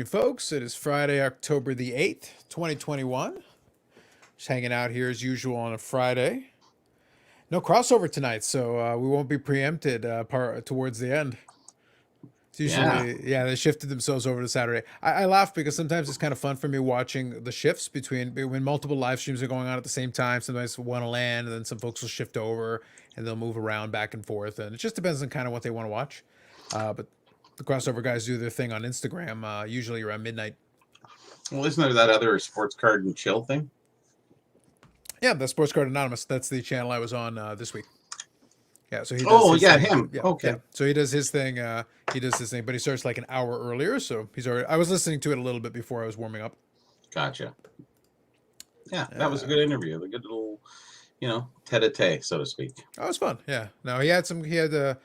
evening, folks. It is Friday, October the 8th, 2021. Just hanging out here as usual on a Friday. No crossover tonight, so we won't be preempted towards the end. It's Yeah. usually, yeah, they shifted themselves over to Saturday. I laugh because sometimes it's kind of fun for me watching the shifts between when multiple live streams are going on at the same time. Sometimes one will land, and then some folks will shift over, and they'll move around back and forth. And it just depends on kind of what they want to watch. But the crossover guys do their thing on Instagram, usually around midnight. Well, isn't there that other sports card and chill thing? Yeah, the Sports Card Anonymous. That's the channel I was on this week. Yeah, so he does Oh, his yeah, thing. him. Yeah, Okay. yeah. So he does his thing. But he starts like an hour earlier. So he's already. I was listening to it a little bit before I was warming up. Gotcha. Yeah, that was a good interview. A good little, tete-a-tete, so to speak. Oh, it was fun. Yeah. No, he had some. He had.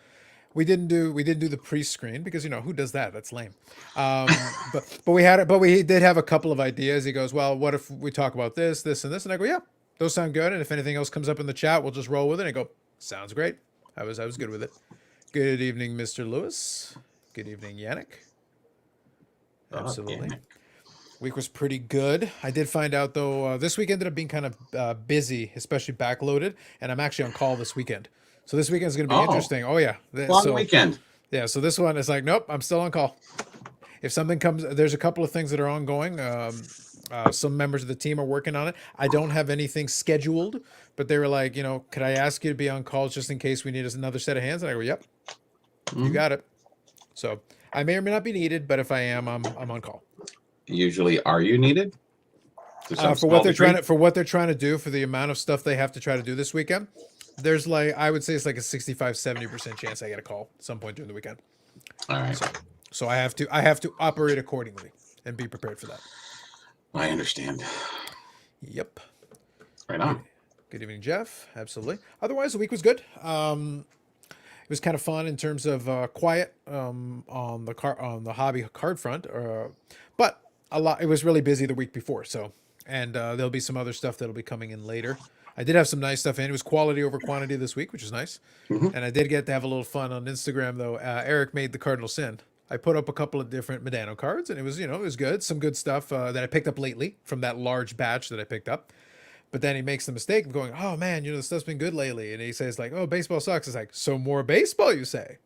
We didn't do the pre-screen because who does that? That's lame. But we had it. But we did have a couple of ideas. He goes, well, what if we talk about this, this, and this? And I go, yeah, those sound good. And if anything else comes up in the chat, we'll just roll with it. And I go, sounds great. I was good with it. Good evening, Mr. Lewis. Good evening, Yannick. Absolutely. Yannick. Week was pretty good. I did find out though this week ended up being kind of busy, especially backloaded, and I'm actually on call this weekend. So this weekend is going to be interesting. Oh yeah, long weekend. Yeah. So this one is like, nope, I'm still on call. If something comes, there's a couple of things that are ongoing. Some members of the team are working on it. I don't have anything scheduled, but they were like, could I ask you to be on call just in case we need another set of hands? And I go, yep, you got it. So I may or may not be needed, but if I am, I'm on call. Usually, are you needed? For what they're trying to do, for the amount of stuff they have to try to do this weekend, there's I would say it's like a 65-70% chance I get a call at some point during the weekend. All right. So I have to operate accordingly and be prepared for that. I understand. Yep. Right on. Good evening, Jeff. Absolutely. Otherwise, the week was good. It was kind of fun in terms of quiet on the hobby card front, but a lot. It was really busy the week before, and there'll be some other stuff that'll be coming in later. I did have some nice stuff in. It was quality over quantity this week, which is nice. And I did get to have a little fun on Instagram though. Eric made the Cardinal Sin. I put up a couple of different Medano cards, and it was it was good. Some good stuff that I picked up lately from that large batch that I picked up. But then he makes the mistake of going, oh man, the stuff's been good lately. And he says like, oh, baseball sucks. It's like, so more baseball, you say?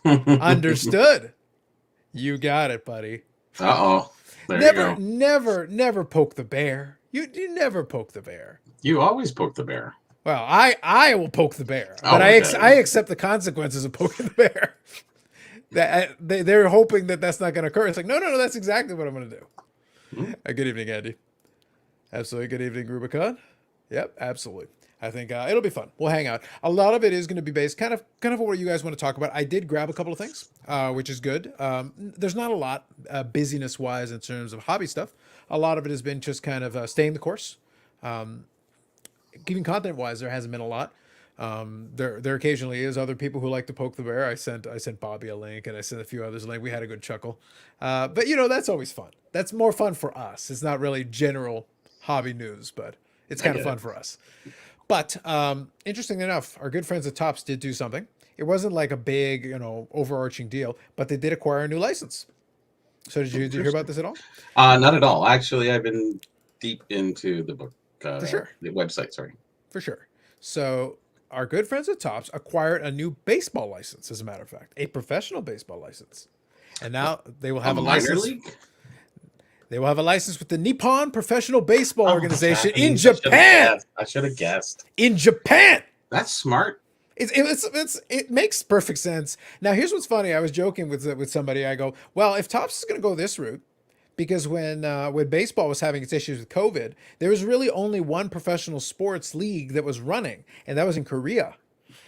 Understood. You got it, buddy. Uh-oh. Never poke the bear. You never poke the bear. You always poke the bear. Well, I will poke the bear, but I accept the consequences of poking the bear. They're hoping that that's not going to occur. It's like, no, that's exactly what I'm going to do. Good evening, Andy. Absolutely. Good evening, Rubicon. Yep, absolutely. I think it'll be fun. We'll hang out. A lot of it is going to be based kind of what you guys want to talk about. I did grab a couple of things, which is good. There's not a lot busyness wise in terms of hobby stuff. A lot of it has been just kind of staying the course. Even content wise, there hasn't been a lot. There occasionally is other people who like to poke the bear. I sent Bobby a link, and I sent a few others a link. We had a good chuckle. But that's always fun. That's more fun for us. It's not really general hobby news, but it's kind of fun for us. But interestingly enough, our good friends at Topps did do something. It wasn't like a big, overarching deal, but they did acquire a new license. So did you hear about this at all? Not at all. Actually, I've been deep into the book. For sure. The website, sorry. For sure. So our good friends at Topps acquired a new baseball license, as a matter of fact, a professional baseball license. And now they will have a license. League? They will have a license with the Nippon Professional Baseball Organization in Japan. I should have guessed. In Japan. That's smart. It makes perfect sense. Now, here's what's funny. I was joking with somebody. I go, well, if Topps is going to go this route, because when baseball was having its issues with COVID, there was really only one professional sports league that was running, and that was in Korea.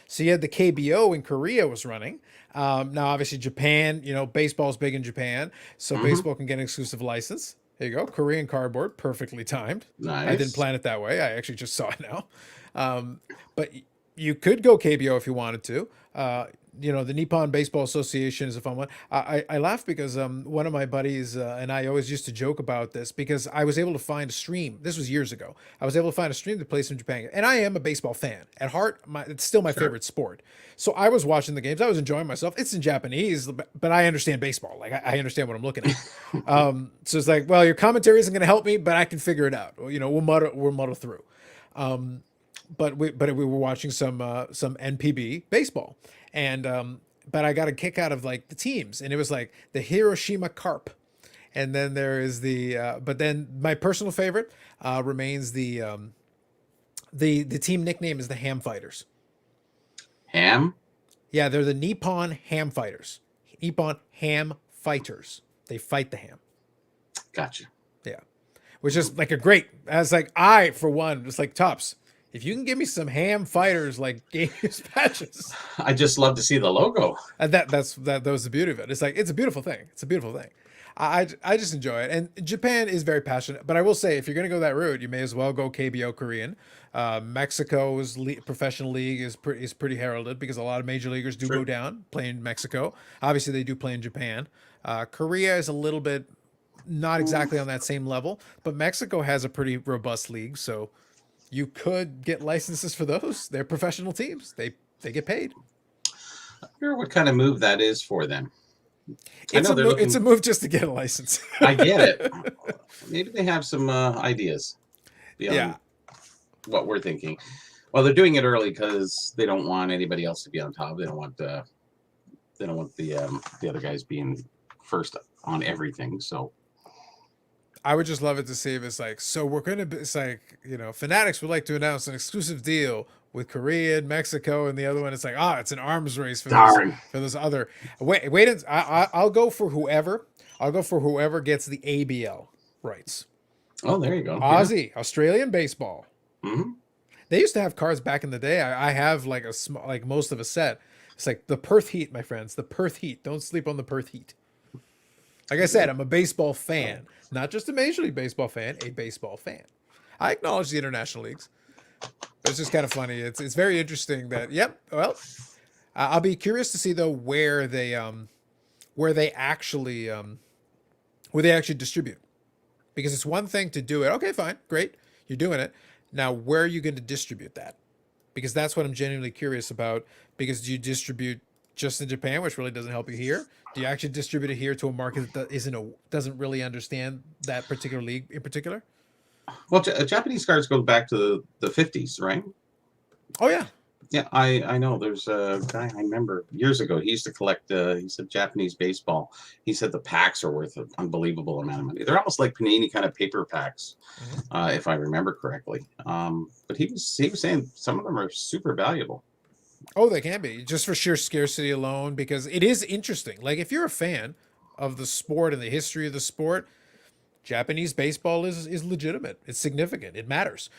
So you had the KBO in Korea was running. Now, obviously, Japan, baseball is big in Japan, so baseball can get an exclusive license. There you go. Korean cardboard, perfectly timed. Nice. I didn't plan it that way. I actually just saw it now. But you could go KBO if you wanted to. the Nippon Baseball Association is a fun one. I laugh because one of my buddies and I always used to joke about this because I was able to find a stream. This was years ago. I was able to find a stream that plays from Japan, and I am a baseball fan at heart. It's still my Sure. favorite sport. So I was watching the games. I was enjoying myself. It's in Japanese, but I understand baseball. Like I understand what I'm looking at. So it's like, well, your commentary isn't going to help me, but I can figure it out. We'll muddle through. But we were watching some NPB baseball, and but I got a kick out of like the teams, and it was like the Hiroshima Carp, and then there is but then my personal favorite remains the team nickname is the Ham Fighters. Ham? Yeah, they're the Nippon Ham Fighters. Nippon Ham Fighters. They fight the ham. Gotcha. Yeah, which is like a great. I was like, I for one, just like Tops. If you can give me some Ham Fighters like games patches, I just love to see the logo. and that was the beauty of it. It's like it's a beautiful thing. It's a beautiful thing. I just enjoy it, and Japan is very passionate. But I will say, if you're gonna go that route, you may as well go KBO Korean. Mexico's professional league is pretty heralded because a lot of major leaguers do True. go down play in Mexico. Obviously, they do play in Japan. Korea is a little bit not exactly on that same level, but Mexico has a pretty robust league, so you could get licenses for those. They're professional teams. They get paid. I wonder what kind of move that is for them. It's a move just to get a license. I get it. Maybe they have some ideas beyond Yeah. what we're thinking. Well, they're doing it early because they don't want anybody else to be on top. They don't want the other guys being first on everything. So I would just love it to see if it's like, so we're going to, it's like, Fanatics would like to announce an exclusive deal with Korea and Mexico, and the other one, it's like, it's an arms race for those other. I'll go for whoever. I'll go for whoever gets the ABL rights. oh, there you go. Aussie, Australian baseball. Mm-hmm. They used to have cards back in the day. I have like like most of a set. It's like the Perth Heat, my friends. The Perth Heat. Don't sleep on the Perth Heat. Like I said, I'm a baseball fan, not just a Major League Baseball fan, a baseball fan. I acknowledge the international leagues. But it's just kind of funny. It's very interesting that. Yep. Well, I'll be curious to see though where they actually distribute, because it's one thing to do it. Okay, fine, great, you're doing it. Now, where are you going to distribute that? Because that's what I'm genuinely curious about. Because do you distribute just in Japan, which really doesn't help you here? Do you actually distribute it here to a market that doesn't really understand that particular league in particular? Well, Japanese cards go back to the 50s, right? Oh yeah. Yeah, I know. There's a guy I remember years ago. He used to collect. He said Japanese baseball. He said the packs are worth an unbelievable amount of money. They're almost like Panini kind of paper packs, if I remember correctly. But he was saying some of them are super valuable. Oh, they can be, just for sheer scarcity alone, because it is interesting. Like if you're a fan of the sport and the history of the sport, Japanese baseball is legitimate. It's significant. It matters.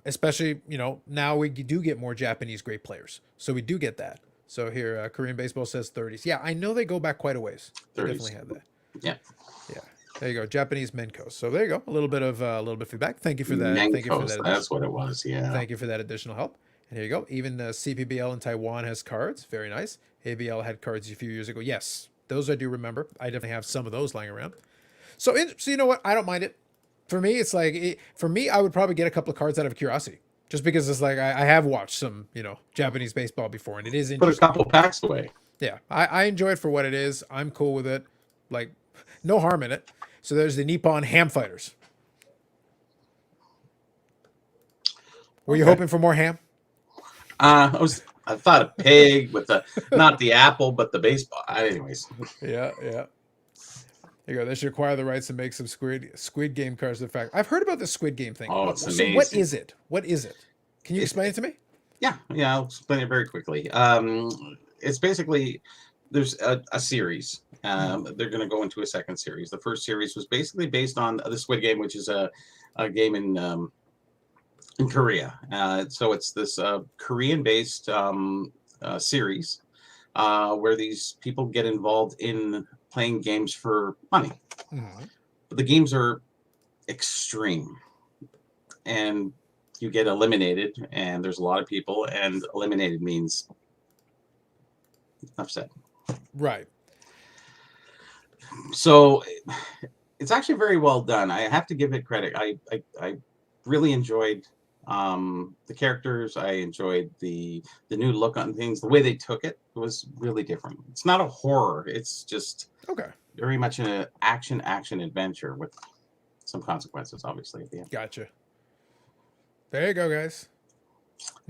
Especially, now we do get more Japanese great players. So we do get that. So here, Korean baseball says 30s. Yeah, I know they go back quite a ways. They 30s. definitely have that. Yeah. Yeah. There you go. Japanese Menko. So there you go. A little bit of feedback. Thank you for that. Thank you for that. That's what it was. Yeah. Thank you for that additional help. And here you go. Even CPBL in Taiwan has cards. Very nice. ABL had cards a few years ago. Yes, those I do remember. I definitely have some of those lying around. So you know what? I don't mind it. For me, it's like, I would probably get a couple of cards out of curiosity. Just because it's like, I have watched some, Japanese baseball before, and it is interesting. Put a couple packs away. Yeah, I enjoy it for what it is. I'm cool with it. Like, no harm in it. So there's the Nippon Ham Fighters. Were you hoping for more ham? I thought a pig with not the apple, but the baseball. Anyways. Yeah. There you go. They should acquire the rights to make some Squid Game cards. In fact, I've heard about the Squid Game thing. Oh, it's amazing. So what is it? What is it? Can you explain it to me? Yeah, I'll explain it very quickly. It's basically there's a series. They're going to go into a second series. The first series was basically based on the Squid Game, which is a game in Korea. So it's this Korean-based series where these people get involved in playing games for money. Mm-hmm. But the games are extreme, and you get eliminated, and there's a lot of people, and eliminated means Enough said. Right. So it's actually very well done. I have to give it credit. I really enjoyed the characters. I enjoyed the new look on things. The way they took it was really different. It's not a horror. It's just Okay. very much an action adventure with some consequences, obviously, at the end. Gotcha. There you go, guys.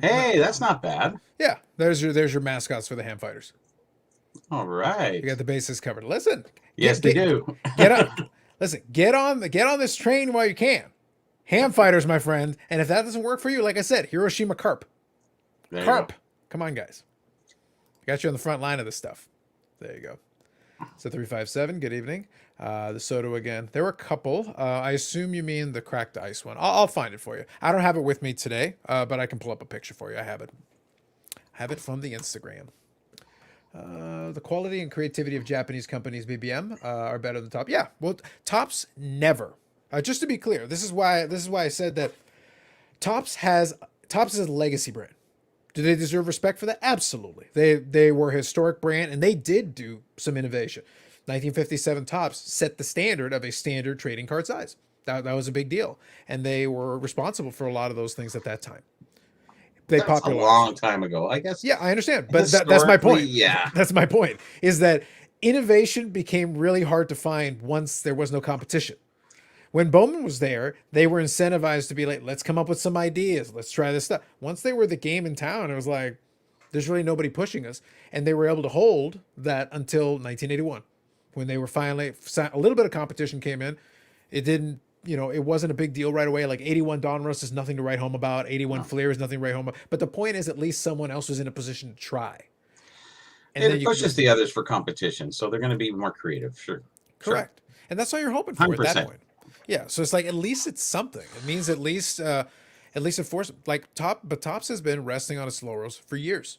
Hey, that's not bad. Yeah, there's your mascots for the Ham Fighters. All right. You got the bases covered. Listen. Yes, they do. Get up. Listen, get on this train while you can. Ham Fighters, my friend. And if that doesn't work for you, like I said, Hiroshima Carp. There you Carp. go. Come on, guys. Got you on the front line of this stuff. There you go. So 357, good evening. The Soto again. There were a couple. I assume you mean the cracked ice one. I'll find it for you. I don't have it with me today, but I can pull up a picture for you. I have it. Have it from the Instagram. The quality and creativity of Japanese companies, BBM, are better than Top. Yeah, well, Topps never. Just to be clear, this is why I said that Topps is a legacy brand. Do they deserve respect for that? Absolutely. They were a historic brand, and they did do some innovation. 1957 Topps set the standard of a standard trading card size. That was a big deal, and they were responsible for a lot of those things at that time. They That's a long time ago, I guess. Yeah, I understand, but that's my point. Yeah, that's my point. Is that innovation became really hard to find once there was no competition. When Bowman was there, they were incentivized to be like, let's come up with some ideas. Let's try this stuff. Once they were the game in town, it was like, there's really nobody pushing us. And they were able to hold that until 1981, when they were finally, a little bit of competition came in. It didn't, it wasn't a big deal right away. Like 81 Donruss is nothing to write home about. 81 Flair is nothing to write home about. But the point is, at least someone else was in a position to try. And it pushes the others for competition. So they're going to be more creative. Sure. Correct. Sure. And that's all you're hoping for 100%. At that point. Yeah, so it's like at least it's something. It means at least it forces like Topps has been resting on its laurels for years,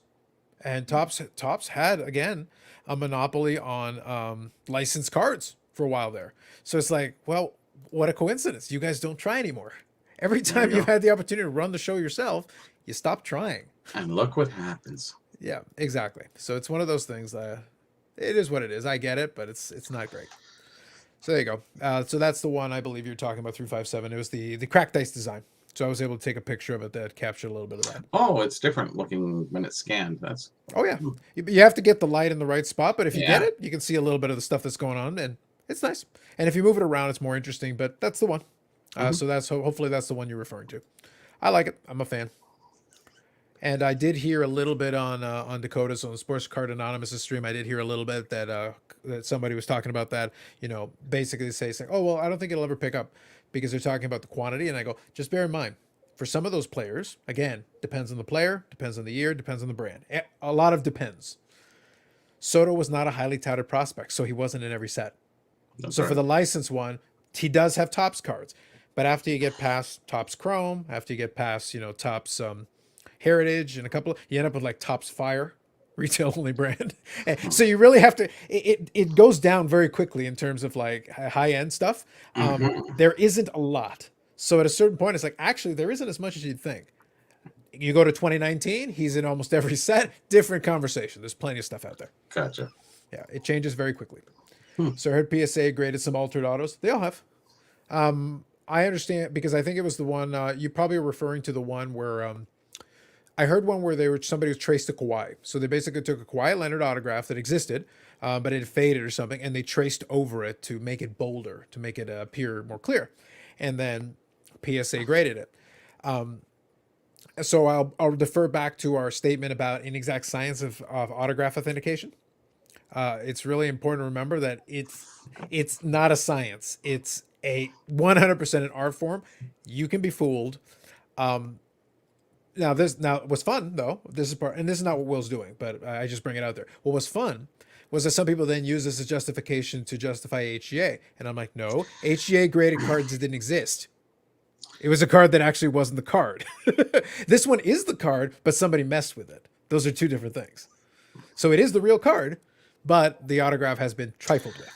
and Topps had again a monopoly on licensed cards for a while there. So it's like, well, what a coincidence! You guys don't try anymore. Every time you've had the opportunity to run the show yourself, you stop trying. And look what happens. Yeah, exactly. So it's one of those things. It is what it is. I get it, but it's not great. So there you go. So that's the one I believe you're talking about, 357. It was the cracked dice design. So I was able to take a picture of it that captured a little bit of that. Oh, it's different looking when it's scanned. That's. Oh yeah, you have to get the light in the right spot, but if you get it, you can see a little bit of the stuff that's going on, and it's nice. And if you move it around, it's more interesting. But that's the one. So that's hopefully that's the one you're referring to. I like it. I'm a fan. And I did hear a little bit on Dakota's on Sports Card Anonymous' stream. I did hear a little bit that somebody was talking about that, basically saying, oh, well, I don't think it'll ever pick up because they're talking about the quantity. And I go, just bear in mind, for some of those players, again, depends on the player, depends on the year, depends on the brand. A lot of depends. Soto was not a highly touted prospect, so he wasn't in every set. That's so right. For the licensed one, he does have Topps cards. But after you get past Topps Chrome, after you get past, Topps Heritage and you end up with like Topps Fire, retail only brand. So you really have to, it goes down very quickly in terms of like high end stuff. There isn't a lot. So at a certain point, it's like, actually, there isn't as much as you'd think. You go to 2019, he's in almost every set, different conversation. There's plenty of stuff out there. Gotcha. Yeah, it changes very quickly. So I heard PSA graded some altered autos. They all have. I understand because I think it was the one, you probably are referring to the one where, I heard one where somebody was traced to Kawhi. So they basically took a Kawhi Leonard autograph that existed, but it faded or something, and they traced over it to make it bolder, to make it appear more clear. And then PSA graded it. So I'll defer back to our statement about inexact science of autograph authentication. It's really important to remember that it's not a science. It's a 100% an art form. You can be fooled. Now what's fun though, this is not what Will's doing, but I just bring it out there. What was fun was that some people then use this as justification to justify HGA. And I'm like, no, HGA graded cards didn't exist. It was a card that actually wasn't the card. This one is the card, but somebody messed with it. Those are two different things. So it is the real card, but the autograph has been trifled with.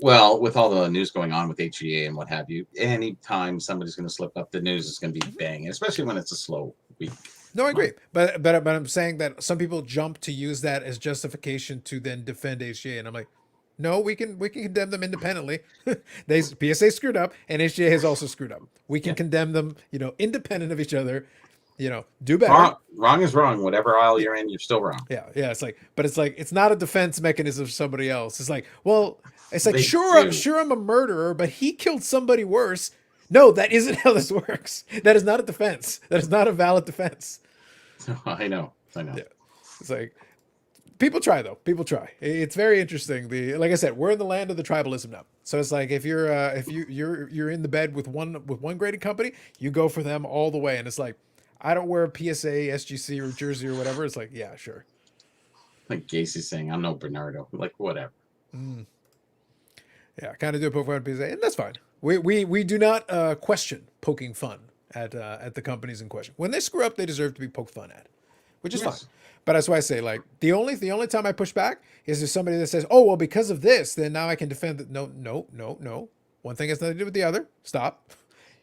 Well, with all the news going on with HGA and what have you, anytime somebody's going to slip up, the news is going to be banging, especially when it's a slow week. No, I agree, but I'm saying that some people jump to use that as justification to then defend HGA, and I'm like, no, we can condemn them independently. They PSA screwed up, and HGA has also screwed up. We can Yeah. condemn them, independent of each other. Do better. Wrong is wrong. Whatever aisle Yeah, you're in, you're still wrong. yeah. But it's like it's not a defense mechanism for somebody else. It's like, well, it's like They sure, do. sure, I'm a murderer, but he killed somebody worse. No, that isn't how this works. That is not a defense. That is not a valid defense. I know. I know. Yeah, it's like people try though. People try. It's very interesting. Like I said, we're in the land of the tribalism now. So it's like if you're in the bed with one graded company, you go for them all the way. And it's like, I don't wear a PSA, SGC, or jersey or whatever. It's like, yeah, sure. Like Gacy's saying, I'm no Bernardo. Like, whatever. Mm. Yeah, kind of do a poke fun at PSA, and that's fine. We do not question poking fun at the companies in question. When they screw up, they deserve to be poked fun at, which is fine. Yes. But that's why I say, like, the only time I push back is if somebody that says, "Oh, well, because of this, then now I can defend it." No, no, no, no. One thing has nothing to do with the other. Stop.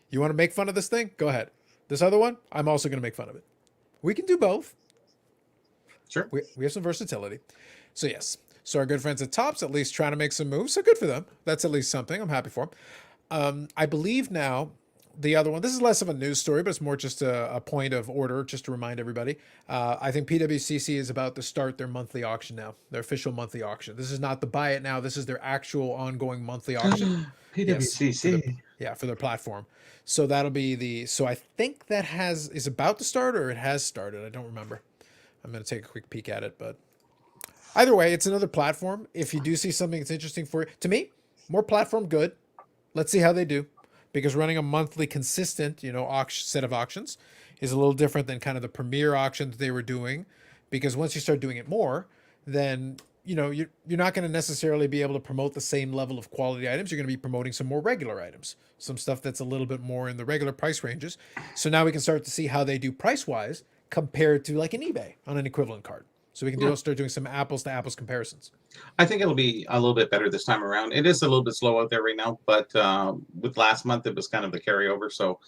You want to make fun of this thing? Go ahead. This other one, I'm also going to make fun of it. We can do both. Sure. We have some versatility. So yes. So our good friends at Topps at least trying to make some moves. So good for them. That's at least something. I'm happy for them. I believe now the other one, this is less of a news story, but it's more just a point of order, just to remind everybody. I think PWCC is about to start their monthly auction now, their official monthly auction. This is not the buy it now. This is their actual ongoing monthly auction. Yes, PWCC. for their platform. So that'll be so I think that is about to start, or it has started. I don't remember. I'm going to take a quick peek at it, but either way, it's another platform. If you do see something that's interesting for you, to me, more platform good. Let's see how they do, because running a monthly consistent, set of auctions is a little different than kind of the premier auctions they were doing. Because once you start doing it more, then you're not going to necessarily be able to promote the same level of quality items. You're going to be promoting some more regular items, some stuff that's a little bit more in the regular price ranges. So now we can start to see how they do price wise compared to like an eBay on an equivalent card. So we can start doing some apples to apples comparisons. I think it'll be a little bit better this time around. It is a little bit slow out there right now, but with last month, it was kind of the carryover. So,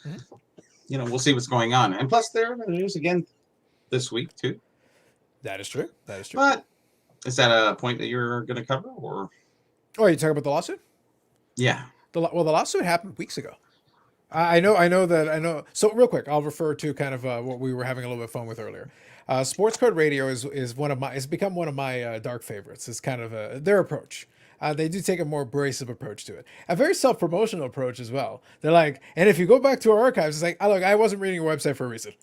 we'll see what's going on. And plus, there's again this week, too. That is true. That is true. But is that a point that you're going to cover? Or are you talking about the lawsuit? Yeah. The lawsuit happened weeks ago. I know. So real quick, I'll refer to kind of what we were having a little bit of fun with earlier. Sports Card Radio is it's become one of my dark favorites. It's kind of their approach. They do take a more abrasive approach to it, a very self-promotional approach as well. They're like, and if you go back to our archives, it's like, oh, look, I wasn't reading your website for a reason.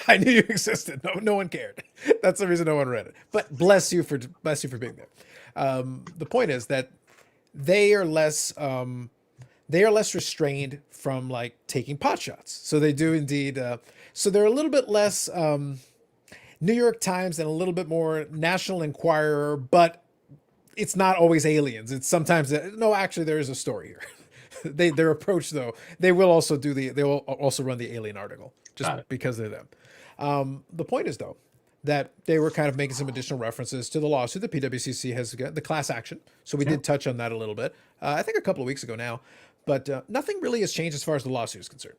I knew you existed. No one cared. That's the reason no one read it. But bless you for being there. The point is that they are less restrained from like taking pot shots. So they do indeed. So they're a little bit less New York Times and a little bit more National Enquirer, but it's not always aliens. It's sometimes actually there is a story here. Their approach though, they will also run the alien article just because they're them. The point is though that they were kind of making some additional references to the lawsuit that PWCC has got, the class action. So we did touch on that a little bit. I think a couple of weeks ago now, but nothing really has changed as far as the lawsuit is concerned.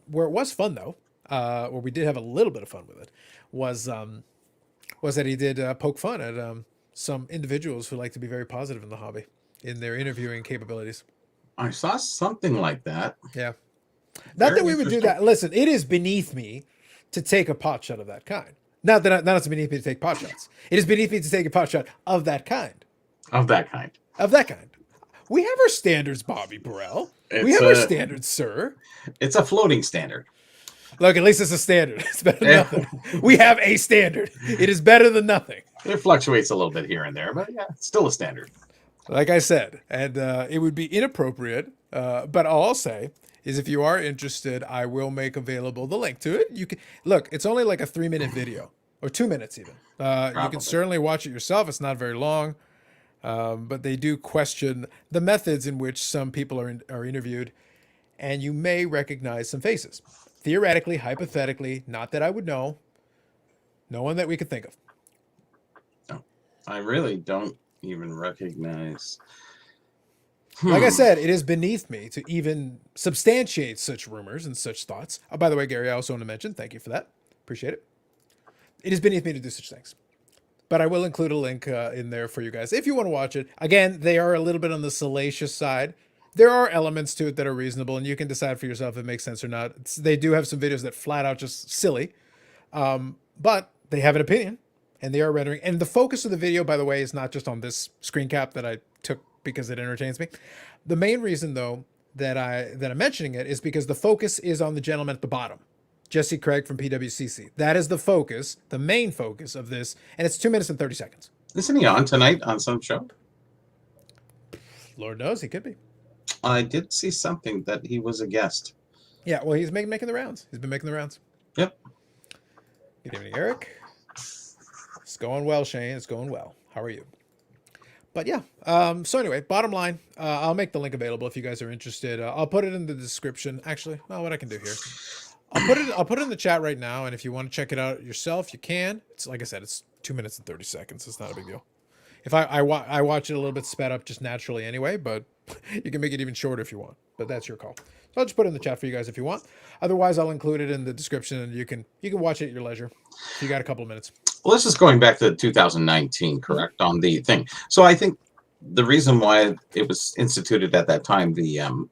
Where it was fun though, where we did have a little bit of fun with it, was that he did poke fun at some individuals who like to be very positive in the hobby in their interviewing capabilities. I saw something like that. Yeah. Not that we would do that. Listen, it is beneath me to take a pot shot of that kind. Not it's beneath me to take pot shots. It is beneath me to take a pot shot of that kind. Of that kind. Of that kind. We have our standards, Bobby Burrell. We have our standards, sir. It's a floating standard. Look, at least it's a standard. It's better than nothing. We have a standard. It is better than nothing. It fluctuates a little bit here and there, but yeah, it's still a standard. Like I said, and it would be inappropriate, but all I'll say is if you are interested, I will make available the link to it. You can look, it's only like a 3-minute video, or 2 minutes even. You can certainly watch it yourself. It's not very long, but they do question the methods in which some people are interviewed, and you may recognize some faces. Theoretically, hypothetically, not that I would know. No one that we could think of. No, I really don't even recognize. Like I said, it is beneath me to even substantiate such rumors and such thoughts. Oh, by the way, Gary, I also want to mention, thank you for that. Appreciate it. It is beneath me to do such things. But I will include a link in there for you guys if you want to watch it. Again, they are a little bit on the salacious side. There are elements to it that are reasonable, and you can decide for yourself if it makes sense or not. They do have some videos that flat out just silly, but they have an opinion, and they are rendering. And the focus of the video, by the way, is not just on this screen cap that I took because it entertains me. The main reason, though, that I'm mentioning it is because the focus is on the gentleman at the bottom. Jesse Craig from PWCC. That is the focus, the main focus of this, and it's 2 minutes and 30 seconds. Isn't he on tonight on some show? Lord knows he could be. I did see something that he was a guest. Yeah, well, he's making the rounds. He's been making the rounds. Yep. Good evening, Eric. It's going well, Shane. It's going well. How are you? But yeah, so anyway, bottom line, I'll make the link available if you guys are interested. I'll put it in the description. Actually, well, what I can do here. I'll put it in the chat right now, and if you want to check it out yourself, you can. It's like I said, it's 2 minutes and 30 seconds. It's not a big deal. If I watch it a little bit sped up just naturally anyway, but you can make it even shorter if you want. But that's your call. So I'll just put it in the chat for you guys if you want. Otherwise, I'll include it in the description, and you can watch it at your leisure if you got a couple of minutes. Well, this is going back to 2019, correct, on the thing. So I think the reason why it was instituted at that time, the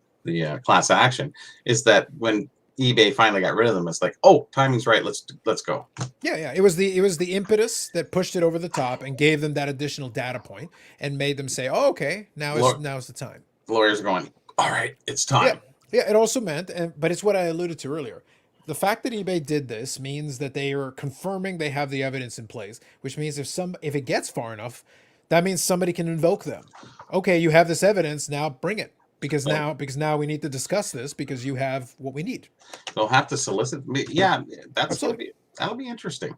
class action, is that when eBay finally got rid of them, it's like, oh, timing's right. Let's go. Yeah. It was the impetus that pushed it over the top and gave them that additional data point and made them say, oh, okay, now's the time. The lawyers are going, all right, it's time. Yeah. It also meant, but it's what I alluded to earlier. The fact that eBay did this means that they are confirming they have the evidence in place, which means if it gets far enough, that means somebody can invoke them. Okay, you have this evidence, now bring it. Because now we need to discuss this because you have what we need. They'll have to solicit. Yeah, that'll be interesting.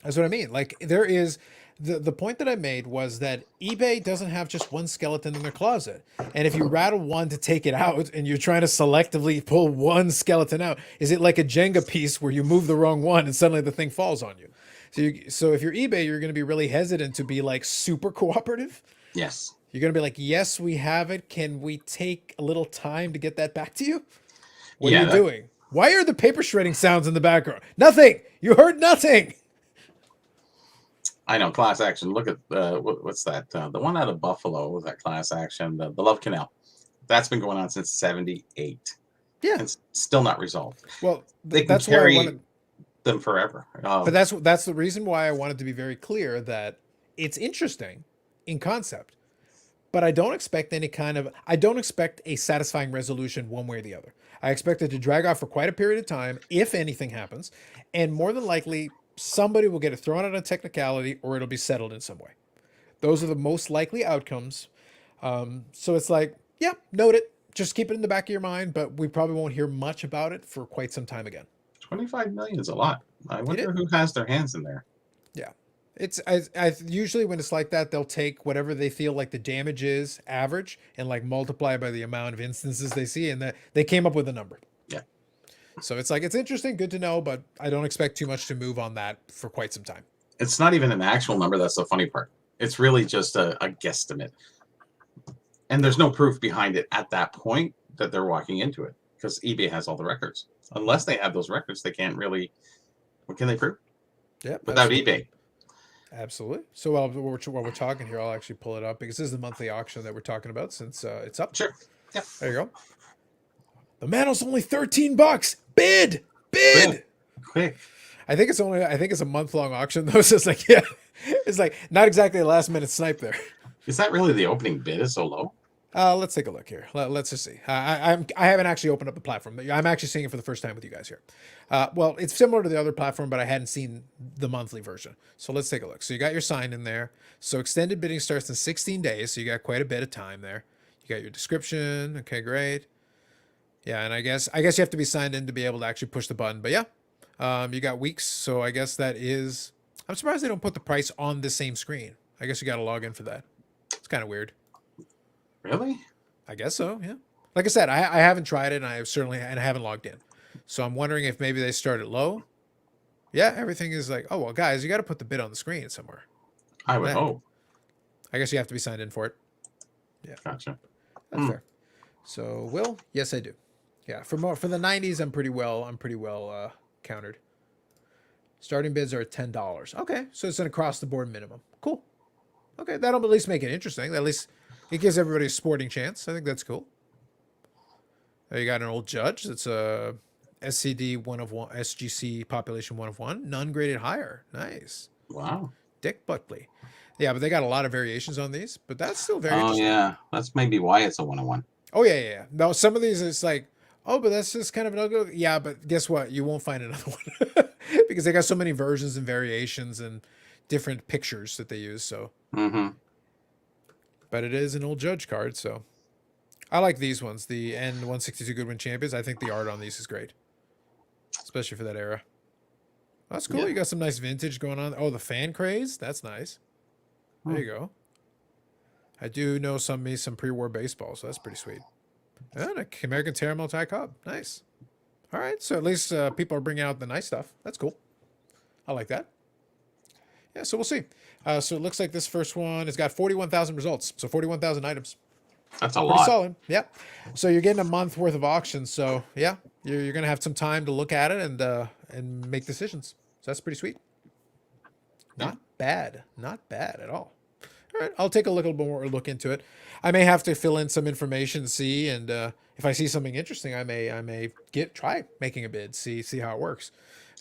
That's what I mean. Like there is the point that I made was that eBay doesn't have just one skeleton in their closet. And if you rattle one to take it out and you're trying to selectively pull one skeleton out, is it like a Jenga piece where you move the wrong one and suddenly the thing falls on you? So if you're eBay, you're going to be really hesitant to be like super cooperative. Yes. You're going to be like, yes, we have it. Can we take a little time to get that back to you? What are you doing? Why are the paper shredding sounds in the background? Nothing. You heard nothing. I know, class action. Look at what's that? The one out of Buffalo was that class action, the Love Canal. That's been going on since '78. Yeah. It's still not resolved. Well, that's why I wanted them forever. But that's the reason why I wanted to be very clear that it's interesting in concept. But I don't expect a satisfying resolution one way or the other. I expect it to drag off for quite a period of time, if anything happens. And more than likely, somebody will get it thrown out on technicality or it'll be settled in some way. Those are the most likely outcomes. So it's like, yeah, note it. Just keep it in the back of your mind, but we probably won't hear much about it for quite some time again. 25 million is a lot. I wonder who has their hands in there. Yeah. It's I usually when it's like that, they'll take whatever they feel like the damage is average and like multiply by the amount of instances they see, and that they came up with a number. Yeah. So it's like, it's interesting, good to know, but I don't expect too much to move on that for quite some time. It's not even an actual number. That's the funny part. It's really just a guesstimate. And there's no proof behind it at that point that they're walking into it because eBay has all the records. Unless they have those records, they can't really, what can they prove? Yeah. Without eBay. Absolutely. So while we're talking here, I'll actually pull it up because this is the monthly auction that we're talking about since it's up. Sure. Yeah. There you go. The mantel's only $13. Bid. Quick. I think it's a month-long auction though. So it's like, yeah, it's like not exactly a last-minute snipe there. Is that really the opening bid is so low? Let's take a look here. Let's just see. I haven't actually opened up the platform. I'm actually seeing it for the first time with you guys here. Well, it's similar to the other platform, but I hadn't seen the monthly version. So let's take a look. So you got your sign in there. So extended bidding starts in 16 days. So you got quite a bit of time there. You got your description. Okay, great. Yeah, and I guess you have to be signed in to be able to actually push the button. But yeah, you got weeks. So I guess that is. I'm surprised they don't put the price on the same screen. I guess you got to log in for that. It's kind of weird. Really? I guess so, yeah. Like I said, I haven't tried it, and I haven't logged in. So I'm wondering if maybe they start it low. Yeah, everything is like, oh, well, guys, you got to put the bid on the screen somewhere. I would hope. I guess you have to be signed in for it. Yeah. Gotcha. That's fair. So, Will? Yes, I do. Yeah, for the 90s, I'm pretty well countered. Starting bids are at $10. Okay, so it's an across the board minimum. Cool. Okay, that'll at least make it interesting. At least it gives everybody a sporting chance. I think that's cool. There you got an old judge. It's a SCD 1 of 1, SGC population 1 of 1, none graded higher. Nice. Wow. Dick Buckley. Yeah, but they got a lot of variations on these, but that's still very Oh interesting. yeah, that's maybe why it's a 1-on-1. Oh yeah. No, some of these it's like, oh, but that's just kind of an ugly. Yeah, but guess what? You won't find another one because they got so many versions and variations and different pictures that they use. So, Mm-hmm. but it is an old judge card, so I like these ones. The N162 Goodwin Champions. I think the art on these is great, especially for that era. That's cool. Yeah. You got some nice vintage going on. Oh, the fan craze. That's nice. There you go. I do know some pre-war baseball, so that's pretty sweet. And an American Terra Multi Cub. Nice. All right, so at least people are bringing out the nice stuff. That's cool. I like that. Yeah, so we'll see. So it looks like this first one has got 41,000 results, so 41,000 items. That's a Pretty lot. solid. Yep. So you're getting a month worth of auctions. So yeah, you're gonna have some time to look at it and make decisions. So that's pretty sweet. Not bad. Not bad at all. All right, I'll take a little bit more look into it. I may have to fill in some information, see, and if I see something interesting, I may try making a bid, see how it works.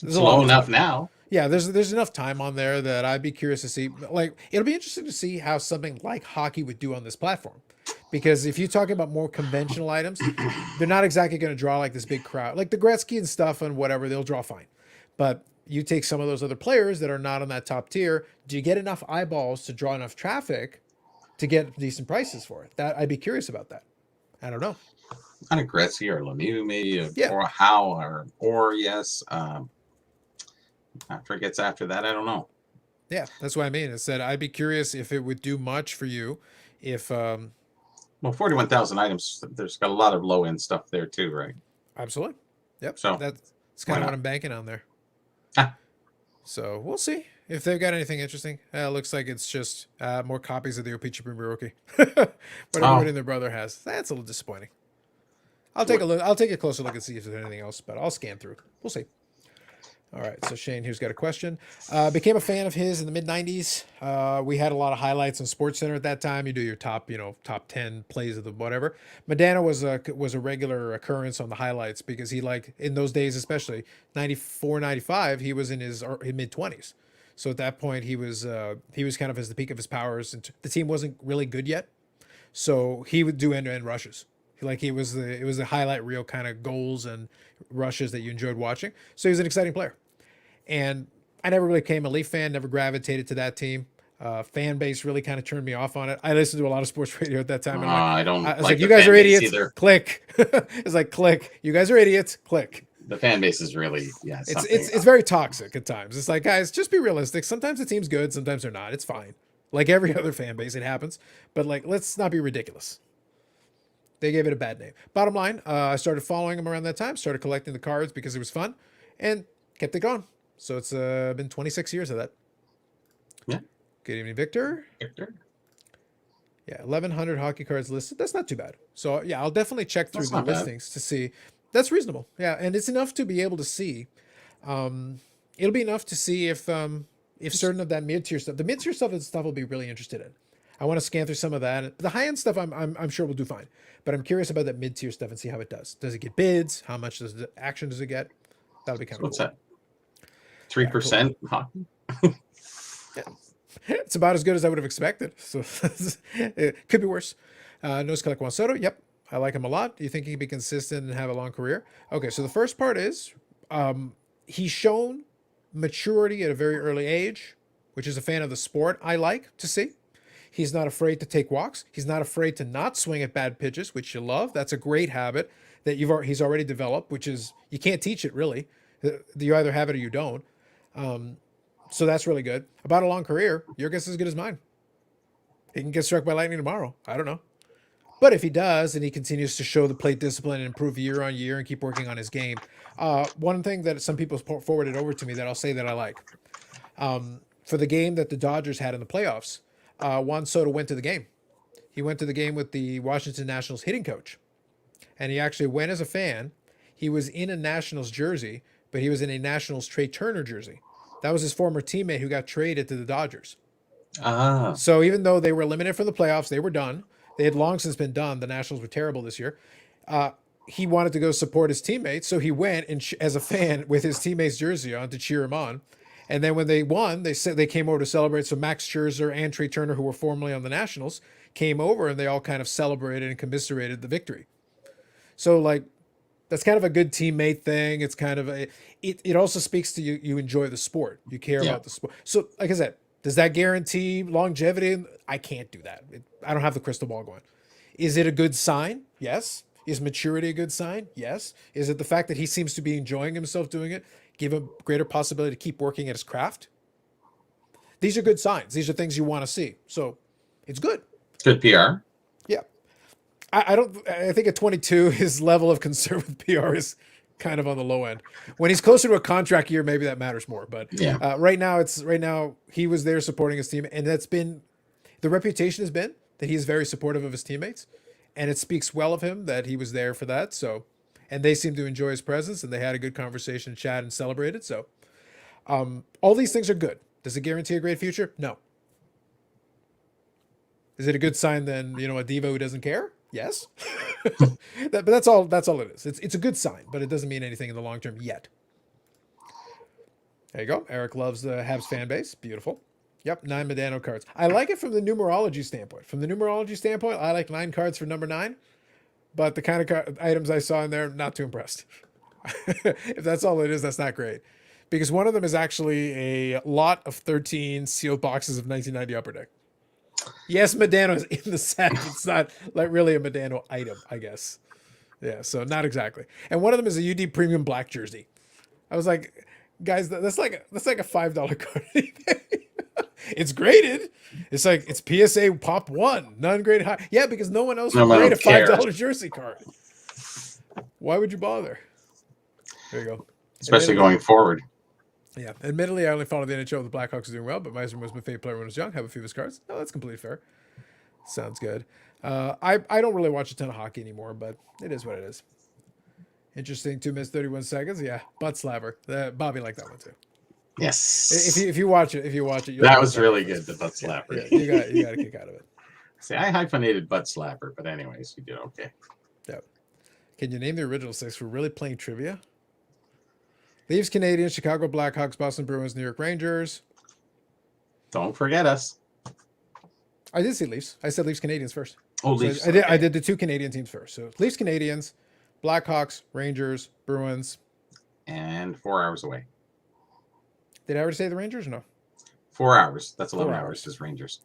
There's a lot Slow of enough time. now. Yeah, there's enough time on there that I'd be curious to see. Like, it'll be interesting to see how something like hockey would do on this platform, because if you're talking about more conventional items, they're not exactly going to draw like this big crowd. Like the Gretzky and stuff and whatever, they'll draw fine, but you take some of those other players that are not on that top tier. Do you get enough eyeballs to draw enough traffic to get decent prices for it? That I'd be curious about that. I don't know. Kind of Gretzky or Lemieux, maybe, Yeah. or Howe, or yes. After it gets after that, I don't know. Yeah, that's what I mean. It said I'd be curious if it would do much for you if Well, 41,000 items. There's got a lot of low end stuff there too, right? absolutely. Yep. So, That's kind of why what not? I'm banking on there. Ah. So we'll see if they've got anything interesting. It looks like it's just more copies of the O-Pee-Chee Premier Rookie. What everybody and their brother has. That's a little disappointing. I'll take a look. I'll take a closer look and see if there's anything else, but I'll scan through. We'll see. All right, so Shane here's got a question. Became a fan of his in the mid '90s. We had a lot of highlights on SportsCenter at that time. You do your top 10 plays of the whatever. Madonna was a regular occurrence on the highlights because he, like, in those days, especially 94, 95, he was in his mid 20s. So at that point, he was kind of at the peak of his powers, and the team wasn't really good yet. So he would do end-to-end rushes. It was the highlight reel kind of goals and rushes that you enjoyed watching. So he was an exciting player. And I never really became a Leaf fan, never gravitated to that team. Fan base really kind of turned me off on it. I listened to a lot of sports radio at that time. And I don't I was like like, you the guys fan are base idiots. either. Click. It's like, click. You guys are idiots. Click. The fan base is really, yeah. It's very toxic at times. It's like, guys, just be realistic. Sometimes the team's good, sometimes they're not. It's fine. Like every other fan base, it happens. But like, let's not be ridiculous. They gave it a bad name. Bottom line, I started following them around that time, started collecting the cards because it was fun, and kept it going. So it's been 26 years of that. Yeah. Good evening, Victor. Victor? Yeah, 1,100 hockey cards listed. That's not too bad. So yeah, I'll definitely check through That's the not bad. listings to see. That's reasonable. Yeah, and it's enough to be able to see. It'll be enough to see if certain of that mid-tier stuff, the mid-tier stuff is stuff I'll be really interested in. I want to scan through some of that. The high-end stuff, I'm sure will do fine. But I'm curious about that mid-tier stuff and see how it does. Does it get bids? How much action does it get? That'll be kind of What's cool. that? 3% hockey? It's about as good as I would have expected. So it could be worse. Nose Collect Juan Soto. Yep. I like him a lot. Do you think he can be consistent and have a long career? Okay, so the first part is he's shown maturity at a very early age, which is a fan of the sport I like to see. He's not afraid to take walks. He's not afraid to not swing at bad pitches, which you love. That's a great habit that he's already developed, which is you can't teach it really. You either have it or you don't. So that's really good. About a long career, your guess is as good as mine. He can get struck by lightning tomorrow. I don't know. But if he does, and he continues to show the plate discipline and improve year on year and keep working on his game, one thing that some people forwarded over to me that I'll say that I like, for the game that the Dodgers had in the playoffs, Juan Soto went to the game. He went to the game with the Washington Nationals hitting coach. And he actually went as a fan. He was in a Nationals jersey, but he was in a Nationals Trey Turner jersey. That was his former teammate who got traded to the Dodgers. Ah, So even though they were eliminated from the playoffs, they were done. They had long since been done. The Nationals were terrible this year. Uh, he wanted to go support his teammates, so he went and as a fan with his teammates' jersey on to cheer him on. And then when they won, they said they came over to celebrate. So Max Scherzer and Trey Turner, who were formerly on the Nationals, came over and they all kind of celebrated and commiserated the victory. So like that's kind of a good teammate thing. It's kind of it also speaks to you. You enjoy the sport. You care yeah. about the sport. So like I said, does that guarantee longevity? I can't do that. I don't have the crystal ball going. Is it a good sign? Yes. Is maturity a good sign? Yes. Is it the fact that he seems to be enjoying himself doing it, give him greater possibility to keep working at his craft? These are good signs. These are things you want to see. So it's good. Good PR. Yeah. I don't. I think at 22, his level of concern with PR is kind of on the low end. When he's closer to a contract year, maybe that matters more. But Yeah. right now he was there supporting his team, and that's been the reputation has been that he's very supportive of his teammates, and it speaks well of him that he was there for that. So, and they seem to enjoy his presence, and they had a good conversation, chat, and celebrated. So, all these things are good. Does it guarantee a great future? No. Is it a good sign then, a diva who doesn't care? Yes. But that's all it is. It's a good sign, but it doesn't mean anything in the long term yet. There you go. Eric loves the Habs fan base. Beautiful. Yep, 9 Medano cards. I like it from the numerology standpoint. From the numerology standpoint, I like 9 cards for number 9, but the kind of items I saw in there, not too impressed. If that's all it is, that's not great. Because one of them is actually a lot of 13 sealed boxes of 1990 Upper Deck. Yes, Medano is in the set. It's not like really a Medano item, I guess. Yeah, so not exactly. And one of them is a UD Premium Black jersey. I was like, guys, that's like a $5 card. It's graded. It's like it's PSA Pop 1, non-graded high. Yeah, because no one else would grade a $5 jersey card. Why would you bother? There you go. Especially going forward. Yeah, admittedly, I only followed the NHL. The Blackhawks are doing well, but Meisner was my favorite player when I was young. Have a few of his cards. No, that's completely fair. Sounds good. I don't really watch a ton of hockey anymore, but it is what it is. Interesting. 2 minutes 31 seconds. Yeah, butt slapper. Bobby liked that one too. Yes. If you watch it, that was really good. The butt slapper. Yeah, you got a kick out of it. See, I hyphenated butt slapper, but anyways, you did okay. Yeah. Can you name the original 6? We're really playing trivia. Leafs, Canadiens, Chicago Blackhawks, Boston Bruins, New York Rangers. Don't forget us. I did say Leafs. I said Leafs, Canadiens first. Oh, Leafs. So I did the 2 Canadian teams first. So Leafs, Canadiens, Blackhawks, Rangers, Bruins. And 4 hours away. Did I already say the Rangers or no? 4 hours. That's 11 hours. Is Rangers.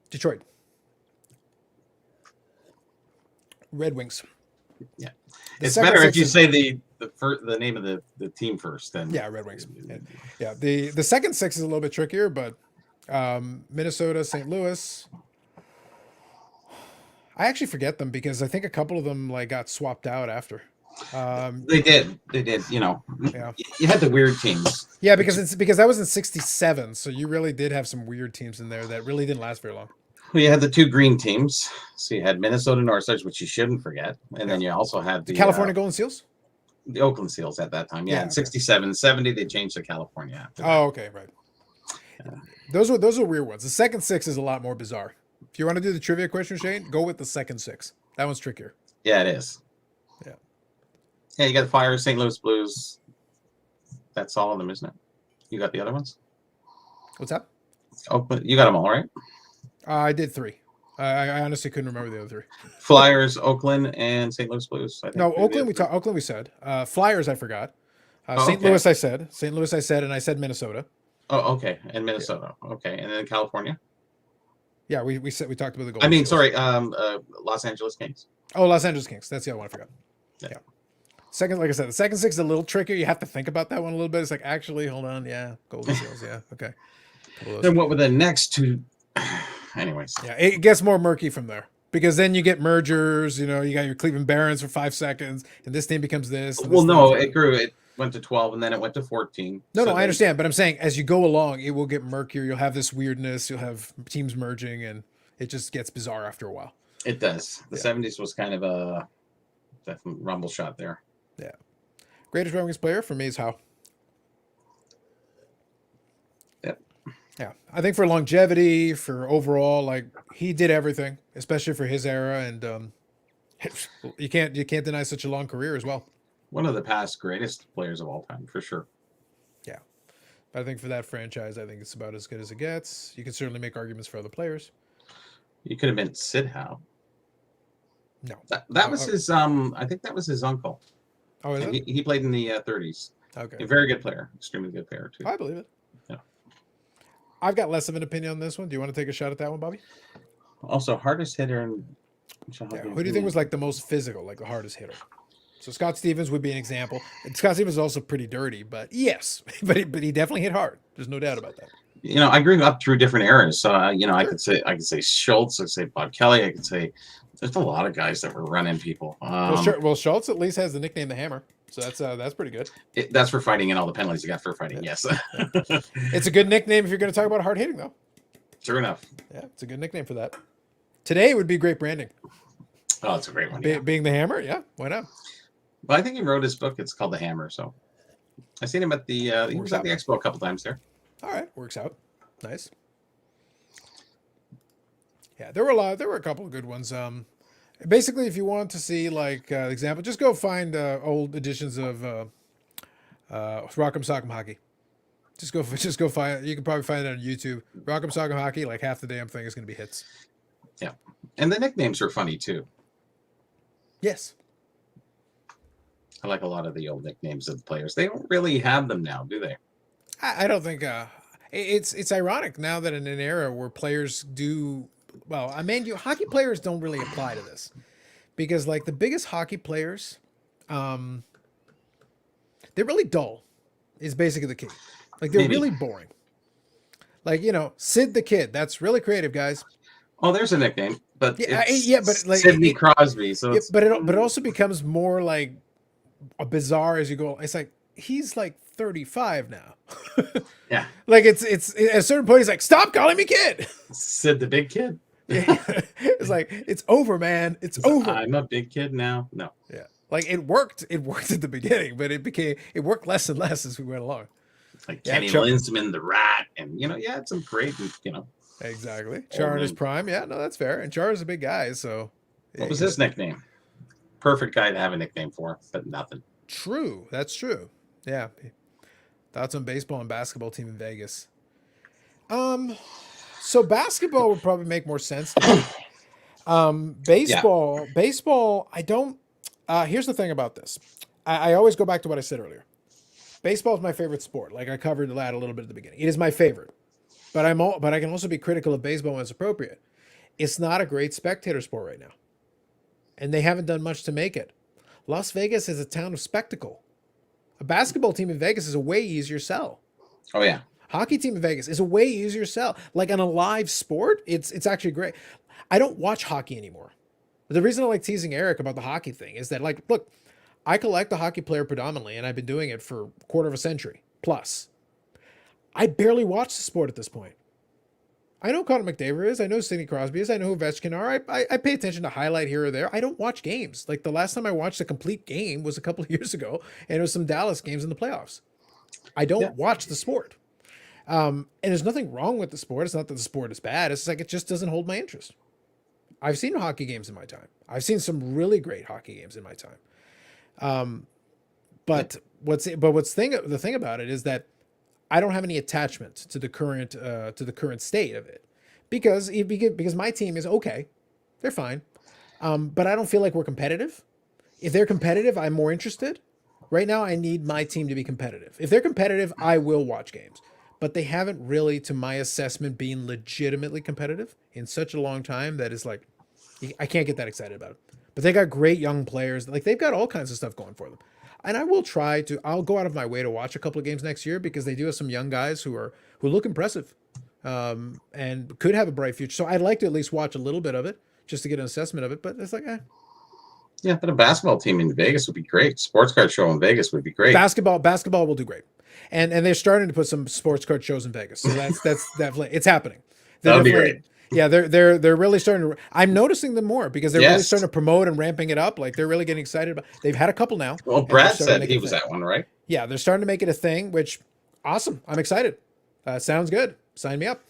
Detroit. Red Wings. Yeah. It's better if you say the name of the team first. Then Red Wings. Yeah. The second 6 is a little bit trickier, but Minnesota, St. Louis. I actually forget them because I think a couple of them got swapped out after. They did. Yeah. You had the weird teams. Yeah, because that was in '67, so you really did have some weird teams in there that really didn't last very long. Well, you had the 2 green teams. So you had Minnesota North Stars, which you shouldn't forget, and then you also had the California Golden Seals, the Oakland Seals at that time. Yeah, in 67, 70, they changed to California. Oh, okay, right. Yeah. Those were weird ones. The second 6 is a lot more bizarre. If you want to do the trivia question, Shane, go with the second 6. That one's trickier. Yeah, it is. Yeah. Yeah, you got the Flyers, St. Louis Blues. That's all of them, isn't it? You got the other ones? What's that? Oh, but you got them all, right? I did 3. I honestly couldn't remember the other 3. Flyers, Oakland, and St. Louis Blues. I think No, Oakland. Oakland. We said Flyers. I forgot. St. Okay. Louis. I said St. Louis. I said, and I said Minnesota. Oh, okay, and Minnesota. Yeah. Okay, and then California. Yeah, we talked about the goal. Sorry, Los Angeles Kings. Oh, Los Angeles Kings. That's the other one I forgot. Yeah. Second, like I said, the second 6 is a little trickier. You have to think about that one a little bit. It's like, actually, hold on. Yeah, Golden Seals. Yeah, okay. Then what were the next 2? Anyways. Yeah, it gets more murky from there because then you get mergers. You got your Cleveland Barons for 5 seconds, and this team becomes this. Well, no, it grew. It went to 12, and then it went to 14. No, I understand, but I'm saying as you go along, it will get murkier. You'll have this weirdness. You'll have teams merging, and it just gets bizarre after a while. It does. The 70s was kind of a definite rumble shot there. Yeah. Greatest Red Wings player for me is Howe. Yeah, I think for longevity, for overall, like he did everything, especially for his era, and you can't deny such a long career as well. One of the past greatest players of all time, for sure. Yeah, but I think for that franchise, I think it's about as good as it gets. You can certainly make arguments for other players. You could have been Sid Howe. No, That was his. I think that was his uncle. oh, is And it? he played in the 30s. Okay, A very good player, extremely good player too. I believe it. Yeah. I've got less of an opinion on this one. Do you want to take a shot at that one, Bobby? Also, hardest hitter in. Yeah. Who do you think was like the most physical, like the hardest hitter? So Scott Stevens would be an example. And Scott Stevens is also pretty dirty, but yes, but he definitely hit hard. There's no doubt about that. You know, I grew up through different eras, so I Sure. could say Schultz, I could say Bob Kelly, I could say there's a lot of guys that were running people. Well, Schultz at least has the nickname the Hammer, so that's pretty good. That's for fighting and all the penalties you got for fighting. Yes, It's a good nickname if you're going to talk about hard hitting, though. true enough. Yeah, it's a good nickname for that. Today would be great branding. Oh, it's a great one. Yeah. Being the Hammer, yeah, why not? But I think he wrote his book. It's called The Hammer. So I seen him at the he was at the expo a couple times there. All right, works out. Nice. Yeah, there were a couple of good ones. Basically, if you want to see like example, just go find old editions of Rock'em Sock'em Hockey. Just go find. You can probably find it on YouTube. Rock'em Sock'em Hockey. Like half the damn thing is going to be hits. Yeah, and the nicknames are funny too. Yes. I like a lot of the old nicknames of the players. They don't really have them now, do they? I don't think it's ironic now that in an era where players do well. I mean, hockey players don't really apply to this because like the biggest hockey players, they're really dull. Is basically the key. Like they're Maybe. really boring. Like Sid the Kid. That's really creative, guys. Oh, there's a nickname, but but like Sidney Crosby. So but it also becomes more like a bizarre as you go. It's like he's like 35 now. Yeah. Like it's at a certain point he's like, stop calling me kid. Sid the Big Kid. Yeah. It's like it's over, man. It's over. I'm a big kid now. No. Yeah. Like it worked. It worked at the beginning, but it worked less and less as we went along. Like Yeah, Kenny Linsman, the Rat, and it's some great, Exactly. Char in his prime. Yeah, no, that's fair. And Char is a big guy, so What was his nickname? Perfect guy to have a nickname for, but nothing. True. That's true. Yeah. Thoughts on baseball and basketball team in Vegas? So basketball would probably make more sense to me. Baseball, I don't. Here's the thing about this. I always go back to what I said earlier. Baseball is my favorite sport. Like I covered that a little bit at the beginning. It is my favorite, but I can also be critical of baseball when it's appropriate. It's not a great spectator sport right now, and they haven't done much to make it. Las Vegas is a town of spectacle. A basketball team in Vegas is a way easier sell. Oh yeah. Hockey team in Vegas is a way easier sell. Like on a live sport, it's actually great. I don't watch hockey anymore. The reason I like teasing Eric about the hockey thing is that, like, look, I collect a hockey player predominantly, and I've been doing it for a quarter of a century plus. I barely watch the sport at this point. I know who Connor McDavid is. I know who Sidney Crosby is. I know who Ovechkin are. I pay attention to highlight here or there. I don't watch games. Like the last time I watched a complete game was a couple of years ago, and it was some Dallas games in the playoffs. I don't watch the sport. And there's nothing wrong with the sport. It's not that the sport is bad. It's like it just doesn't hold my interest. I've seen hockey games in my time. I've seen some really great hockey games in my time. But the thing about it is that I don't have any attachment to the current state of it because my team is okay. They're fine. But I don't feel like we're competitive. If they're competitive, I'm more interested. Right now, I need my team to be competitive. If they're competitive, I will watch games. But they haven't really, to my assessment, been legitimately competitive in such a long time that is like, I can't get that excited about it. But they got great young players. Like they've got all kinds of stuff going for them. And I'll go out of my way to watch a couple of games next year because they do have some young guys who look impressive and could have a bright future. So I'd like to at least watch a little bit of it just to get an assessment of it. But it's like, Yeah, but a basketball team in Vegas would be great. Sports card show in Vegas would be great. Basketball will do great. And they're starting to put some sports card shows in Vegas. So that's definitely it's happening. That'll be great. Yeah, they're really starting to. I'm noticing them more because they're really starting to promote and ramping it up. Like they're really getting excited about. They've had a couple now. Well, Brad said he was at one, right? Yeah, they're starting to make it a thing, which awesome. I'm excited. Sounds good. Sign me up.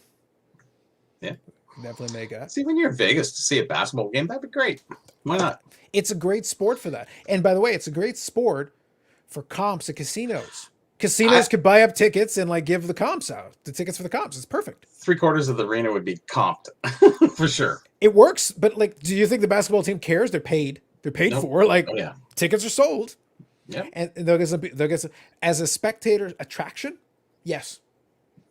Yeah. Definitely make that. See, when you're in Vegas to see a basketball game, that'd be great. Why not? It's a great sport for that. And by the way, it's a great sport for comps at casinos. Casinos could buy up tickets and like give the comps out, the tickets for the comps. It's perfect. 3/4 of the arena would be comped for sure. It works, but like, do you think the basketball team cares? They're paid. They're paid Nope. for. Like, Oh, yeah. tickets are sold. Yep. And they'll get some, as a spectator attraction. Yes,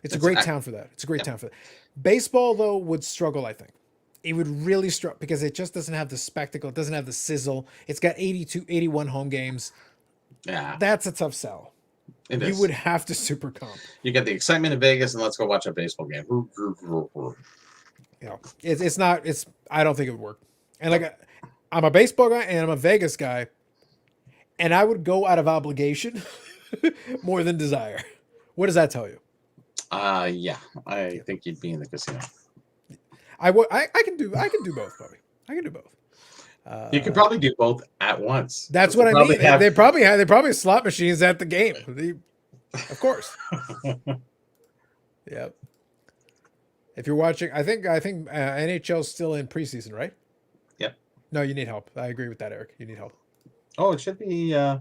it's a great town for that. It's a great town for that. Baseball though would struggle. I think it would really struggle because it just doesn't have the spectacle. It doesn't have the sizzle. It's got 81 home games. Yeah. That's a tough sell. It You is. would have to super comp. You get the excitement of Vegas, and let's go watch a baseball game. You know, it's not. It's. I don't think it would work. And like, I'm a baseball guy and I'm a Vegas guy, and I would go out of obligation more than desire. What does that tell you? Yeah. I think you'd be in the casino. I would. I can do. I can do both, Bobby. I can do both. You could probably do both at once. That's what I mean. They probably have slot machines at the game. Of course. Yep. If you're watching, I think NHL's still in preseason, right? Yep. No, you need help. I agree with that, Eric. You need help. Oh, it should be. I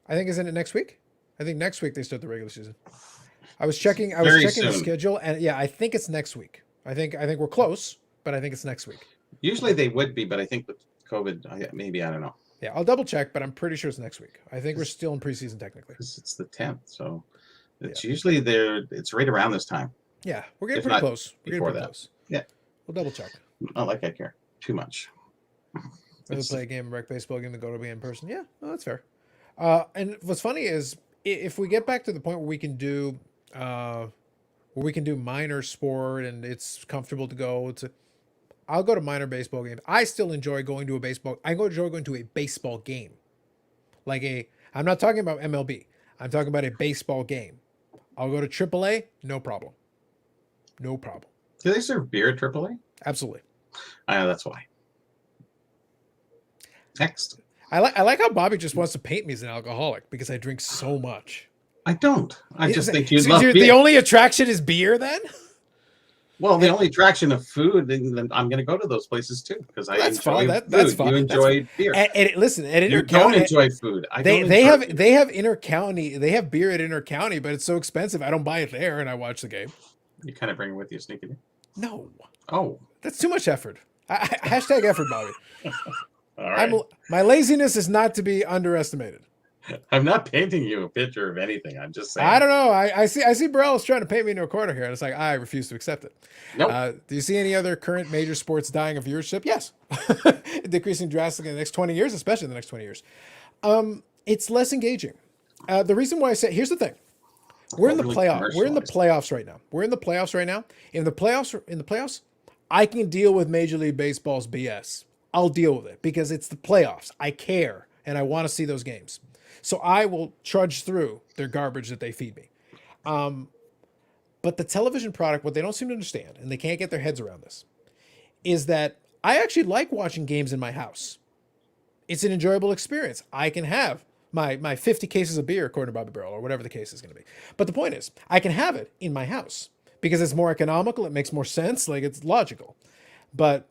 think isn't it next week? I think next week they start the regular season. I was checking the schedule, and yeah, I think it's next week. I think we're close, but I think it's next week. Usually they would be, but I think with COVID, maybe, I don't know. Yeah, I'll double check, but I'm pretty sure it's next week. I think we're still in preseason technically. It's the 10th, so it's usually there. It's right around this time. Yeah, we're getting pretty close. We're getting pretty close. Yeah, we'll double check. Not like I care too much. Rather play a game of rec baseball game than go to be in person. Yeah, no, that's fair. And what's funny is if we get back to the point where we can do minor sport and it's comfortable to go to, I'll go to minor baseball games. I still enjoy going to a baseball. I enjoy going to a baseball game, I'm not talking about MLB. I'm talking about a baseball game. I'll go to AAA, no problem. No problem. Do they serve beer at AAA? Absolutely. I know, that's why. Next. I like how Bobby just wants to paint me as an alcoholic because I drink so much. I don't. I just think you love beer. The only attraction is beer then? Well, the only attraction of food, then I'm going to go to those places too because I enjoy food. That's fine. You enjoy beer. And listen, at you don't enjoy food. They have intercounty. They have beer at Intercounty, but it's so expensive. I don't buy it there, and I watch the game. You kind of bring it with you, sneaking in. No. Oh, that's too much effort. Hashtag effort, Bobby. All right. My laziness is not to be underestimated. I'm not painting you a picture of anything. I'm just saying. I don't know. I see Burrell's trying to paint me into a corner here, and it's like I refuse to accept it. Nope. Do you see any other current major sports dying of viewership? Yes, decreasing drastically in the next 20 years, especially in the next 20 years. It's less engaging. The reason why I say here's the thing: we're in the playoffs. We're in the playoffs right now. In the playoffs, I can deal with Major League Baseball's BS. I'll deal with it because it's the playoffs. I care and I want to see those games. So I will trudge through their garbage that they feed me. But the television product, what they don't seem to understand, and they can't get their heads around this, is that I actually like watching games in my house. It's an enjoyable experience. I can have my 50 cases of beer, according to Bobby Burrell, or whatever the case is going to be. But the point is, I can have it in my house because it's more economical. It makes more sense. Like, it's logical. But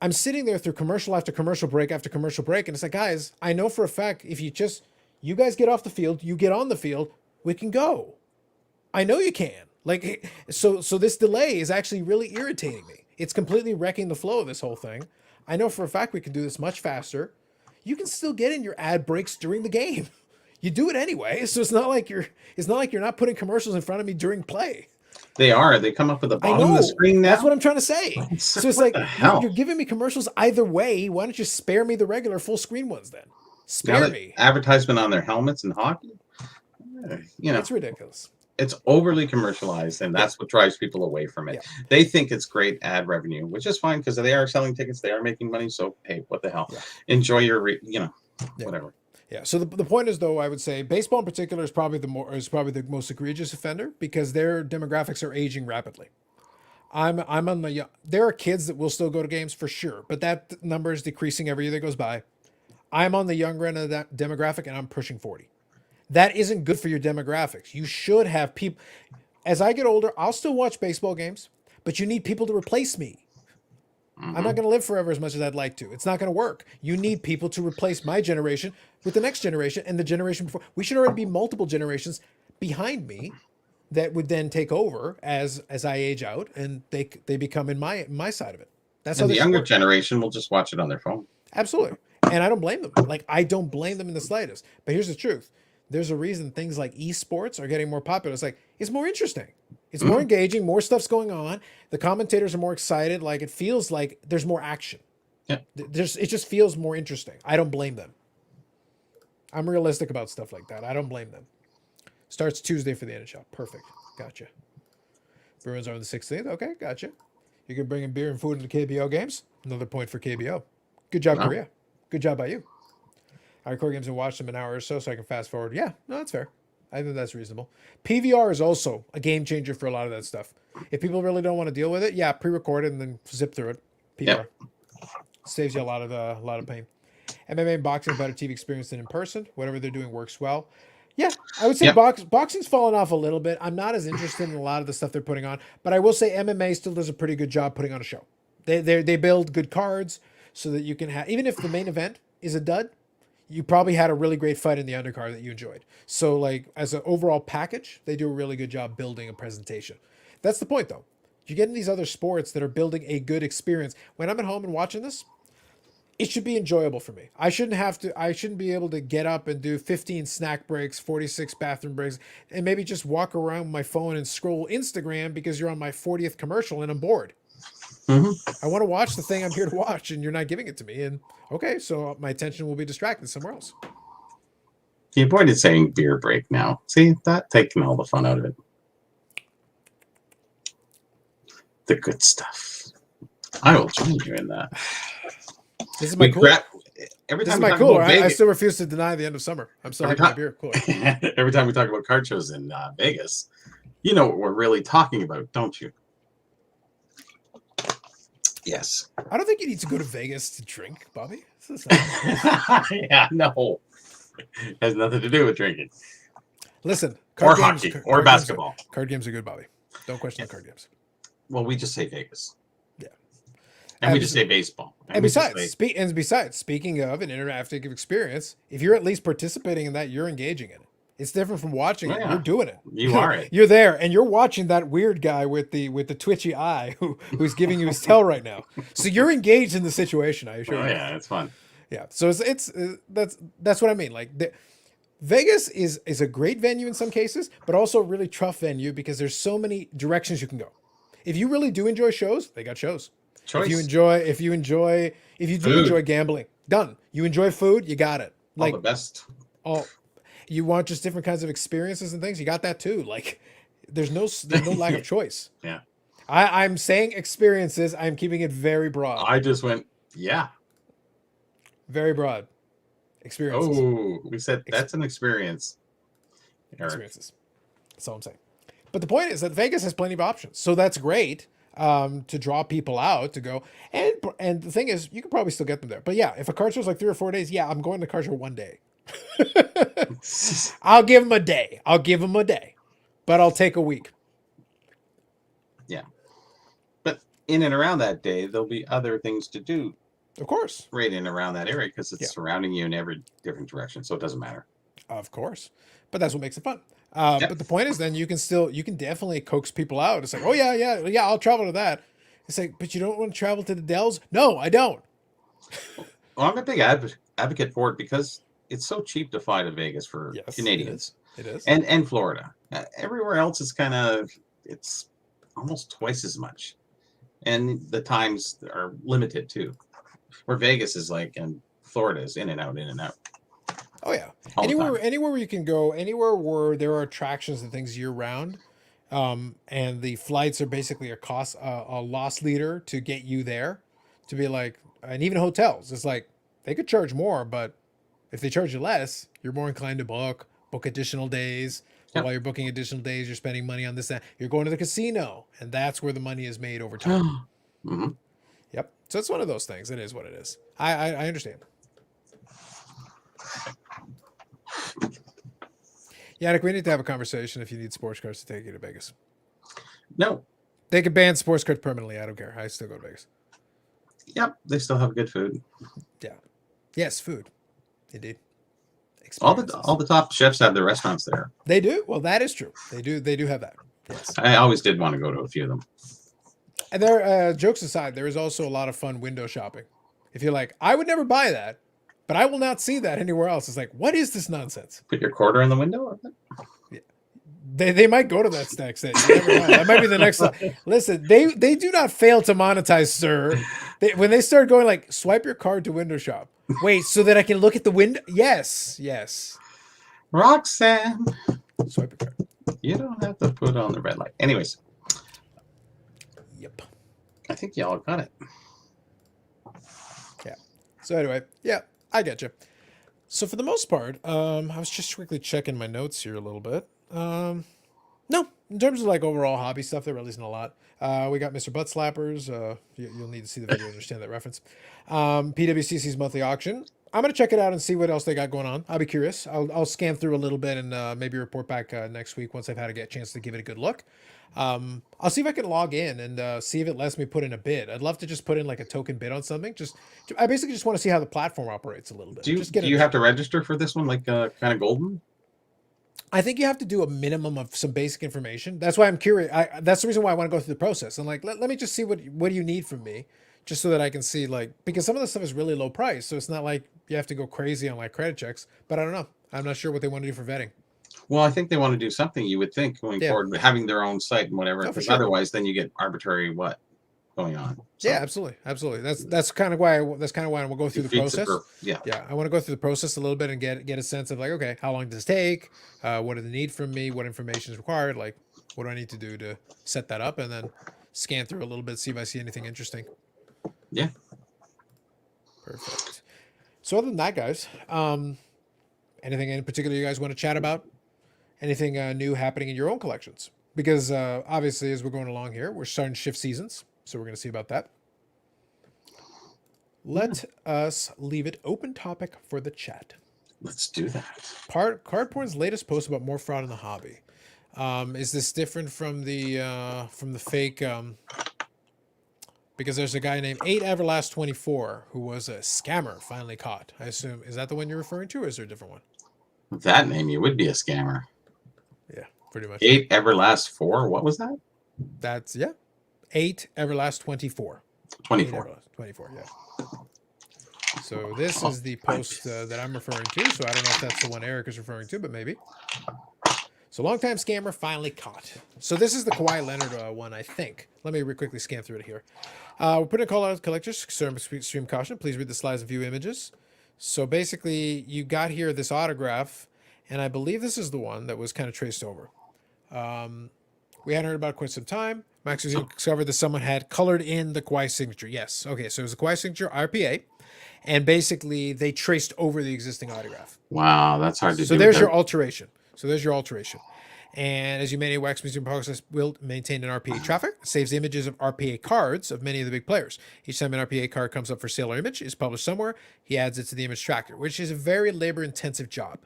I'm sitting there through commercial after commercial break after commercial break, and it's like, guys, I know for a fact if you guys get off the field, you get on the field, we can go. I know you can. Like, so this delay is actually really irritating me. It's completely wrecking the flow of this whole thing. I know for a fact we can do this much faster. You can still get in your ad breaks during the game. You do it anyway, so it's not like you're not putting commercials in front of me during play. They are. They come up at the bottom of the screen now. That's what I'm trying to say. So it's like you're giving me commercials either way. Why don't you spare me the regular full screen ones then? Spare me. Advertisement on their helmets in hockey. It's ridiculous. It's overly commercialized, and that's what drives people away from it. Yeah. They think it's great ad revenue, which is fine because they are selling tickets, they are making money. So hey, what the hell? Yeah. Enjoy your, whatever. Yeah. So the point is, though, I would say baseball in particular is probably the most egregious offender because their demographics are aging rapidly. I'm on the there are kids that will still go to games for sure, but that number is decreasing every year that goes by. I'm on the younger end of that demographic, and I'm pushing 40. That isn't good for your demographics. You should have people. as I get older, I'll still watch baseball games, but you need people to replace me. I'm not Hmm. going to live forever as much as I'd like to. It's not going to work. You need people to replace my generation with the next generation and the generation before. We should already be multiple generations behind me that would then take over as I age out and they become in my side of it. That's how And the this should younger work. generation will just watch it on their phone. Absolutely. And I don't blame them. Like, I don't blame them in the slightest. But here's the truth. There's a reason things like esports are getting more popular. It's like, it's more interesting. It's more Mhm. engaging. More stuff's going on. The commentators are more excited. Like, it feels like there's more action. Yeah. It just feels more interesting. I don't blame them. I'm realistic about stuff like that. I don't blame them. Starts Tuesday for the NHL. Perfect. Gotcha. Bruins are on the 16th. Okay, gotcha. You can bring in beer and food into KBO games. Another point for KBO. Good job, Wow. Korea. Good job by you. I record games and watch them an hour or so I can fast forward. Yeah, no, that's fair. I think that's reasonable. PVR is also a game changer for a lot of that stuff. If people really don't want to deal with it, yeah, pre-record it and then zip through it. PVR Yep. saves you a lot of pain. MMA and boxing, better TV experience than in person. Whatever they're doing works well. Yeah, I would say Yep. boxing's fallen off a little bit. I'm not as interested in a lot of the stuff they're putting on, but I will say MMA still does a pretty good job putting on a show. They build good cards so that you can have, even if the main event is a dud, you probably had a really great fight in the undercard that you enjoyed. So like as an overall package, they do a really good job building a presentation. That's the point though. You get in these other sports that are building a good experience. When I'm at home and watching this, it should be enjoyable for me. I shouldn't be able to get up and do 15 snack breaks, 46 bathroom breaks, and maybe just walk around with my phone and scroll Instagram because you're on my 40th commercial and I'm bored. Hmm. I want to watch the thing I'm here to watch and you're not giving it to me. And okay, so my attention will be distracted somewhere else. You avoided saying beer break now. See, that taking all the fun out of it. The good stuff. I will join you in that. This is my We cooler. grab every This is time we my talk cooler. about I Vegas. still refuse to deny the end of summer. I'm still Every having my time, beer cooler. every time we talk about card shows in Vegas, you know what we're really talking about, don't you? Yes. I don't think you need to go to Vegas to drink, Bobby. This is not- Yeah, no. Has nothing to do with drinking Listen, or hockey or basketball. Card games are good, Bobby. Don't question Yeah. the card games. Well, we just say Vegas. Yeah. And we just say baseball. And we just besides, speaking of an interactive experience, if you're at least participating in that, you're engaging in it. It's different from watching it. Yeah. You're doing it. You are it. You're there, and you're watching that weird guy with the twitchy eye who's giving you his tell right now. So you're engaged in the situation. I assure Oh, you. yeah, it's fun. Yeah. So it's that's what I mean. Like Vegas is a great venue in some cases, but also a really tough venue because there's so many directions you can go. If you really do enjoy shows, they got shows. Choice. If you do Food. enjoy gambling, done. You enjoy food, you got it. All Like the best. all you want just different kinds of experiences and things, you got that too. Like there's no lack of choice. Yeah. I'm saying experiences, I'm keeping it very broad. I just went, yeah. Very broad. Experiences. Oh, we said that's an experience. Eric. Experiences. That's all I'm saying. But the point is that Vegas has plenty of options, so that's great to draw people out to go. And the thing is, you can probably still get them there. But yeah, if a card show's like 3 or 4 days, yeah, I'm going to card show one day. I'll give them a day. But I'll take a week. Yeah. But in and around that day, there'll be other things to do Of course. right in and around that area because it's Yeah. surrounding you in every different direction. So it doesn't matter. Of course. But that's what makes it fun. Yep. But the point is then you can definitely coax people out. It's like, oh yeah, I'll travel to that. It's like, but you don't want to travel to the Dells? No, I don't. Well, I'm a big advocate for it because it's so cheap to fly to Vegas for Yes, Canadians. It is. And Florida. Everywhere else is it's almost twice as much. And the times are limited too. Where Vegas is like, and Florida is in and out, in and out. Oh yeah. All the time. Anywhere where you can go, anywhere where there are attractions and things year round, and the flights are basically a loss leader to get you there, to be like, and even hotels, it's like they could charge more, but if they charge you less, you're more inclined to book additional days. Yep. While you're booking additional days, you're spending money on this, that. You're going to the casino, and that's where the money is made over time. Hmm. Yep. So it's one of those things. It is what it is. I understand. Yannick, we need to have a conversation if you need sports cards to take you to Vegas. No. They could ban sports cards permanently. I don't care. I still go to Vegas. Yep. They still have good food. Yeah. Yes, food. Indeed. All the top chefs have their restaurants there. They do. Well, that is true. They do have that. Yes. I always did want to go to a few of them. And there, jokes aside, there is also a lot of fun window shopping. If you're like, I would never buy that, but I will not see that anywhere else. It's like, what is this nonsense? Put your quarter in the window. They might go to that next day. You never know. That might be the next. Listen, they do not fail to monetize, sir. When they start going like, swipe your card to window shop. Wait, so that I can look at the window? Yes. Roxanne, Swipe your card. you don't have to put on the red light. Anyways. Yep. I think y'all got it. Yeah. So anyway, yeah, I get you. So for the most part, I was just quickly checking my notes here a little bit. No, in terms of like overall hobby stuff, there really isn't a lot. We got Mr. Butt Slappers. You'll need to see the video to understand that reference. PWCC's monthly auction. I'm gonna check it out and see what else they got going on. I'll be curious. I'll scan through a little bit and maybe report back next week once I've had a chance to give it a good look. I'll see if I can log in and see if it lets me put in a bid. I'd love to just put in like a token bid on something. I basically just want to see how the platform operates a little bit. Do you have to register for this one, like kind of golden? I think you have to do a minimum of some basic information. That's why I'm curious. That's the reason why I want to go through the process. I'm like, let me just see what do you need from me, just so that I can see, like, because some of the stuff is really low price, so it's not like you have to go crazy on like credit checks. But I don't know. I'm not sure what they want to do for vetting. Well, I think they want to do something. You would think going forward, having their own site and whatever. Because otherwise, then you get arbitrary going on. So, yeah, absolutely. That's kind of why I want to go through the process. Yeah. I want to go through the process a little bit and get a sense of like, okay, how long does this take? What do they need from me? What information is required? Like, what do I need to do to set that up? And then scan through a little bit, see if I see anything interesting. Yeah. Perfect. So other than that, guys, anything in particular you guys want to chat about? Anything new happening in your own collections? Because obviously, as we're going along here, we're starting to shift seasons. So we're going to see about that. Let us leave it open topic for the chat. Let's do that. Cardporn's latest post about more fraud in the hobby. Is this different from the fake? Because there's a guy named 8Everlast24 who was a scammer finally caught. I assume, is that the one you're referring to, or is there a different one? With that name, you would be a scammer. Yeah, pretty much. 8Everlast4. What was that? That's 8Everlast24. 24. 24. Yeah. So this is the post that I'm referring to. So I don't know if that's the one Eric is referring to, but maybe. So longtime scammer finally caught. So this is the Kawhi Leonard one, I think. Let me quickly scan through it here. We're putting a call out to collectors. Extreme caution. Please read the slides and view images. So basically, you got here this autograph, and I believe this is the one that was kind of traced over. We hadn't heard about it quite some time. Max discovered that someone had colored in the Kawhi signature. Yes. Okay, so it was the Kawhi signature, RPA. And basically, they traced over the existing autograph. Wow, that's hard to do. So there's your alteration. And as you may know, Wax Museum Process will maintain an RPA traffic. It saves images of RPA cards of many of the big players. Each time an RPA card comes up for sale or image is published somewhere, he adds it to the image tracker, which is a very labor-intensive job.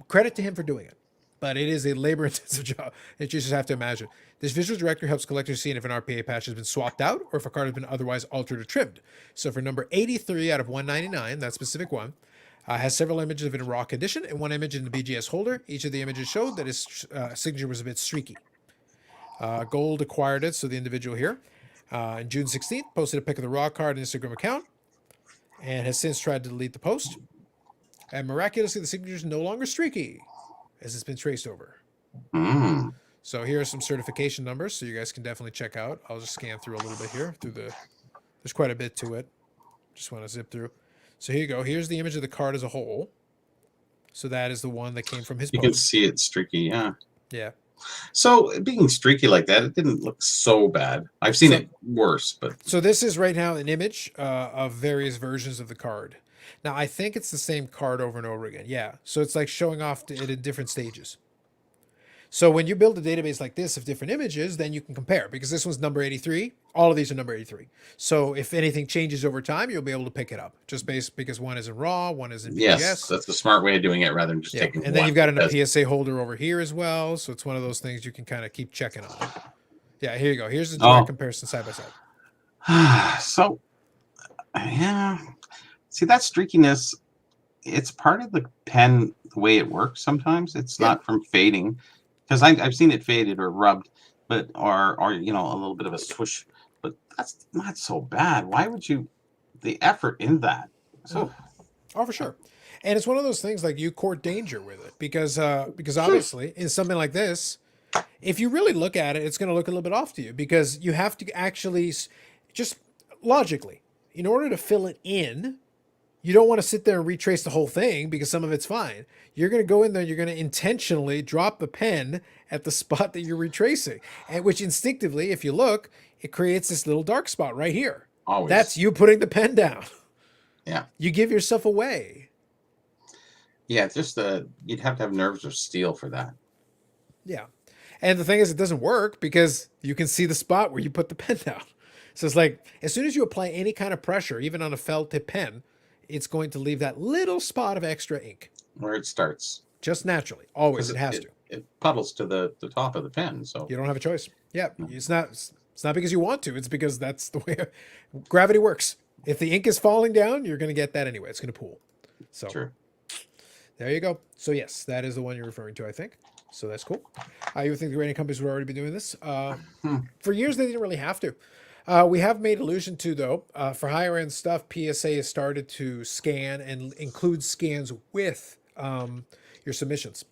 Credit to him for doing it, but it is a labor-intensive job. You just have to imagine. This visual director helps collectors see if an RPA patch has been swapped out or if a card has been otherwise altered or trimmed. So for number 83 out of 199, that specific one, has several images of it in raw condition and one image in the BGS holder. Each of the images showed that his signature was a bit streaky. Gold acquired it, so the individual here, on June 16th, posted a pic of the raw card on Instagram account and has since tried to delete the post. And miraculously, the signature is no longer streaky, as it's been traced over. So here are some certification numbers, so you guys can definitely check out. I'll just scan through a little bit here. There's quite a bit to it. Just want to zip through. So here you go. Here's the image of the card as a whole. So that is the one that came from his post. You can see it streaky, yeah. Yeah. So being streaky like that, it didn't look so bad. I've seen it worse, but so this is right now an image of various versions of the card. Now I think it's the same card over and over again. Yeah. So it's like showing off it in different stages. So when you build a database like this of different images, then you can compare because this one's number 83. All of these are number 83. So if anything changes over time, you'll be able to pick it up just based because one is in RAW, one is in Yes, PGS. that's the smart way of doing it rather than just Yeah, taking and then one. you've got a Because PSA holder over here as well. So it's one of those things you can kind of keep checking on. Yeah, here you go. Here's the direct comparison side by side. So yeah, see that streakiness. It's part of the pen, the way it works. Sometimes it's Yeah. not from fading, because I've seen it faded or rubbed, but or you know, a little bit of a swoosh. But that's not so bad. Why would you? The effort in that. So Oh, for sure. And it's one of those things like you court danger with it because obviously in something like this, if you really look at it, it's going to look a little bit off to you because you have to actually just logically, in order to fill it in, you don't want to sit there and retrace the whole thing because some of it's fine. You're going to go in there, you're going to intentionally drop the pen at the spot that you're retracing, and which instinctively, if you look, it creates this little dark spot right here. always, That's you putting the pen down. yeah, You give yourself away. yeah. It's just you'd have to have nerves of steel for that. Yeah. And the thing is, it doesn't work because you can see the spot where you put the pen down. So it's like, as soon as you apply any kind of pressure, even on a felt tip pen, it's going to leave that little spot of extra ink. Where it starts. Just naturally. Always. 'Cause It has to. It puddles to the top of the pen. So You don't have a choice. Yeah. It's not because you want to. It's because that's the way gravity works. If the ink is falling down, you're going to get that anyway. It's going to pool. So true. there you go. So yes, that is the one you're referring to, I think. So that's cool. You would think the grading companies would already be doing this. For years, they didn't really have to. We have made allusion to, though, for higher end stuff, PSA has started to scan and include scans with your submissions.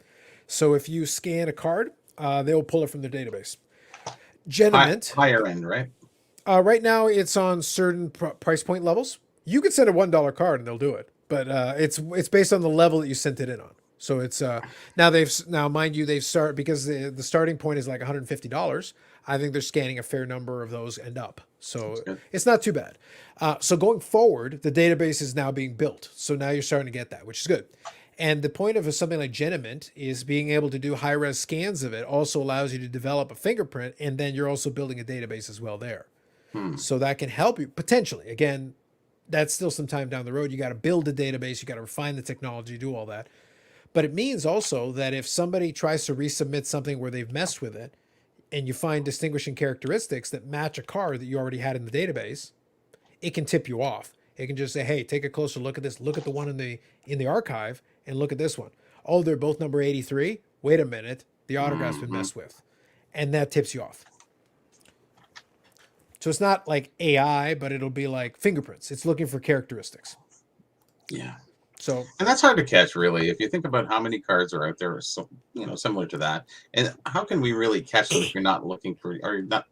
So if you scan a card, they'll pull it from their database. Genament, Higher end, right? right now it's on certain price point levels. You could send a $1 card and they'll do it, but it's based on the level that you sent it in on. So it's now mind you, they've started because the starting point is like $150. I think they're scanning a fair number of those and up. So it's not too bad. So going forward, the database is now being built. So now you're starting to get that, which is good. And the point of something like Genament is being able to do high-res scans of it also allows you to develop a fingerprint, and then you're also building a database as well there. So that can help you potentially. Again, that's still some time down the road. You got to build a database, you got to refine the technology, do all that. But it means also that if somebody tries to resubmit something where they've messed with it, and you find distinguishing characteristics that match a card that you already had in the database, it can tip you off. It can just say, "Hey, take a closer look at this. Look at the one in the archive, and look at this one. Oh, they're both number 83. Wait a minute, the autograph's been messed with," and that tips you off. So it's not like AI, but it'll be like fingerprints. It's looking for characteristics. Yeah. So, And that's hard to catch, really. If you think about how many cards are out there, so similar to that, and how can we really catch them if you're not looking for, or you're not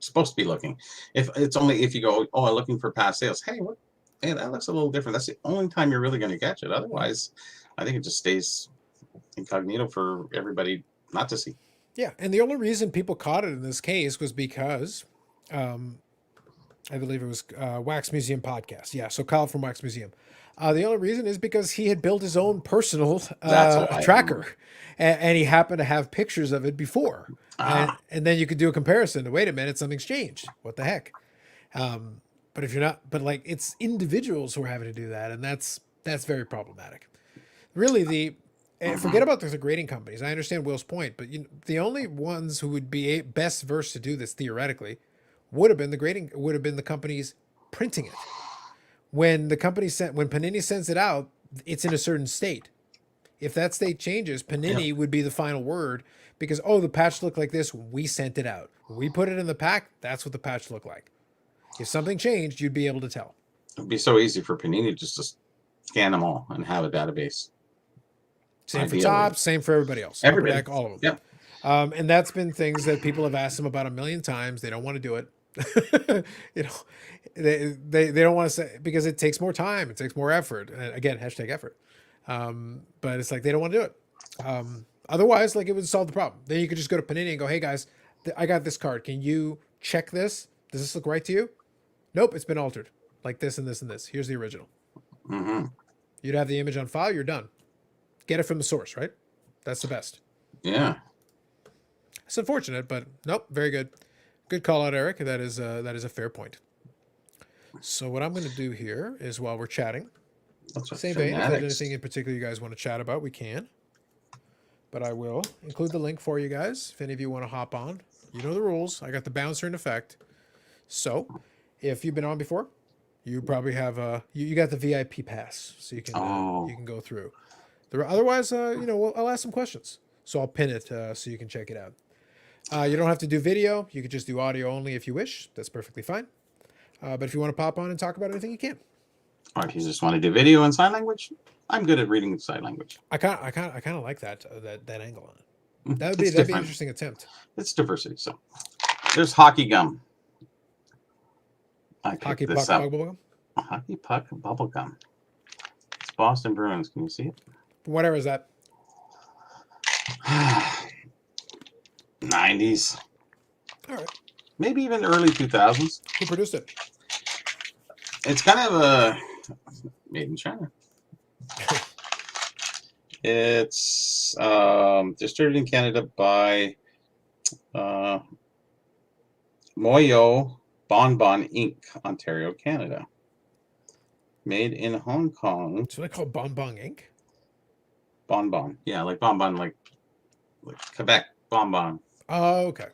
supposed to be looking? If it's only if you go, oh, I'm looking for past sales. Hey, what? Hey, that looks a little different. That's the only time you're really going to catch it. Otherwise, I think it just stays incognito for everybody not to see. yeah. And the only reason people caught it in this case was because I believe it was Wax Museum podcast. Yeah. So Kyle from Wax Museum. The only reason is because he had built his own personal tracker, and he happened to have pictures of it before. And then you could do a comparison. Wait a minute, something's changed. What the heck? But if you're not, but like it's individuals who are having to do that, and that's very problematic. Really, forget about the grading companies. I understand Will's point, but the only ones who would be best versed to do this theoretically would have been the companies printing it. When Panini sends it out, it's in a certain state. If that state changes, Panini would be the final word because, oh, the patch looked like this. We sent it out. We put it in the pack. That's what the patch looked like. If something changed, you'd be able to tell. It'd be so easy for Panini just to scan them all and have a database. Same for Topps, same for everybody else. Everybody. Deck, all of them. Yep. And that's been things that people have asked them about a million times. They don't want to do it. They don't want to say because it takes more time. It takes more effort. And again, hashtag effort. But it's like they don't want to do it. Otherwise, like it would solve the problem. Then you could just go to Panini and go, "Hey guys, I got this card. Can you check this? Does this look right to you?" Nope, it's been altered. Like this and this and this. Here's the original. You'd have the image on file. You're done. Get it from the source, right? That's the best. Yeah. It's unfortunate, but nope, very good. Good call out, Eric. That is a fair point. So what I'm going to do here is while we're chatting, That's what same vein, if there's fanatics. anything in particular you guys want to chat about, we can. But I will include the link for you guys if any of you want to hop on. You know the rules. I got the bouncer in effect. So if you've been on before, you probably have you got the VIP pass, so you Oh, can go through. Otherwise, I'll ask some questions. So I'll pin it so you can check it out. You don't have to do video. You could just do audio only if you wish. That's perfectly fine. But if you want to pop on and talk about anything, you can. or if you just want to do video and sign language, I'm good at reading sign language. I kind of like that angle on it. That'd be an interesting attempt. It's diversity. So there's hockey gum. I Hockey picked this puck up. bubble gum. Hockey puck bubble gum. It's Boston Bruins. Can you see it? Whatever is that? 90s, All right. maybe even early 2000s. Who produced it? It's kind of a made in China. It's distributed in Canada by Moyo Bonbon Inc., Ontario, Canada. Made in Hong Kong. It's what I call Bonbon Inc. Bonbon. Yeah, like bonbon, like Quebec bonbon. Oh, okay.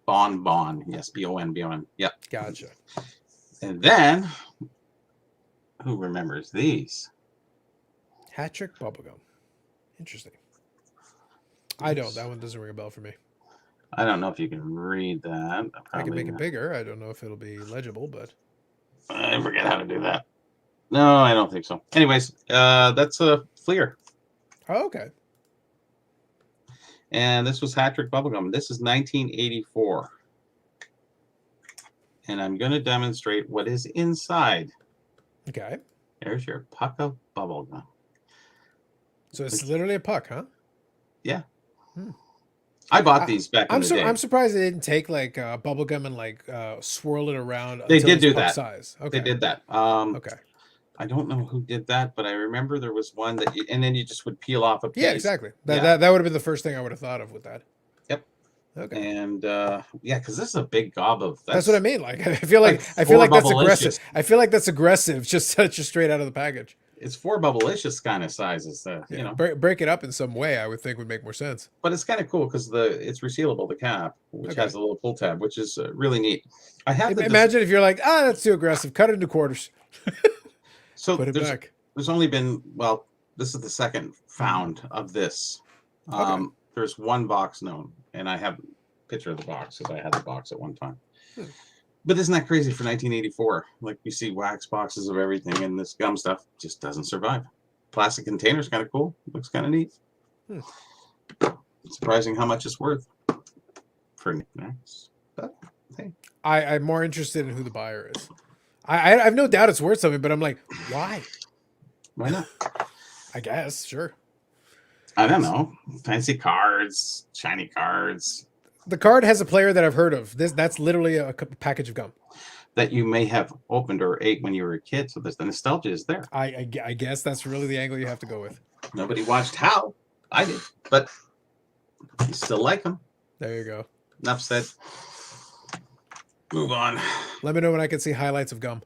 Bonbon. Yes, B-O-N. Yep. Gotcha. And then, who remembers these? Hat-trick bubblegum. Interesting. I don't. That one doesn't ring a bell for me. I don't know if you can read that. I can make it bigger. I don't know if it'll be legible, but I forget how to do that. No, I don't think so. Anyways, that's a Fleer. oh, okay. And this was Hat-trick Bubblegum. This is 1984. And I'm going to demonstrate what is inside. Okay. There's your puck of bubblegum. So it's literally a puck, huh? Yeah. I bought these back in the day. I'm surprised they didn't take like bubblegum and like swirl it around. They until did it's do puck that. Size. Okay. They did that. Okay. I don't know who did that, but I remember there was one that, and then you just would peel off a piece. Yeah, exactly. That would have been the first thing I would have thought of with that. Yep. Okay. And yeah, because this is a big gob of. That's what I mean. Like I feel like that's aggressive. I feel like that's aggressive, just straight out of the package. It's 4 bubblicious kind of sizes, you know. Break it up in some way, I would think would make more sense. But it's kind of cool because it's resealable, the cap, which has a little pull tab, which is really neat. I have to imagine if you're like, that's too aggressive. Cut it into quarters. So put it back. There's only been, well, this is the second found of this. There's one box known, and I have a picture of the box because I had the box at one time. But isn't that crazy for 1984? Like we see wax boxes of everything, and this gum stuff just doesn't survive. Plastic container's kind of cool. Looks kind of neat. Surprising how much it's worth for knickknacks. But hey, I'm more interested in who the buyer is. I have no doubt it's worth something, but I'm like, why? Why not? I guess, sure. I don't know. Fancy cards, shiny cards. The card has a player that I've heard of. That's literally a package of gum that you may have opened or ate when you were a kid. So the nostalgia is there. I guess that's really the angle you have to go with. Nobody watched how. I did, but you still like them. There you go. Enough said. Move on. Let me know when I can see highlights of gum.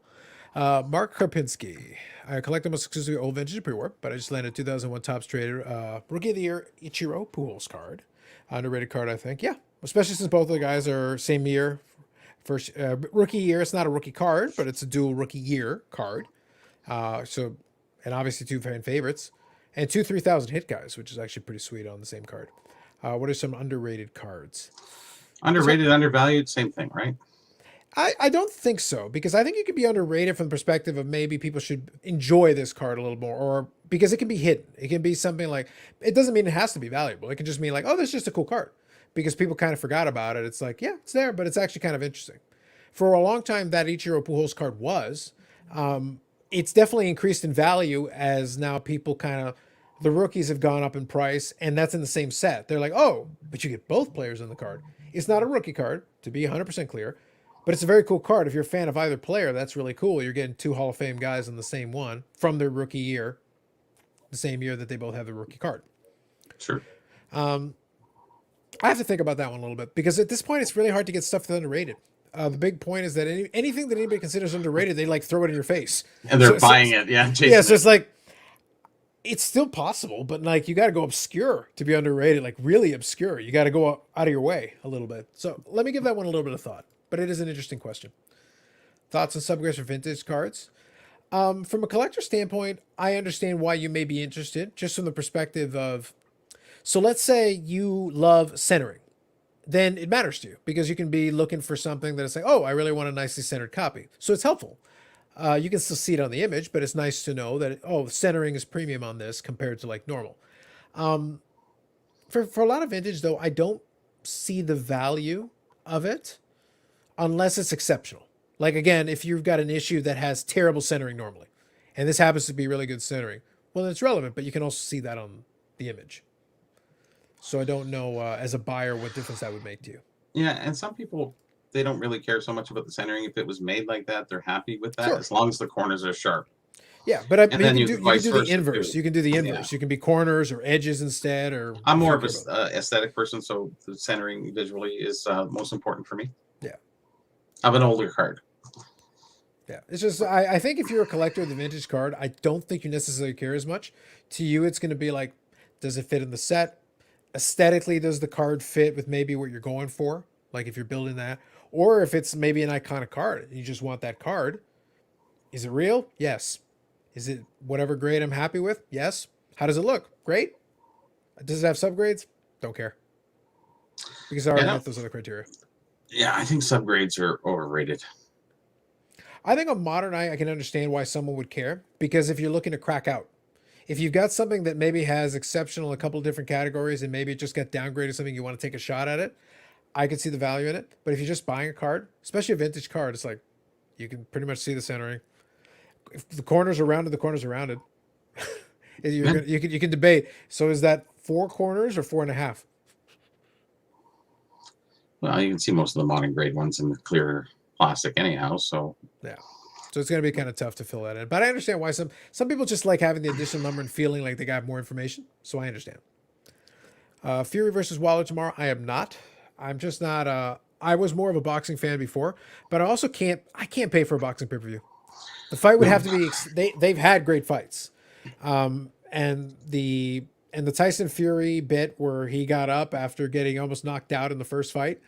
Mark Karpinski. I collect almost exclusively old vintage pre-war, but I just landed 2001 Topps Trader Rookie of the Year Ichiro Pujols card. Underrated card, I think. Yeah, especially since both of the guys are same year. First rookie year. It's not a rookie card, but it's a dual rookie year card. And obviously 2 fan favorites and 2 3,000 hit guys, which is actually pretty sweet on the same card. What are some underrated cards? Underrated, undervalued, same thing, right? I don't think so, because I think it could be underrated from the perspective of maybe people should enjoy this card a little more, or because it can be hidden. It can be something like, it doesn't mean it has to be valuable. It can just mean like, oh, that's just a cool card, because people kind of forgot about it. It's like, yeah, it's there, but it's actually kind of interesting. For a long time, that Ichiro Pujols card was. It's definitely increased in value as now people kind of, the rookies have gone up in price, and that's in the same set. They're like, oh, but you get both players in the card. It's not a rookie card, to be 100% clear. But it's a very cool card. If you're a fan of either player, that's really cool. You're getting 2 Hall of Fame guys in the same one from their rookie year, the same year that they both have the rookie card. Sure. I have to think about that one a little bit because at this point it's really hard to get stuff that's underrated. The big point is that anything that anybody considers underrated, they like throw it in your face. And they're buying it, yeah, Yeah, chasing so it. it's like it's still possible, but like you got to go obscure to be underrated, like really obscure. You got to go out of your way a little bit. So let me give that one a little bit of thought. But it is an interesting question. Thoughts on subgrades for vintage cards? From a collector standpoint, I understand why you may be interested, just from the perspective of, so let's say you love centering, then it matters to you because you can be looking for something that is like, oh, I really want a nicely centered copy. So it's helpful. You can still see it on the image, but it's nice to know that, oh, centering is premium on this compared to like normal. For a lot of vintage, though, I don't see the value of it unless it's exceptional. Like, again, if you've got an issue that has terrible centering normally, and this happens to be really good centering, well, then it's relevant, but you can also see that on the image. So I don't know, as a buyer, what difference that would make to you. Yeah, and some people, they don't really care so much about the centering. If it was made like that, they're happy with that Sure. as long as the corners are sharp. Yeah, but And you then can you do, can you can vice do the versa, inverse. too. You can do the Yeah. inverse. You can be corners or edges instead. Or I'm more of care a about. aesthetic person, so the centering visually is most important for me. Yeah. I'm an older card. Yeah, it's just I think if you're a collector of the vintage card, I don't think you necessarily care as much. To you, it's going to be like, does it fit in the set? Aesthetically, does the card fit with maybe what you're going for? Like if you're building that, or if it's maybe an iconic card and you just want that card. Is it real? Yes. Is it whatever grade I'm happy with? Yes. How does it look? Great. Does it have subgrades? Don't care. Because I already Yeah, met those other criteria. yeah, I think subgrades are overrated. I think on modern eye, I can understand why someone would care because if you're looking to crack out, if you've got something that maybe has exceptional in a couple of different categories and maybe it just got downgraded, something you want to take a shot at it, I could see the value in it. But if you're just buying a card, especially a vintage card, it's like you can pretty much see the centering. If the corners are rounded, the corners are rounded. Yeah. You can debate. So is that 4 corners or 4.5? Well, you can see most of the modern grade ones in the clear plastic anyhow. So Yeah. So it's going to be kind of tough to fill that in. But I understand why some people just like having the additional number and feeling like they got more information. So I understand. Fury versus Wilder tomorrow. I am not. I'm just not. I was more of a boxing fan before, but I also can't. I can't pay for a boxing pay per view. The fight would have to be. They've had great fights, and the Tyson Fury bit where he got up after getting almost knocked out in the first fight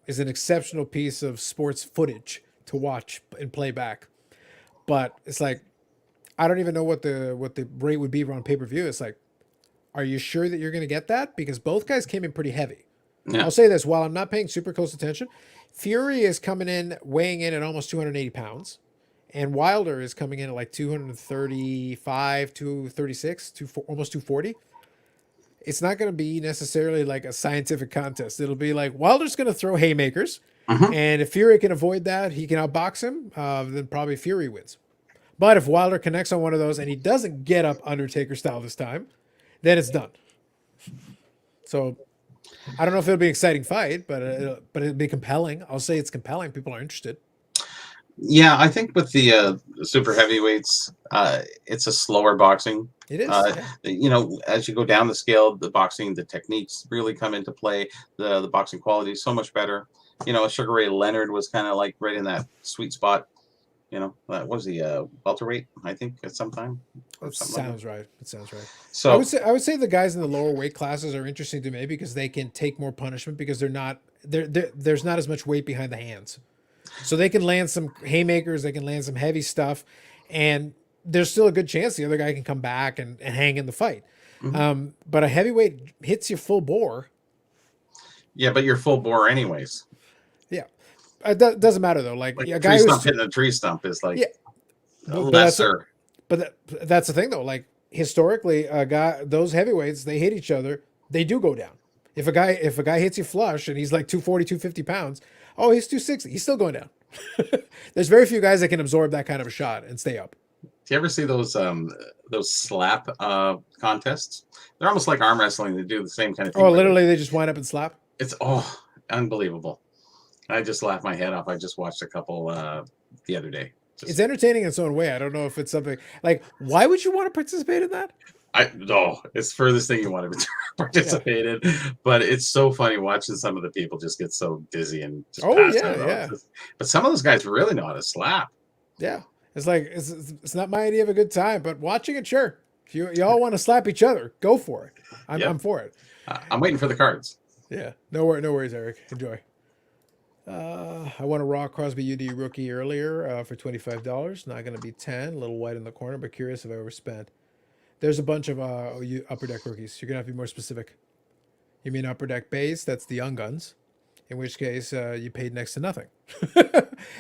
is an exceptional piece of sports footage to watch and play back. But it's like I don't even know what the rate would be on pay per view. It's like, are you sure that you're going to get that? Because both guys came in pretty heavy. yeah, I'll say this: while I'm not paying super close attention, Fury is coming in weighing in at almost 280 pounds, and Wilder is coming in at like 235, 236, almost 240. It's not going to be necessarily like a scientific contest. It'll be like Wilder's going to throw haymakers, Mhm. and if Fury can avoid that, he can outbox him. Then probably Fury wins. But if Wilder connects on one of those and he doesn't get up Undertaker style this time, then it's done. So I don't know if it'll be an exciting fight, but it'll be compelling. I'll say it's compelling. People are interested. Yeah, I think with the super heavyweights, it's a slower boxing. It is. Uh, Yeah. as you go down the scale, the boxing, the techniques really come into play. The boxing quality is so much better. Sugar Ray Leonard was kind of like right in that sweet spot. Was he welterweight? I think at some time. Or That something like sounds right. It sounds right. So I would say the guys in the lower weight classes are interesting to me because they can take more punishment because there's not as much weight behind the hands. So they can land some haymakers, they can land some heavy stuff, and there's still a good chance the other guy can come back and hang in the fight. Mhm. But a heavyweight hits you full bore. yeah, but you're full bore anyways. Yeah. It doesn't matter though. Like Like a a guy tree stump who's hitting a tree stump is like yeah, but lesser. that's the thing though. Like historically, those heavyweights, they hit each other, they do go down. If a guy hits you flush and he's like 240, 250 pounds, oh, he's 260, he's still going down. There's very few guys that can absorb that kind of a shot and stay up. Do you ever see those slap contests? They're almost like arm wrestling. They do the same kind of thing. Oh, literally, they just wind up and slap. It's unbelievable. I just laughed my head off. I just watched a couple the other day. It's entertaining in its own way. I don't know if it's something like why would you want to participate in that? It's the furthest thing you want to participate in, but it's so funny watching some of the people just get so dizzy and just Oh pass yeah, out. yeah, But some of those guys really know how to slap. yeah. It's like it's not my idea of a good time, but watching it, sure. If y'all want to slap each other, go for it. I'm Yep. for it. I'm waiting for the cards. Yeah, no worries, Eric. Enjoy. I won a Raw Crosby UD rookie earlier for $25. Not going to be 10. A little white in the corner, but curious if I overspent. There's a bunch of upper deck rookies. You're going to have to be more specific. You mean upper deck base? That's the Young Guns. In which case, you paid next to nothing.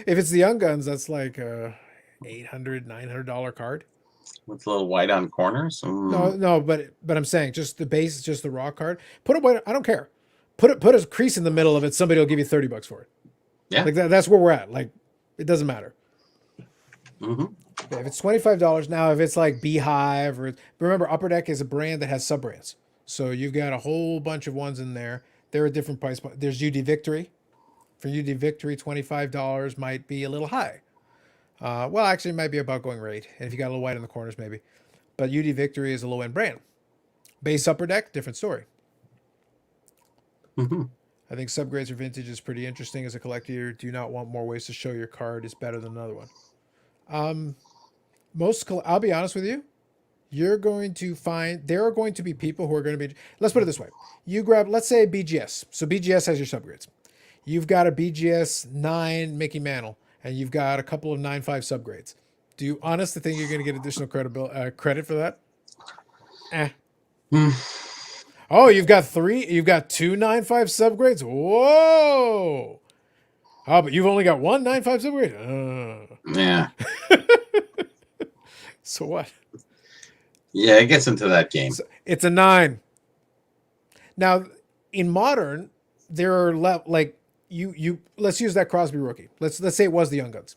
If it's the Young Guns, that's like a $800, $900 card. With a little white on corners. No, but I'm saying just the base, just the raw card. Put a white. I don't care. Put a crease in the middle of it. Somebody will give you $30 for it. Yeah. Like that's where we're at. Like it doesn't matter. Mm-hmm. If it's $25 now, if it's like Beehive or remember Upper Deck is a brand that has sub brands. So you've got a whole bunch of ones in there. There are different price points. There's UD Victory. For UD Victory, $25 might be a little high. Well, actually, it might be about going rate. And if you got a little white in the corners, maybe. But UD Victory is a low end brand. Base Upper Deck, different story. Mm-hmm. I think subgrades or vintage is pretty interesting as a collector. You do not want more ways to show your card is better than another one. I'll be honest with you. You're going to find there are going to be people who are going to be. Let's put it this way: you grab, let's say BGS. So BGS has your subgrades. You've got a BGS 9 Mickey Mantle, and you've got a couple of 9.5 subgrades. Do you honestly think you're going to get additional credit for that? Oh, you've got two 9.5 subgrades. Whoa! Oh, but you've only got one 9.5 subgrade. Yeah. So what? Yeah, it gets into that game. It's a 9. Now, in modern, there are like you. Let's use that Crosby rookie. Let's say it was the Young Guns,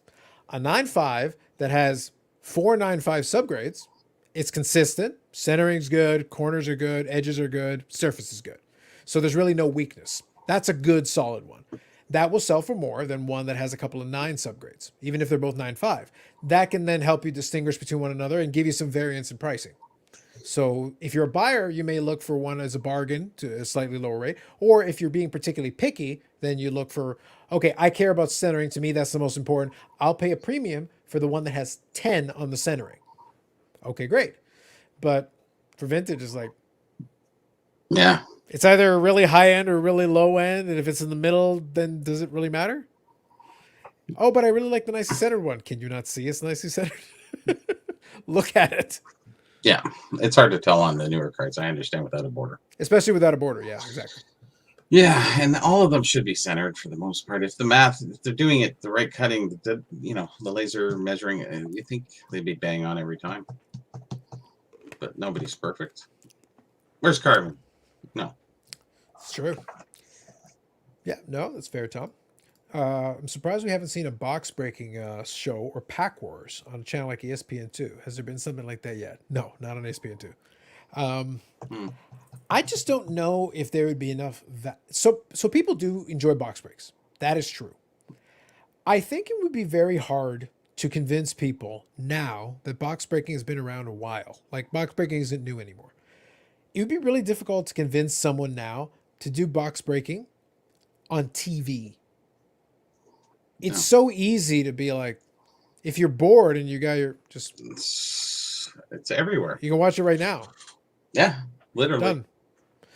a 9.5 that has 4 9.5 subgrades. It's consistent. Centering's good. Corners are good. Edges are good. Surface is good. So there's really no weakness. That's a good, solid one. That will sell for more than one that has a couple of 9 subgrades, even if they're both 9.5. That can then help you distinguish between one another and give you some variance in pricing. So if you're a buyer, you may look for one as a bargain to a slightly lower rate. Or if you're being particularly picky, then you look for, okay, I care about centering. To me, that's the most important. I'll pay a premium for the one that has 10 on the centering. Okay, great. But for vintage, it's like, yeah, it's either really high end or really low end. And if it's in the middle, then does it really matter? Oh, but I really like the nicely centered one. Can you not see it's nicely centered? Look at it. Yeah, it's hard to tell on the newer cards. I understand without a border. Especially without a border. Yeah, exactly. Yeah, and all of them should be centered for the most part. If they're doing it, the right cutting, the laser measuring, you think they'd be bang on every time. But nobody's perfect. Where's Carvin? No. It's true. Yeah, no, that's fair, Tom. I'm surprised we haven't seen a box breaking show or Pack Wars on a channel like ESPN2. Has there been something like that yet? No, not on ESPN2. I just don't know if there would be enough that so people do enjoy box breaks. That is true. I think it would be very hard to convince people now that box breaking has been around a while. Like box breaking isn't new anymore. It would be really difficult to convince someone now to do box breaking on TV. It's so easy to be like, if you're bored and you got your it's everywhere. You can watch it right now. Yeah, literally. Done.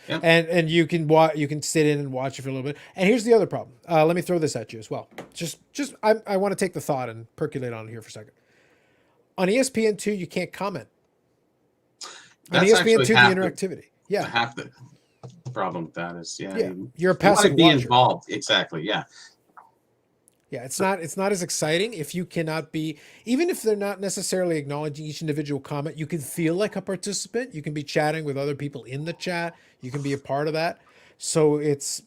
Yep. And you can sit in and watch it for a little bit. And here's the other problem. Let me throw this at you as well. I want to take the thought and percolate on it here for a second. On ESPN2, you can't comment. On ESPN2, the interactivity. Half the problem with that is you're a passive you watcher. Involved. Exactly. Yeah. Yeah, it's not as exciting if you cannot be, even if they're not necessarily acknowledging each individual comment, you can feel like a participant. You can be chatting with other people in the chat. You can be a part of that. So it's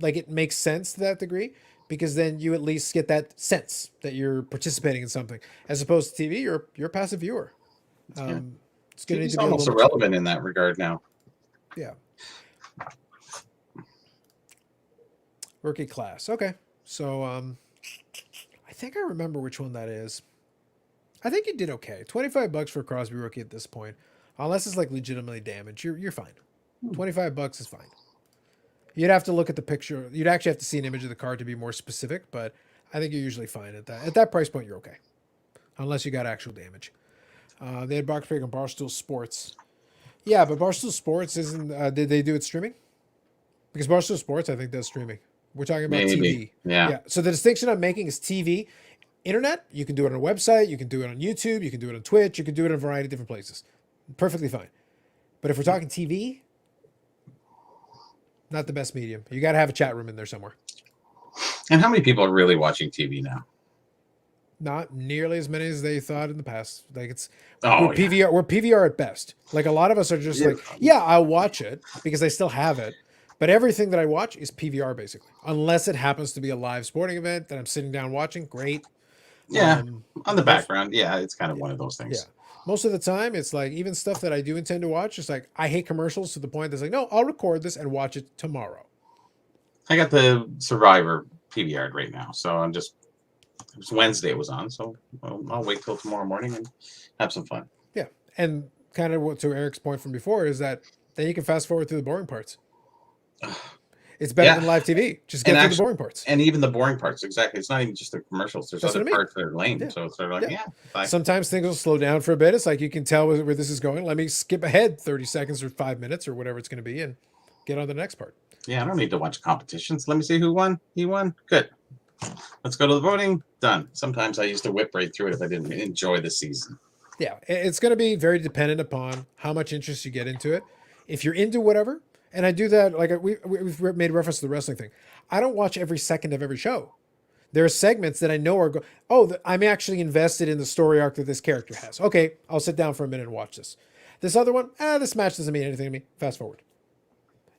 like it makes sense to that degree because then you at least get that sense that you're participating in something. As opposed to TV, you're a passive viewer. It's going to need to be almost irrelevant in that regard now. Yeah. Rookie class. Okay. So I think I remember which one that is. I think you did okay. $25 for a Crosby rookie at this point. unless it's like legitimately damaged, you're fine. Hmm. $25 is fine. You'd have to look at the picture. You'd actually have to see an image of the card to be more specific, but I think you're usually fine at that. At that price point, you're okay, unless you got actual damage. They had box break on Barstool Sports. Yeah, but Barstool Sports isn't. Did they do it streaming? Because Barstool Sports, I think, does streaming. We're talking about Maybe. TV. Yeah. Yeah. So the distinction I'm making is TV. Internet, you can do it on a website, you can do it on YouTube, you can do it on Twitch, you can do it in a variety of different places. Perfectly fine. But if we're talking TV, not the best medium. You got to have a chat room in there somewhere. And how many people are really watching TV now? Not nearly as many as they thought in the past. Like Oh, we're PVR. We're PVR at best. Like a lot of us are just like, yeah, I'll watch it because I still have it. But everything that I watch is PVR basically, unless it happens to be a live sporting event that I'm sitting down watching. Great. Yeah. Um, On the background. Yeah, it's kind of one of those yeah. things. Most of the time, it's like even stuff that I do intend to watch. It's like I hate commercials to the point that's like, no, I'll record this and watch it tomorrow. I got the Survivor PVR right now, so I'm just. It was Wednesday it was on, so I'll wait till tomorrow morning and have some fun. Yeah, and kind of what to Eric's point from before is that then you can fast forward through the boring parts. It's better Yeah. than live TV. Just get through the boring parts. And even the boring parts, exactly. It's not even just the commercials. There's That's other what I mean. parts that are lame. Yeah. So it's sort of like, bye. Sometimes things will slow down for a bit. It's like you can tell where this is going. Let me skip ahead 30 seconds or 5 minutes or whatever it's going to be and get on to the next part. Yeah, I don't need to watch competitions. Let me see who won. He won. Good. Let's go to the voting. Done. Sometimes I used to whip right through it if I didn't enjoy the season. Yeah, it's going to be very dependent upon how much interest you get into it. If you're into whatever, and I do that, like we've made reference to the wrestling thing. I don't watch every second of every show. There are segments that I know are I'm actually invested in the story arc that this character has. Okay, I'll sit down for a minute and watch this. This other one, this match doesn't mean anything to me. Fast forward.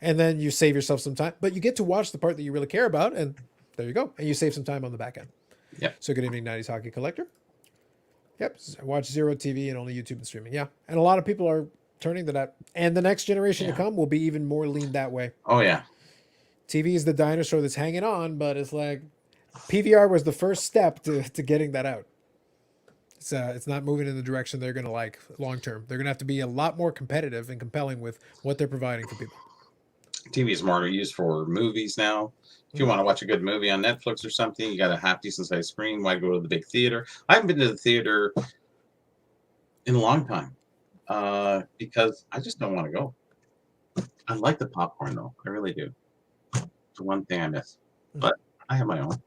And then you save yourself some time, but you get to watch the part that you really care about, and there you go. And you save some time on the back end. Yeah. So good evening, 90s Hockey Collector. Yep, watch Zero TV and only YouTube and streaming. Yeah, and a lot of people are turning to that. And the next generation to come will be even more leaned that way. Oh, yeah. TV is the dinosaur that's hanging on, but it's like PVR was the first step to getting that out. It's not moving in the direction they're going to like long term. They're going to have to be a lot more competitive and compelling with what they're providing for people. TV is more used for movies now. If you want to watch a good movie on Netflix or something, you got a half decent sized screen. Why go to the big theater? I haven't been to the theater in a long time because I just don't want to go. I like the popcorn though. I really do. It's the one thing I miss. But I have my own.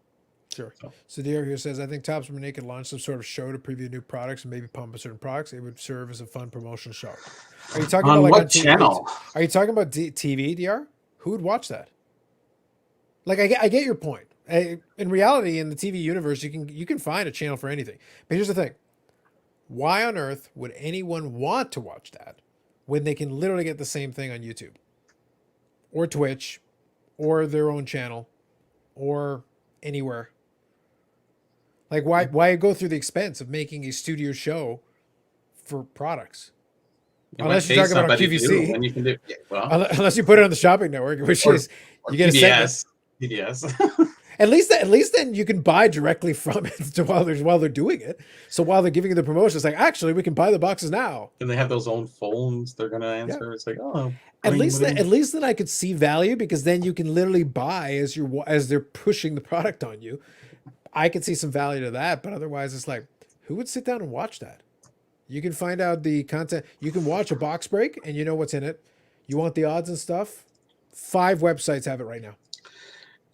Sure. So Dior here says, I think Topps Renee could launch some sort of show to preview new products and maybe pump certain products. It would serve as a fun promotional show. Are you talking On about like what on TV? channel? Are you talking about TV, DR? Who would watch that? Like I get your point. In reality, in the TV universe, you can find a channel for anything. But here's the thing: why on earth would anyone want to watch that when they can literally get the same thing on YouTube, or Twitch, or their own channel, or anywhere? Like why go through the expense of making a studio show for products? Unless you're talking about QVC, when you can do, unless you put it on the shopping network, which is you get PBS. a segment. At least then you can buy directly from it while they're doing it. So while they're giving you the promotion, it's like actually we can buy the boxes now. And they have those own phones they're gonna answer. Yeah. It's like at least then I could see value because then you can literally buy as they're pushing the product on you. I could see some value to that, but otherwise it's like who would sit down and watch that? You can find out the content. You can watch a box break and you know what's in it. You want the odds and stuff? 5 websites have it right now.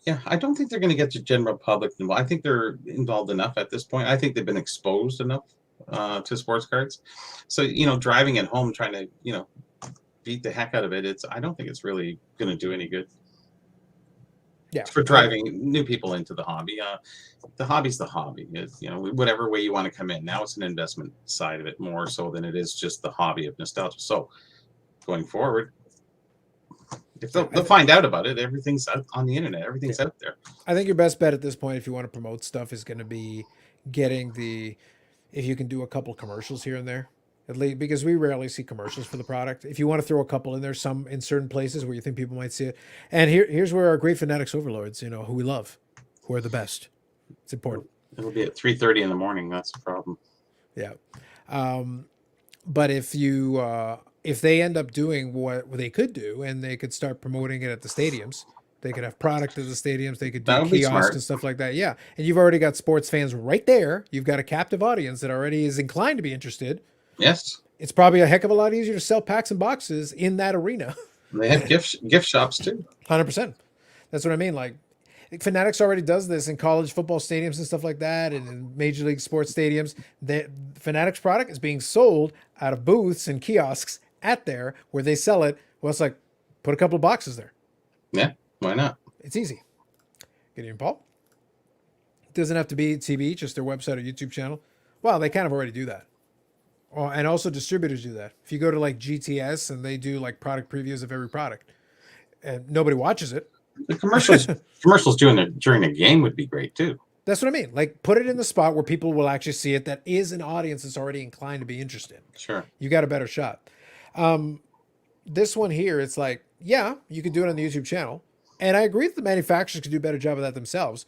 Yeah, I don't think they're going to get the general public involved. I think they're involved enough at this point. I think they've been exposed enough to sports cards. So, driving at home, trying to, beat the heck out of it. I don't think it's really going to do any good. Yeah. For driving new people into the hobby. The hobby's the hobby. It's, whatever way you want to come in. Now it's an investment side of it more so than it is just the hobby of nostalgia. So going forward, if they'll find out about it, everything's out on the internet. Everything's out there. I think your best bet at this point, if you want to promote stuff, is going to be getting if you can do a couple commercials here and there, at least because we rarely see commercials for the product. If you want to throw a couple in there, some in certain places where you think people might see it. And here's where our great fanatics overlords, who we love, who are the best. It's important. It'll be at 3:30 in the morning. That's the problem. Yeah. But if they end up doing what they could do, and they could start promoting it at the stadiums, they could have product at the stadiums, they could do That would be kiosks smart. and stuff like that. Yeah, and you've already got sports fans right there. You've got a captive audience that already is inclined to be interested. Yes. It's probably a heck of a lot easier to sell packs and boxes in that arena. They have gift shops too. 100%. That's what I mean. Like, Fanatics already does this in college football stadiums and stuff like that, and in major league sports stadiums. The Fanatics product is being sold out of booths and kiosks at there where they sell it. Well, it's like, put a couple of boxes there. Yeah, why not? It's easy. Good evening, Paul. It doesn't have to be TV, just their website or YouTube channel. Well, they kind of already do that. Oh, and also distributors do that. If you go to like GTS and they do like product previews of every product, and nobody watches it. The commercials during the game would be great too. That's what I mean. Like, put it in the spot where people will actually see it. That is an audience that's already inclined to be interested. Sure. You got a better shot. This one here, it's like, yeah, you could do it on the YouTube channel, and I agree that the manufacturers could do a better job of that themselves.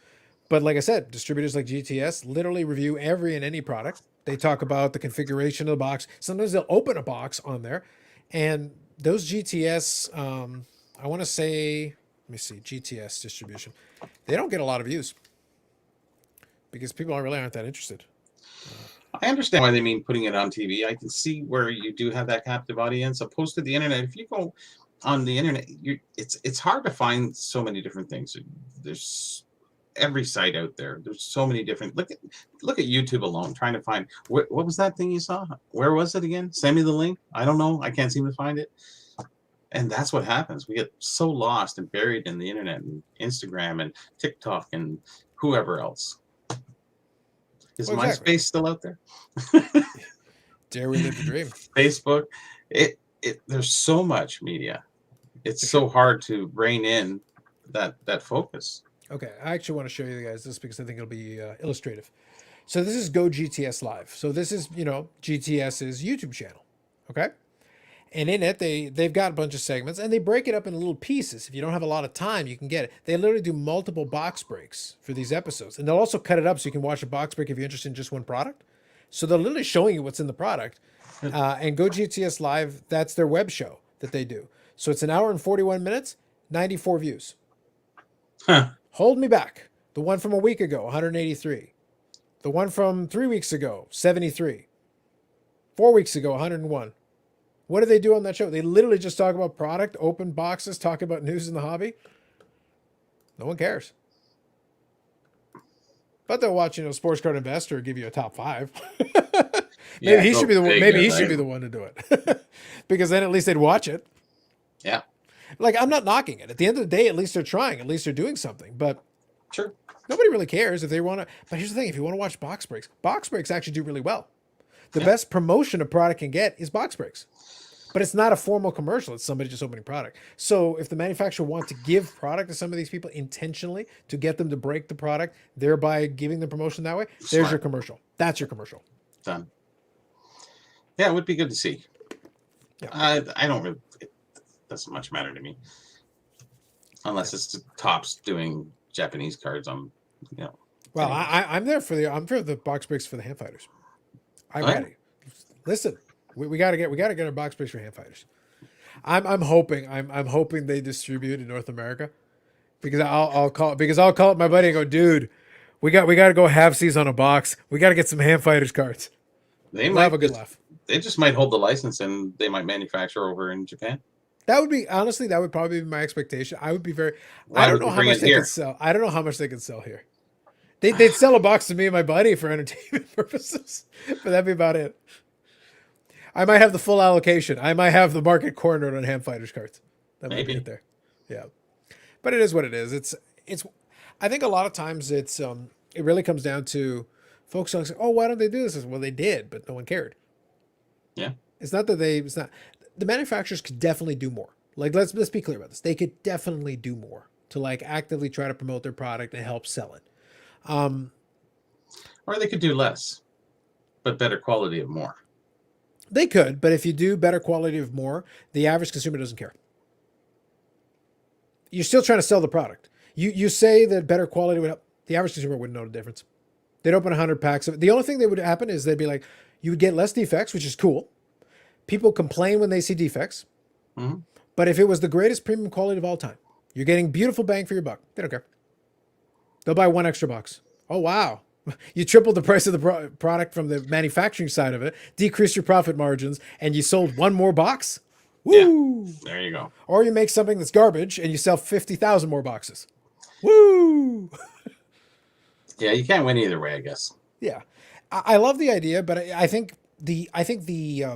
But like I said, distributors like GTS literally review every and any product. They talk about the configuration of the box. Sometimes they'll open a box on there, and those GTS, I want to say, let me see, GTS distribution, they don't get a lot of views because people really aren't that interested. I understand why they mean putting it on TV. I can see where you do have that captive audience. Opposed to the internet, if you go on the internet, it's hard to find so many different things. There's every site out there. There's so many different. Look at YouTube alone, trying to find what was that thing you saw? Where was it again? Send me the link. I don't know. I can't seem to find it. And that's what happens. We get so lost and buried in the internet and Instagram and TikTok and whoever else. Is MySpace still out there? Dare we live the dream? Facebook. There's so much media. It's so hard to rein in that focus. Okay, I actually want to show you guys this because I think it'll be illustrative. So this is Go GTS Live. So this is, GTS's YouTube channel. Okay? And in it, they've got a bunch of segments, and they break it up into little pieces. If you don't have a lot of time, you can get it. They literally do multiple box breaks for these episodes. And they'll also cut it up so you can watch a box break if you're interested in just one product. So they're literally showing you what's in the product. And Go GTS Live, that's their web show that they do. So it's an hour and 41 minutes, 94 views. Huh. Hold Me Back. The one from a week ago, 183. The one from 3 weeks ago, 73. 4 weeks ago, 101. What do they do on that show? They literally just talk about product, open boxes, talk about news in the hobby. No one cares. But they'll watch, Sports Card Investor give you a top 5. Maybe he should be the one. Maybe he should be the one to do it, because then at least they'd watch it. Yeah. Like, I'm not knocking it. At the end of the day, at least they're trying. At least they're doing something. But sure, nobody really cares if they want to. But here's the thing: if you want to watch box breaks actually do really well. The best promotion a product can get is box breaks. But it's not a formal commercial. It's somebody just opening product. So if the manufacturer wants to give product to some of these people intentionally to get them to break the product, thereby giving the promotion that way, there's your commercial. That's your commercial. Done. Yeah, it would be good to see. Yeah. I don't really. It doesn't much matter to me, unless it's the Tops doing Japanese cards. Well, I'm there for the box breaks for the hand fighters. I'm ready. Listen. We gotta get our box breaks for hand fighters. I'm hoping they distribute in North America, because I'll call up my buddy and go, dude, we got to go half-seas on a box. We got to get some hand fighters cards. They might have a good laugh. They just might hold the license and they might manufacture over in Japan. That would probably be my expectation. I would be very. I don't know how much they could sell. I don't know how much they could sell here. They'd sell a box to me and my buddy for entertainment purposes, but that'd be about it. I might have the full allocation. I might have the market cornered on hand fighters cards. That might be it there. Yeah. But it is what it is. It's I think a lot of times it really comes down to folks saying, oh, why don't they do this? Well, they did, but no one cared. Yeah. It's not the manufacturers could definitely do more. Like, let's be clear about this. They could definitely do more to like actively try to promote their product and help sell it. Or they could do less, but better quality of more. They could, but if you do better quality of more, the average consumer doesn't care. You're still trying to sell the product. You say that better quality would help. The average consumer wouldn't know the difference. They'd open 100 packs of it. The only thing that would happen is they'd be like, you would get less defects, which is cool. People complain when they see defects, Mhm. but if it was the greatest premium quality of all time, you're getting beautiful bang for your buck. They don't care. They'll buy one extra box. Oh, wow. You tripled the price of the product from the manufacturing side of it, decreased your profit margins, and you sold one more box? Yeah, Woo! there you go. Or you make something that's garbage and you sell 50,000 more boxes. Woo! Yeah, you can't win either way, I guess. Yeah. I love the idea, but I think the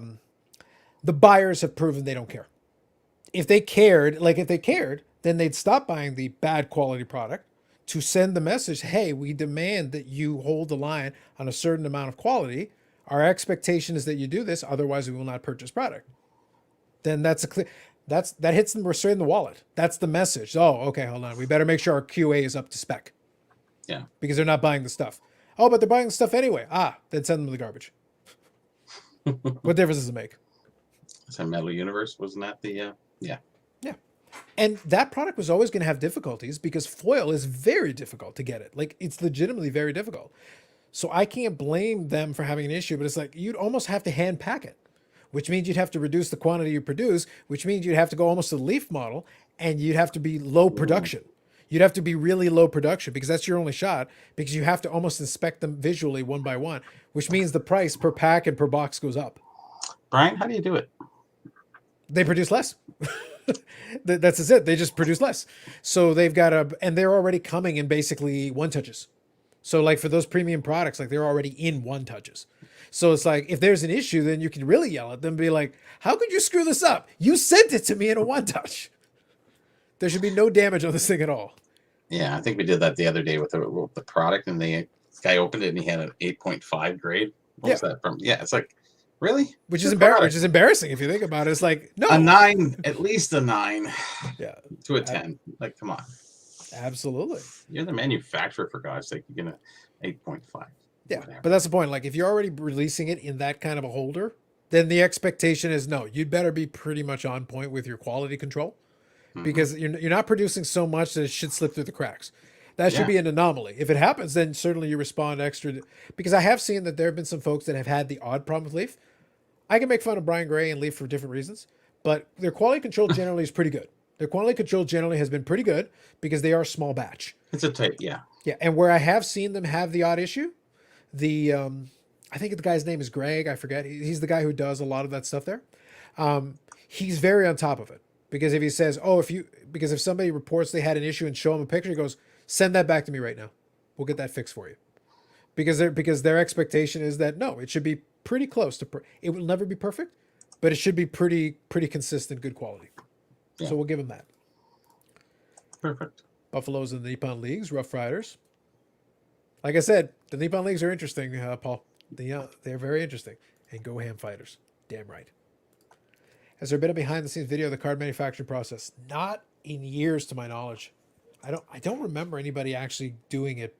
buyers have proven they don't care. If they cared, then they'd stop buying the bad quality product to send the message, hey, we demand that you hold the line on a certain amount of quality. Our expectation is that you do this, otherwise we will not purchase product. Then that's a clear that hits them straight in the wallet. That's the message. Oh, okay, hold on. We better make sure our QA is up to spec Yeah. because they're not buying the stuff. Oh, but they're buying the stuff anyway. Then send them to the garbage. What difference does it make? So Metal Universe, wasn't that the yeah. Yeah. And that product was always going to have difficulties because foil is very difficult to get it. Like, it's legitimately very difficult. So I can't blame them for having an issue, but it's like you'd almost have to hand pack it, which means you'd have to reduce the quantity you produce, which means you'd have to go almost to the leaf model and you'd have to be low production. You'd have to be really low production because that's your only shot, because you have to almost inspect them visually one by one, which means the price per pack and per box goes up. Brian, how do you do it? They produce less. That's it. They just produce less. So they've got and they're already coming in basically one touches. So like for those premium products, like they're already in one touches. So it's like, if there's an issue, then you can really yell at them and be like, how could you screw this up? You sent it to me in a one touch. There should be no damage on this thing at all. Yeah, I think we did that the other day with the product, and the guy opened it and he had an 8.5 grade. What was that from? Yeah, it's like, really? Which Good is product. which is embarrassing if you think about it. It's like, no. A 9, at least a 9 Yeah. to a 10. Like, come on. Absolutely. You're the manufacturer, for God's sake. You're going to 8.5. Yeah, Whatever. but that's the point. Like, if you're already releasing it in that kind of a holder, then the expectation is no, you'd better be pretty much on point with your quality control, because you're not producing so much that it should slip through the cracks. That should be an anomaly. If it happens, then certainly you respond extra. Because I have seen that there have been some folks that have had the odd problem with Leaf. I can make fun of Brian Gray and Leaf for different reasons, but their quality control generally is pretty good. Their quality control generally has been pretty good because they are small batch. It's a type, yeah. Yeah, and where I have seen them have the odd issue, I think the guy's name is Greg. I forget. He's the guy who does a lot of that stuff there. He's very on top of it, because if he says, because if somebody reports they had an issue and show him a picture, he goes, send that back to me right now. We'll get that fixed for you. Because their expectation is that no, it should be pretty close to. It will never be perfect, but it should be pretty consistent, good quality. Yeah. So we'll give them that. Perfect. Buffaloes in the Nippon Leagues, Rough Riders. Like I said, the Nippon Leagues are interesting, Paul. They're very interesting. And Go Ham Fighters. Damn right. Has there been a behind-the-scenes video of the card manufacturing process? Not in years, to my knowledge. I don't remember anybody actually doing it.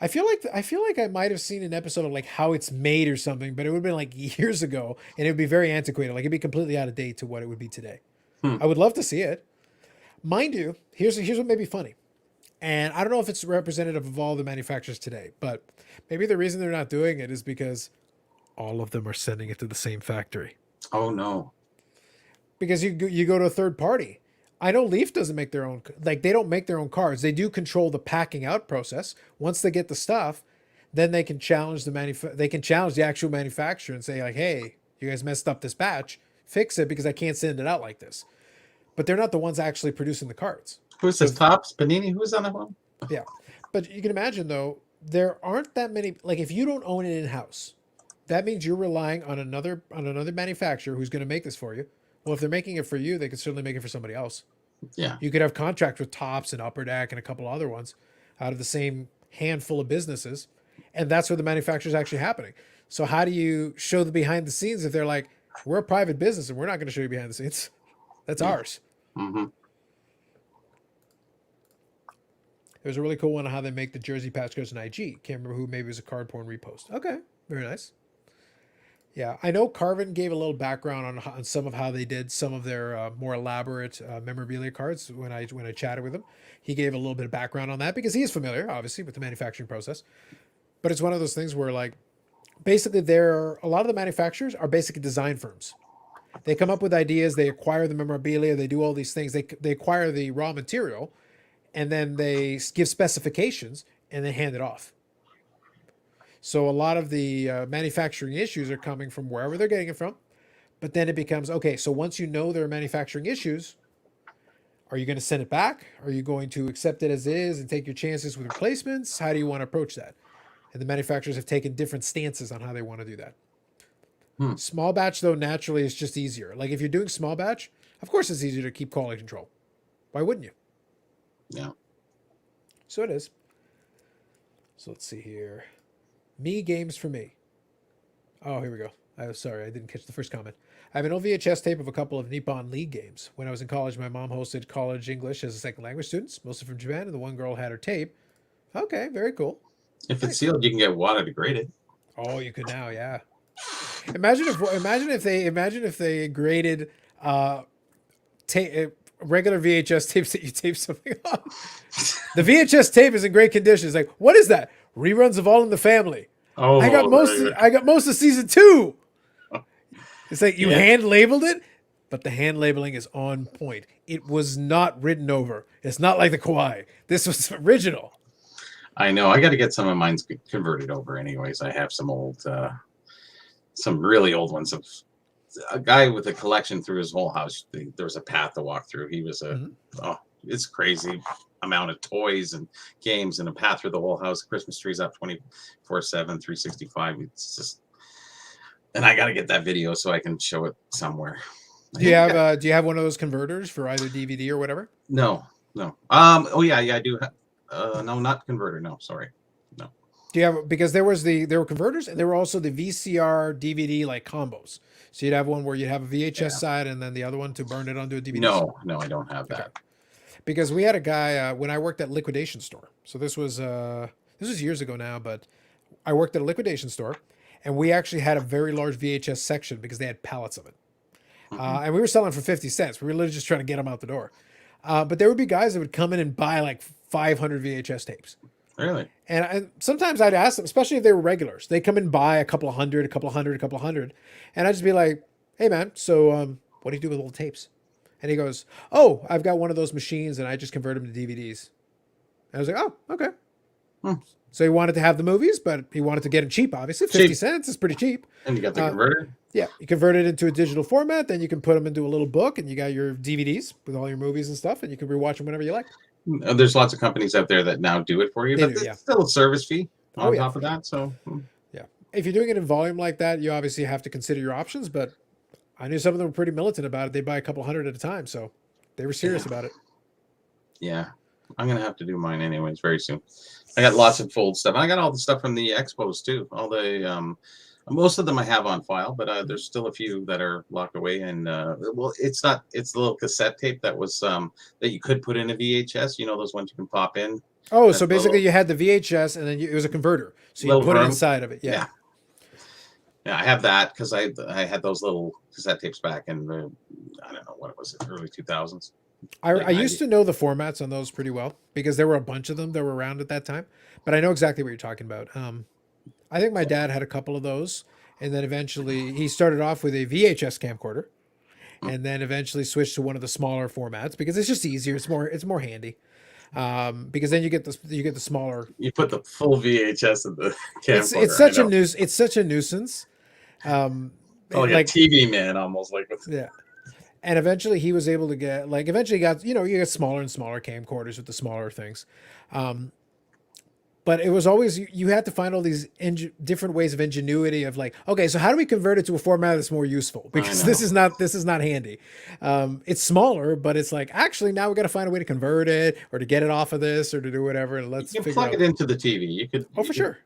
I feel like I might have seen an episode of like how it's made or something, but it would have been like years ago, and it would be very antiquated. Like, it'd be completely out of date to what it would be today. I would love to see it. Mind you, here's what may be funny. And I don't know if it's representative of all the manufacturers today, but maybe the reason they're not doing it is because all of them are sending it to the same factory. Oh, no. Because you go to a third party. I know Leaf doesn't make their own, like, they don't make their own cards. They do control the packing out process. Once they get the stuff, then they can challenge the actual manufacturer and say, like, hey, you guys messed up this batch, fix it because I can't send it out like this. But they're not the ones actually producing the cards. Who's this? Topps? Panini? Who's on that one? Yeah. But you can imagine, though, there aren't that many. Like, if you don't own it in-house, that means you're relying on another manufacturer who's going to make this for you. Well, if they're making it for you, they could certainly make it for somebody else. Yeah. You could have contracts with Topps and Upper Deck and a couple other ones out of the same handful of businesses. And that's where the manufacturer is actually happening. So how do you show the behind the scenes if they're like, we're a private business and we're not going to show you behind the scenes? That's ours. Mm-hmm. There's a really cool one on how they make the jersey patch cards in IG. Can't remember who. Maybe it was a card porn repost. Okay, very nice. Yeah, I know Carvin gave a little background on some of how they did some of their more elaborate memorabilia cards when I chatted with him. He gave a little bit of background on that because he is familiar, obviously, with the manufacturing process. But it's one of those things where, like, basically a lot of the manufacturers are basically design firms. They come up with ideas, they acquire the memorabilia, they do all these things. They acquire the raw material, and then they give specifications and then hand it off. So a lot of the manufacturing issues are coming from wherever they're getting it from. But then it becomes okay. So once you know there are manufacturing issues, are you going to send it back? Are you going to accept it as is and take your chances with replacements? How do you want to approach that? And the manufacturers have taken different stances on how they want to do that. Hmm. Small batch, though, naturally is just easier. Like if you're doing small batch, of course it's easier to keep quality control. Why wouldn't you? Yeah. So it is. So let's see here. Me games for me. Oh, here we go. Sorry, I didn't catch the first comment. I have an old VHS tape of a couple of Nippon League games. When I was in college, my mom hosted college English as a second language students, mostly from Japan, and the one girl had her tape. Okay, very cool. If it's Nice. sealed, you can get water degraded. Oh, you could now, yeah. Imagine if they graded regular VHS tapes that you tape something on. The VHS tape is in great condition. It's like, what is that? Reruns of All in the Family. Oh, I got most. right. I got most of season 2. It's like you Yeah. hand labeled it, but the hand labeling is on point. It was not written over. It's not like the Kawaii. This was original. I know. I got to get some of mine converted over, anyways. I have some old, some really old ones. Of a guy with a collection through his whole house. There was a path to walk through. He was it's crazy amount of toys and games and a path through the whole house. Christmas trees up 24/7, 365. It's just, and I got to get that video so I can show it somewhere. Do you have one of those converters for either DVD or whatever? No. Oh yeah, I do. No, not converter. No, sorry. No. Do you have, because there were converters and there were also the VCR DVD like combos. So you'd have one where you'd have a VHS side and then the other one to burn it onto a DVD. No, I don't have that. Okay. Because we had a guy when I worked at liquidation store. So this was years ago now, but I worked at a liquidation store, and we actually had a very large VHS section because they had pallets of it, and we were selling for 50 cents. We were literally just trying to get them out the door. But there would be guys that would come in and buy like 500 VHS tapes. Really? And sometimes I'd ask them, especially if they were regulars, they come and buy a couple of hundred, and I'd just be like, "Hey man, so what do you do with old tapes?" And he goes, "Oh, I've got one of those machines, and I just convert them to DVDs." And I was like, "Oh, okay." So he wanted to have the movies, but he wanted to get them cheap. Obviously, 50 cents is pretty cheap. And you got the converter? Yeah, you convert it into a digital format, then you can put them into a little book, and you got your DVDs with all your movies and stuff, and you can rewatch them whenever you like. There's lots of companies out there that now do it for you, but it's still a service fee on top of that. So yeah, if you're doing it in volume like that, you obviously have to consider your options. But I knew some of them were pretty militant about it. They buy a couple hundred at a time, so they were serious about it. Yeah, I'm gonna have to do mine anyways very soon. I got lots of old stuff. I got all the stuff from the expos too. All the most of them I have on file, but there's still a few that are locked away. And well, it's the little cassette tape that was that you could put in a VHS. You know, those ones you can pop in. Oh, so basically you had the VHS and then it was a converter, so you put it inside of it. Yeah, I have that because I had those little cassette tapes back in the, I don't know what it was, early 2000s. I used to know the formats on those pretty well because there were a bunch of them that were around at that time, but I know exactly what you're talking about. I think my dad had a couple of those, and then eventually he started off with a VHS camcorder, and then eventually switched to one of the smaller formats because it's just easier. It's more handy. Because then you get the smaller. You put the full VHS in the camcorder. It's such a nuisance. Like a TV man, almost like with. Yeah. And eventually he was able to get you get smaller and smaller camcorders with the smaller things. But it was always, you had to find all these different ways of ingenuity of like, okay, so how do we convert it to a format that's more useful? Because this is not handy. It's smaller, but it's like, actually now we got to find a way to convert it or to get it off of this or to do whatever. And let's you can plug it into the TV. You could. Oh, for sure.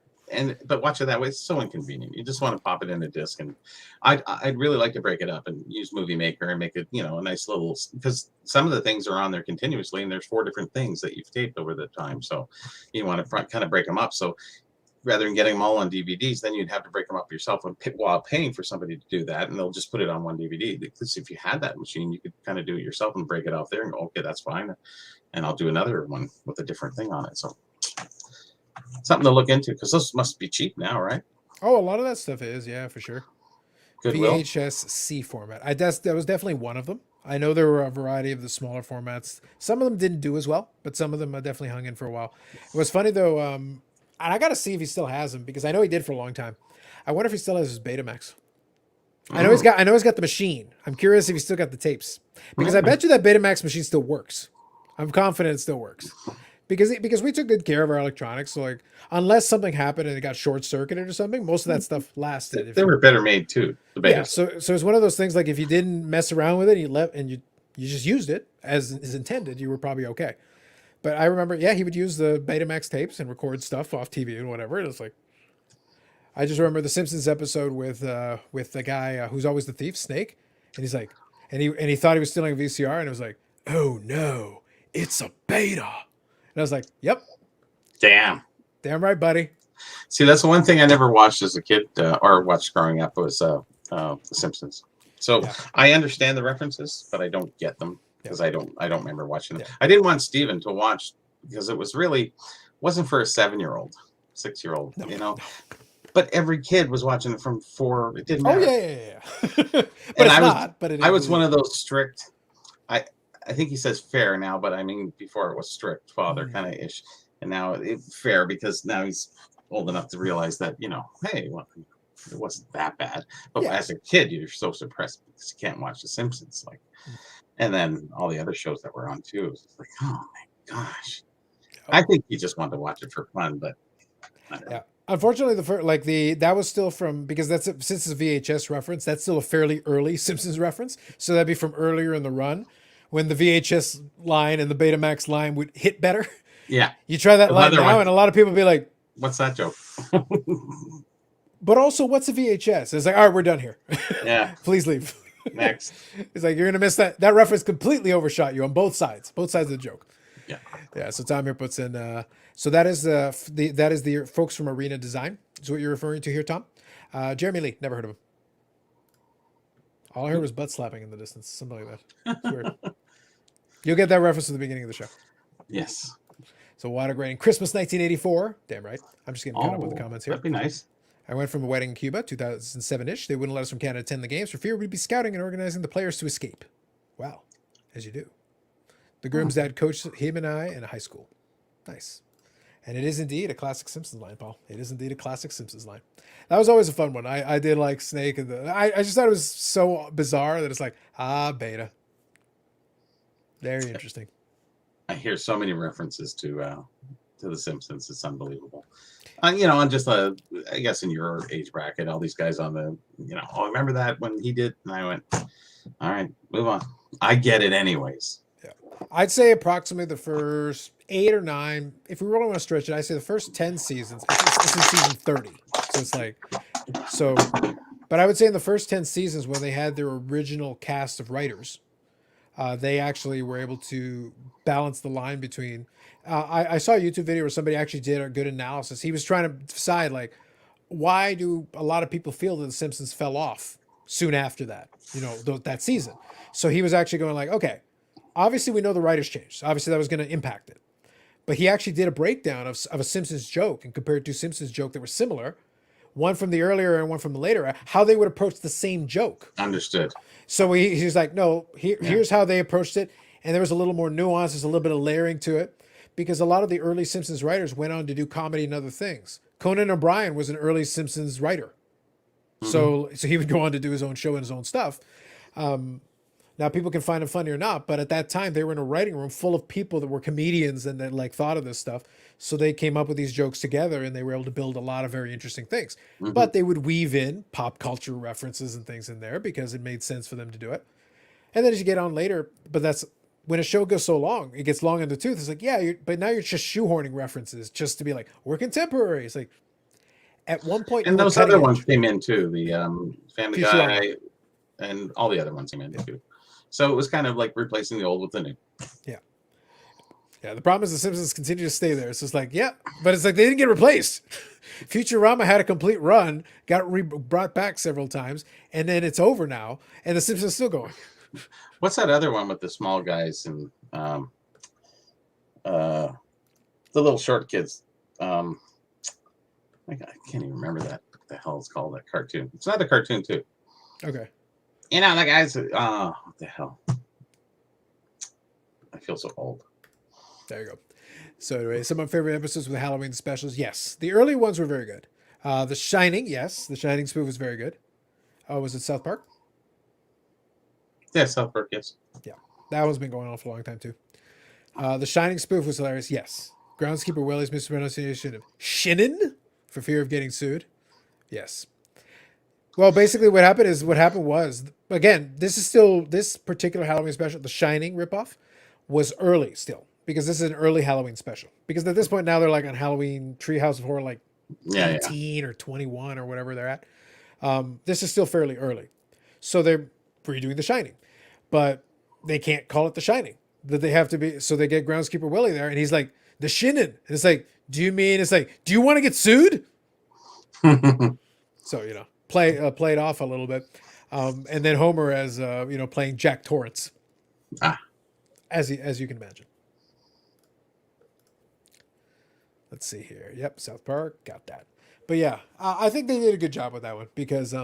But watch it that way. It's so inconvenient. You just want to pop it in a disc, and I'd really like to break it up and use Movie Maker and make it, a nice little, because some of the things are on there continuously, and there's 4 different things that you've taped over the time. So you want to kind of break them up. So rather than getting them all on DVDs, then you'd have to break them up yourself while paying for somebody to do that, and they'll just put it on one DVD. Because if you had that machine, you could kind of do it yourself and break it off there and go, okay, that's fine, and I'll do another one with a different thing on it. So something to look into, because those must be cheap now, right? Oh, a lot of that stuff is, yeah, for sure. Goodwill. VHS C format. That was definitely one of them. I know there were a variety of the smaller formats. Some of them didn't do as well, but some of them definitely hung in for a while. It was funny though, and I got to see if he still has them because I know he did for a long time. I wonder if he still has his Betamax. Mm. I know he's got the machine. I'm curious if he's still got the tapes because I Yeah. bet you that Betamax machine still works. I'm confident it still works because we took good care of our electronics. So like, unless something happened and it got short circuited or something, most of that stuff lasted. If They you were better made too. The Yeah, betas. so it's one of those things like if you didn't mess around with it, you left and you just used it as is intended, you were probably okay. But I remember, yeah, he would use the Betamax tapes and record stuff off TV and whatever. And it's like I just remember the Simpsons episode with the guy who's always the thief, Snake, and he's like, and he thought he was stealing a VCR, and it was like, oh no, it's a beta, and I was like, yep, Damn. damn right, buddy. See, that's the one thing I never watched as a kid or watched growing up was The Simpsons. So Yeah, I understand the references, but I don't get them yeah, because I don't remember watching them. yeah. I didn't want Steven to watch because it was really wasn't for a 7-year-old, 6-year-old, No, you know. no. But every kid was watching it from 4. It didn't Oh matter. yeah. But And it's not. But I was one of those strict. I I think he says fair now, but I mean before it was strict father Mm, kind of ish, and now fair because now he's old enough to realize that hey, well, it wasn't that bad. But yeah. as a kid, you're so suppressed because you can't watch The Simpsons, like, Mm. and then all the other shows that were on too. It was like, oh my gosh, Oh, I think he just wanted to watch it for fun, but I don't know. yeah. Unfortunately, the first, like the that was still from because since it's a VHS reference, that's still a fairly early Simpsons reference. So that'd be from earlier in the run when the VHS line and the Betamax line would hit better. Yeah, You try that the line leather now, one. and a lot of people be like, What's that joke? "But also, what's a VHS?" It's like, "All right, we're done here. Yeah, Please leave." next. It's like you're gonna miss that. That reference completely overshot you on both sides of the joke. Yeah. Yeah. So Tom here puts in. So that is that is the folks from Arena Design. Is what you're referring to here, Tom. Jeremy Lee, never heard of him. All I heard was butt slapping in the distance, something like that. It's weird. You'll get that reference at the beginning of the show. Yes. So water grading Christmas 1984. Damn right. I'm just getting caught up with the Oh, comments here. that'd be nice. I went from a wedding in Cuba, 2007-ish. They wouldn't let us from Canada attend the games for fear we'd be scouting and organizing the players to escape. Wow, as you do. The groom's dad coached him and I in high school. Nice. And it is indeed a classic Simpsons line, Paul. It is indeed a classic Simpsons line. That was always a fun one. I did like Snake and I just thought it was so bizarre that it's like, beta. Very interesting. I hear so many references to The Simpsons. It's unbelievable. On just I guess in your age bracket, all these guys on the, oh, remember that when he did, and I went, all right, move on. I get it anyways. Yeah. I'd say approximately the first 8 or 9. If we really want to stretch it, I'd say the first 10 seasons. It's in season 30. So it's like, so, but I would say in the first 10 seasons when they had their original cast of writers, they actually were able to balance the line between. I saw a YouTube video where somebody actually did a good analysis. He was trying to decide like why do a lot of people feel that The Simpsons fell off soon after that, that season. So he was actually going like, okay, obviously we know the writers changed. Obviously that was going to impact it. But he actually did a breakdown of a Simpsons joke and compared two Simpsons joke that were similar, one from the earlier and one from the later, how they would approach the same joke. Understood. So he's like, no, Yeah. here's how they approached it. And there was a little more nuance, there's a little bit of layering to it. Because a lot of the early Simpsons writers went on to do comedy and other things. Conan O'Brien was an early Simpsons writer. So he would go on to do his own show and his own stuff. Now people can find him funny or not, but at that time they were in a writing room full of people that were comedians and that like thought of this stuff. So they came up with these jokes together and they were able to build a lot of very interesting things. Mhm. But they would weave in pop culture references and things in there because it made sense for them to do it. And then as you get on later, but that's when a show goes so long, it gets long in the tooth. It's like, yeah, but now you're just shoehorning references just to be like, we're contemporary. It's like, at one point, And you were those cutting other ones edge. came in too. The Family Futurama. Guy and all the other ones came in Yeah. too. So it was kind of like replacing the old with the new. Yeah. Yeah. The problem is the Simpsons continue to stay there. It's just like, yeah, but it's like they didn't get replaced. Futurama had a complete run, got brought back several times, and then it's over now, and the Simpsons still going. What's that other one with the small guys and the little short kids? I can't even remember the hell is called that cartoon. It's not a cartoon too. Okay. You know, the guys. What the hell? I feel so old. There you go. So anyway, some of my favorite episodes with Halloween specials. Yes, the early ones were very good. The Shining, yes, the Shining spoof was very good. Was it South Park? Yeah, South Park. Yes. Yeah, that one's been going on for a long time too. The Shining spoof was hilarious. Yes, Groundskeeper Willie's mispronunciation of Shinnin for fear of getting sued. Yes. Well, basically, what happened was again, this particular Halloween special, the Shining ripoff, was early still because this is an early Halloween special. Because at this point now they're like on Halloween Treehouse of Horror, like Yeah. 18 or 21 or whatever they're at. This is still fairly early, so they're redoing The Shining, but they can't call it The Shining. That they have to be, so they get Groundskeeper Willie there, and he's like the Shinnin, and it's like, do you want to get sued? Yeah. So play it off a little bit, and then Homer as playing Jack Torrance, as you can imagine. Let's see here. Yep, South Park got that. But yeah, I think they did a good job with that one because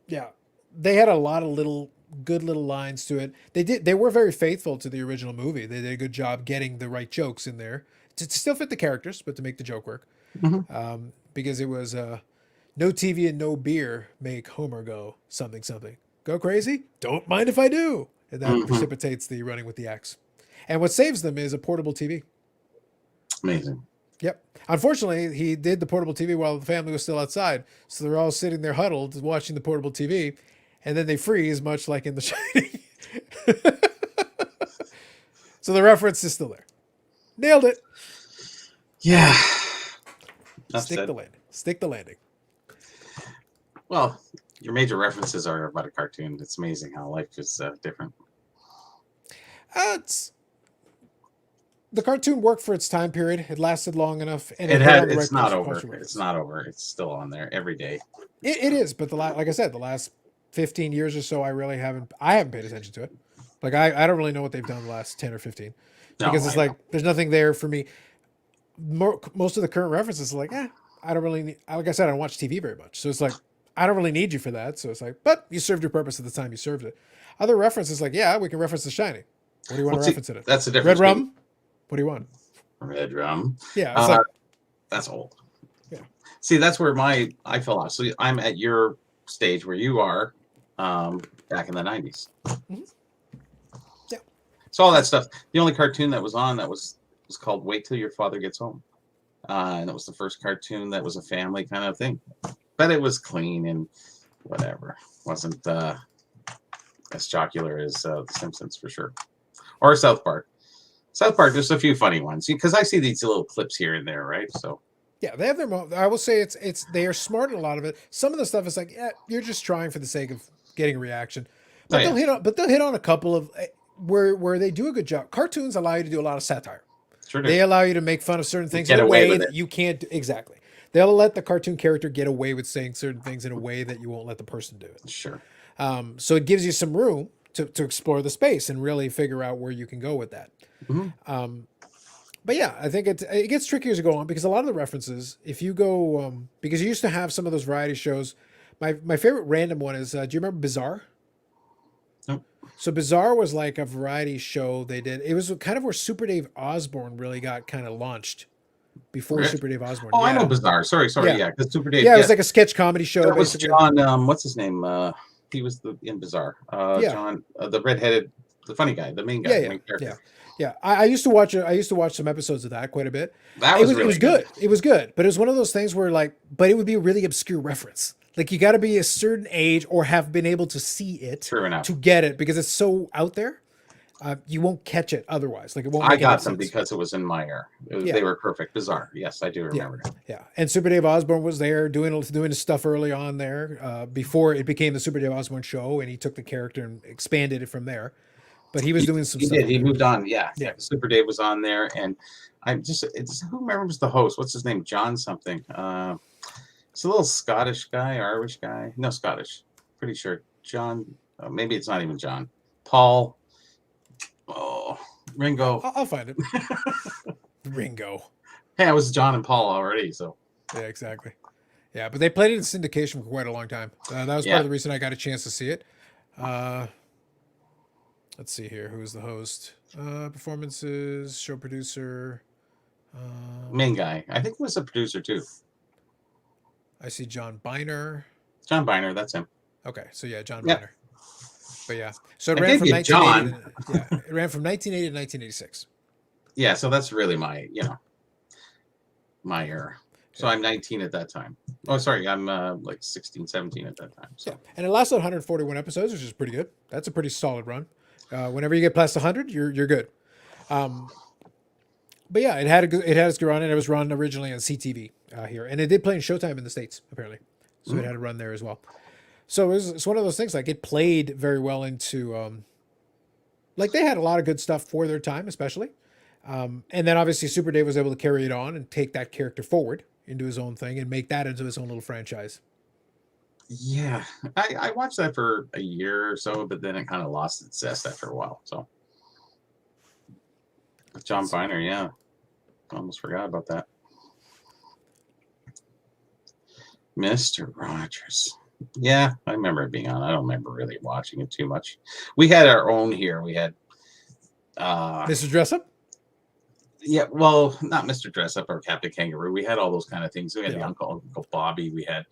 yeah, they had a lot of good little lines to it. They were very faithful to the original movie. They did a good job getting the right jokes in there to still fit the characters, but to make the joke work. Because it was no TV and no beer make Homer go something something. Go crazy? Don't mind if I do. And that precipitates the running with the axe. And what saves them is a portable TV. Amazing. Yep. Unfortunately, he did the portable TV while the family was still outside. So they're all sitting there huddled watching the portable TV. And then they freeze, much like in The Shining. So the reference is still there. Nailed it. Yeah. Stick the landing. Well, your major references are about a cartoon. It's amazing how life is different. The cartoon worked for its time period. It lasted long enough, and it's not over. It's not over. It's still on there every day. It is, but like I said, the last 15 years or so, I haven't paid attention to it. Like I don't really know what they've done the last 10 or 15 because it's like there's nothing there for me. Most of the current references are like, I don't really need, like I said, I don't watch TV very much, so it's like I don't really need you for that. So it's like, but you served your purpose at the time you served it. Other references like, we can reference The Shining. What do you want to reference it? That's the difference. Red Rum. What do you want? Red Rum. Yeah, it's that's old. Yeah. See, that's where I fell off. So I'm at your stage where you are, back in the 90s. Mm-hmm. Yeah. So all that stuff. The only cartoon that was on that was called "Wait Till Your Father Gets Home," and it was the first cartoon that was a family kind of thing, but it was clean and whatever. Wasn't as jocular as The Simpsons for sure, or South Park. South Park, there's a few funny ones because I see these little clips here and there, right? So yeah, they have their. I will say they are smart in a lot of it. Some of the stuff is like, you're just trying for the sake of getting a reaction, but they'll hit on a couple of where they do a good job. Cartoons allow you to do a lot of satire. Sure do. They allow you to make fun of certain things in a way that you can't do. Exactly. They'll let the cartoon character get away with saying certain things in a way that you won't let the person do it. Sure. So it gives you some room to explore the space and really figure out where you can go with that. Mm-hmm. But yeah, I think it gets trickier as you go on because a lot of the references, if you go, because you used to have some of those variety shows. My favorite random one is, do you remember Bizarre? Nope. So Bizarre was like a variety show they did. It was kind of where Super Dave Osborne really got kind of launched before Super Dave Osborne. Oh, yeah. I know Bizarre. Sorry. Yeah, because Super Dave. Yeah, it was like a sketch comedy show. That was John. What's his name? He was in Bizarre. John, the redheaded, the funny guy, the main guy. Yeah. I used to watch some episodes of that quite a bit. It was good. It was good, but it was one of those things where but it would be a really obscure reference. Like you got to be a certain age or have been able to see it to get it because it's so out there. You won't catch it otherwise. Like it won't. I got them because it was in my era. They were perfect. Bizarre. Yes, I do remember that. Yeah, and Super Dave Osborne was there doing his stuff early on there before it became the Super Dave Osborne show, and he took the character and expanded it from there. But he was doing some stuff. He moved on. Yeah. Super Dave was on there, and who remembers the host? What's his name? John something. It's a little Scottish guy, Irish guy. No, Scottish. Pretty sure. John. Maybe it's not even John. Paul. Oh, Ringo. I'll find it. Ringo. Hey, I was John and Paul already, so. Yeah, exactly. Yeah, but they played it in syndication for quite a long time. That was part Yeah, of the reason I got a chance to see it. Uh, let's see here. Who's the host? Performances, show producer. main guy. I think was a producer too. I see John Biner. John Biner, that's him. Okay, so yeah, John Yeah, Biner. But yeah, so it I ran gave from you 1980 John. to yeah, it ran from 1980 to 1986. Yeah, so that's really my, my era. So Yeah, I'm 19 at that time. Oh, sorry, I'm like 16, 17 at that time. yeah, So and it lasted 141 episodes, which is pretty good. That's a pretty solid run. Whenever you get past 100, you're good. Um, but yeah, it had its good run, and it was run originally on CTV here, and it did play in Showtime in the States apparently, so it mm, had a run there as well. So it's one of those things like it played very well into like they had a lot of good stuff for their time, especially. And then obviously Super Dave was able to carry it on and take that character forward into his own thing and make that into his own little franchise. yeah, I watched that for a year or so, but then it kind of lost its zest after a while. So John Biner, yeah, almost forgot about that. Mr. Rogers. Yeah, I remember it being on. I don't remember really watching it too much. We had our own here. We had Mr. Dressup? yeah, well, not Mr. Dress Up or Captain Kangaroo. We had all those kind of things. We had the Yeah. Uncle Bobby. We had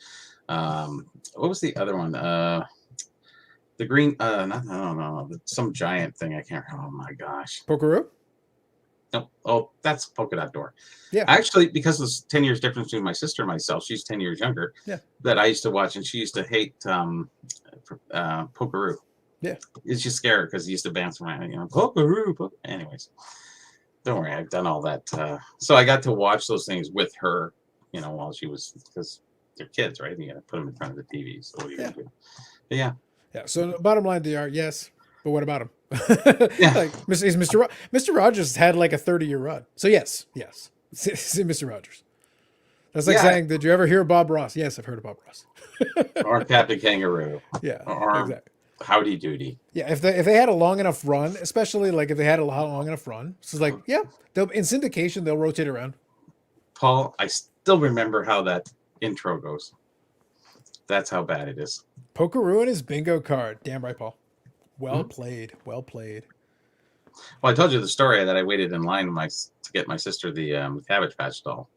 what was the other one? The green not, I don't know, some giant thing. I can't remember. Oh my gosh. Pokeroo? No, oh, that's Polka Dot Door. Yeah. Actually, because there's 10 years difference between my sister and myself, she's 10 years younger. Yeah. That I used to watch, and she used to hate Pokeroo. Yeah. It's just scary because he used to bounce around, Pokeroo. Anyways, don't worry, I've done all that. So I got to watch those things with her, while she was, because they're kids, right? You got to put them in front of the TV. So what are you going to do? But yeah. Yeah. So bottom line, DR, yes, but what about him? Yeah. Like Mr. Rogers had like a 30-year run. So yes. See Mr. Rogers. That's like saying, did you ever hear of Bob Ross? Yes, I've heard of Bob Ross. Or Captain Kangaroo. Yeah. Or exactly. Howdy Doody. Yeah, if they had a long enough run, especially like if they had a long enough run, so it's like, yeah, they'll in syndication they'll rotate around. Paul, I still remember how that intro goes. That's how bad it is. Pokeroo and his bingo card. Damn right, Paul. Well played. Well played. Well, I told you the story that I waited in line to get my sister the Cabbage Patch doll.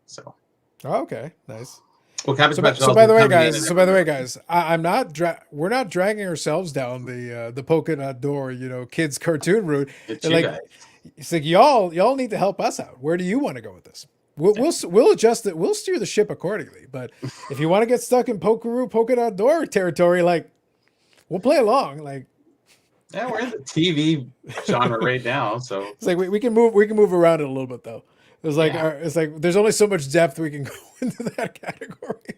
So. Oh, okay, nice. Well, Cabbage Patch So dolls by the way, come in guys, I'm not. We're not dragging ourselves down the polka dot door, kids cartoon route. It's They're you like, guys. it's like y'all need to help us out. Where do you want to go with this? We'll adjust it. We'll steer the ship accordingly. But if you want to get stuck in Pokeroo polka dot door territory, like we'll play along. Like Yeah, we're in the TV genre right now, so it's like we can move around it a little bit though. It's like it's like there's only so much depth we can go into that category.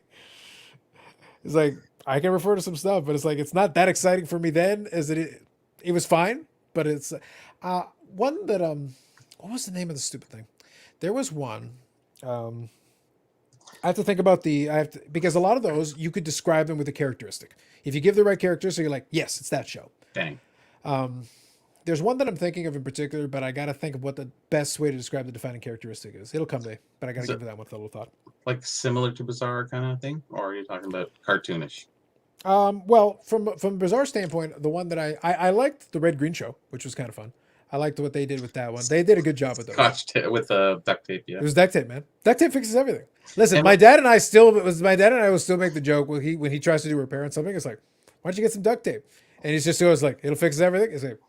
It's like I can refer to some stuff, but it's like it's not that exciting for me then as it was fine, but it's one that what was the name of the stupid thing? There was one. I have to think about because a lot of those you could describe them with a characteristic. If you give the right characteristic, you're like, yes, it's that show. dang. There's one that I'm thinking of in particular, but I got to think of what the best way to describe the defining characteristic is. It'll come to me, but I got to give that one a little thought. Like similar to Bizarre kind of thing, or are you talking about cartoonish? Well, from a bizarre standpoint, the one that I liked the Red Green Show, which was kind of fun. I liked what they did with that one. They did a good job with those. Scotch with duct tape, yeah. It was duct tape, man. Duct tape fixes everything. Listen, my dad and I will still make the joke when he tries to do repair on something. It's like, why don't you get some duct tape? And he's just always like, it'll fix everything. It's like,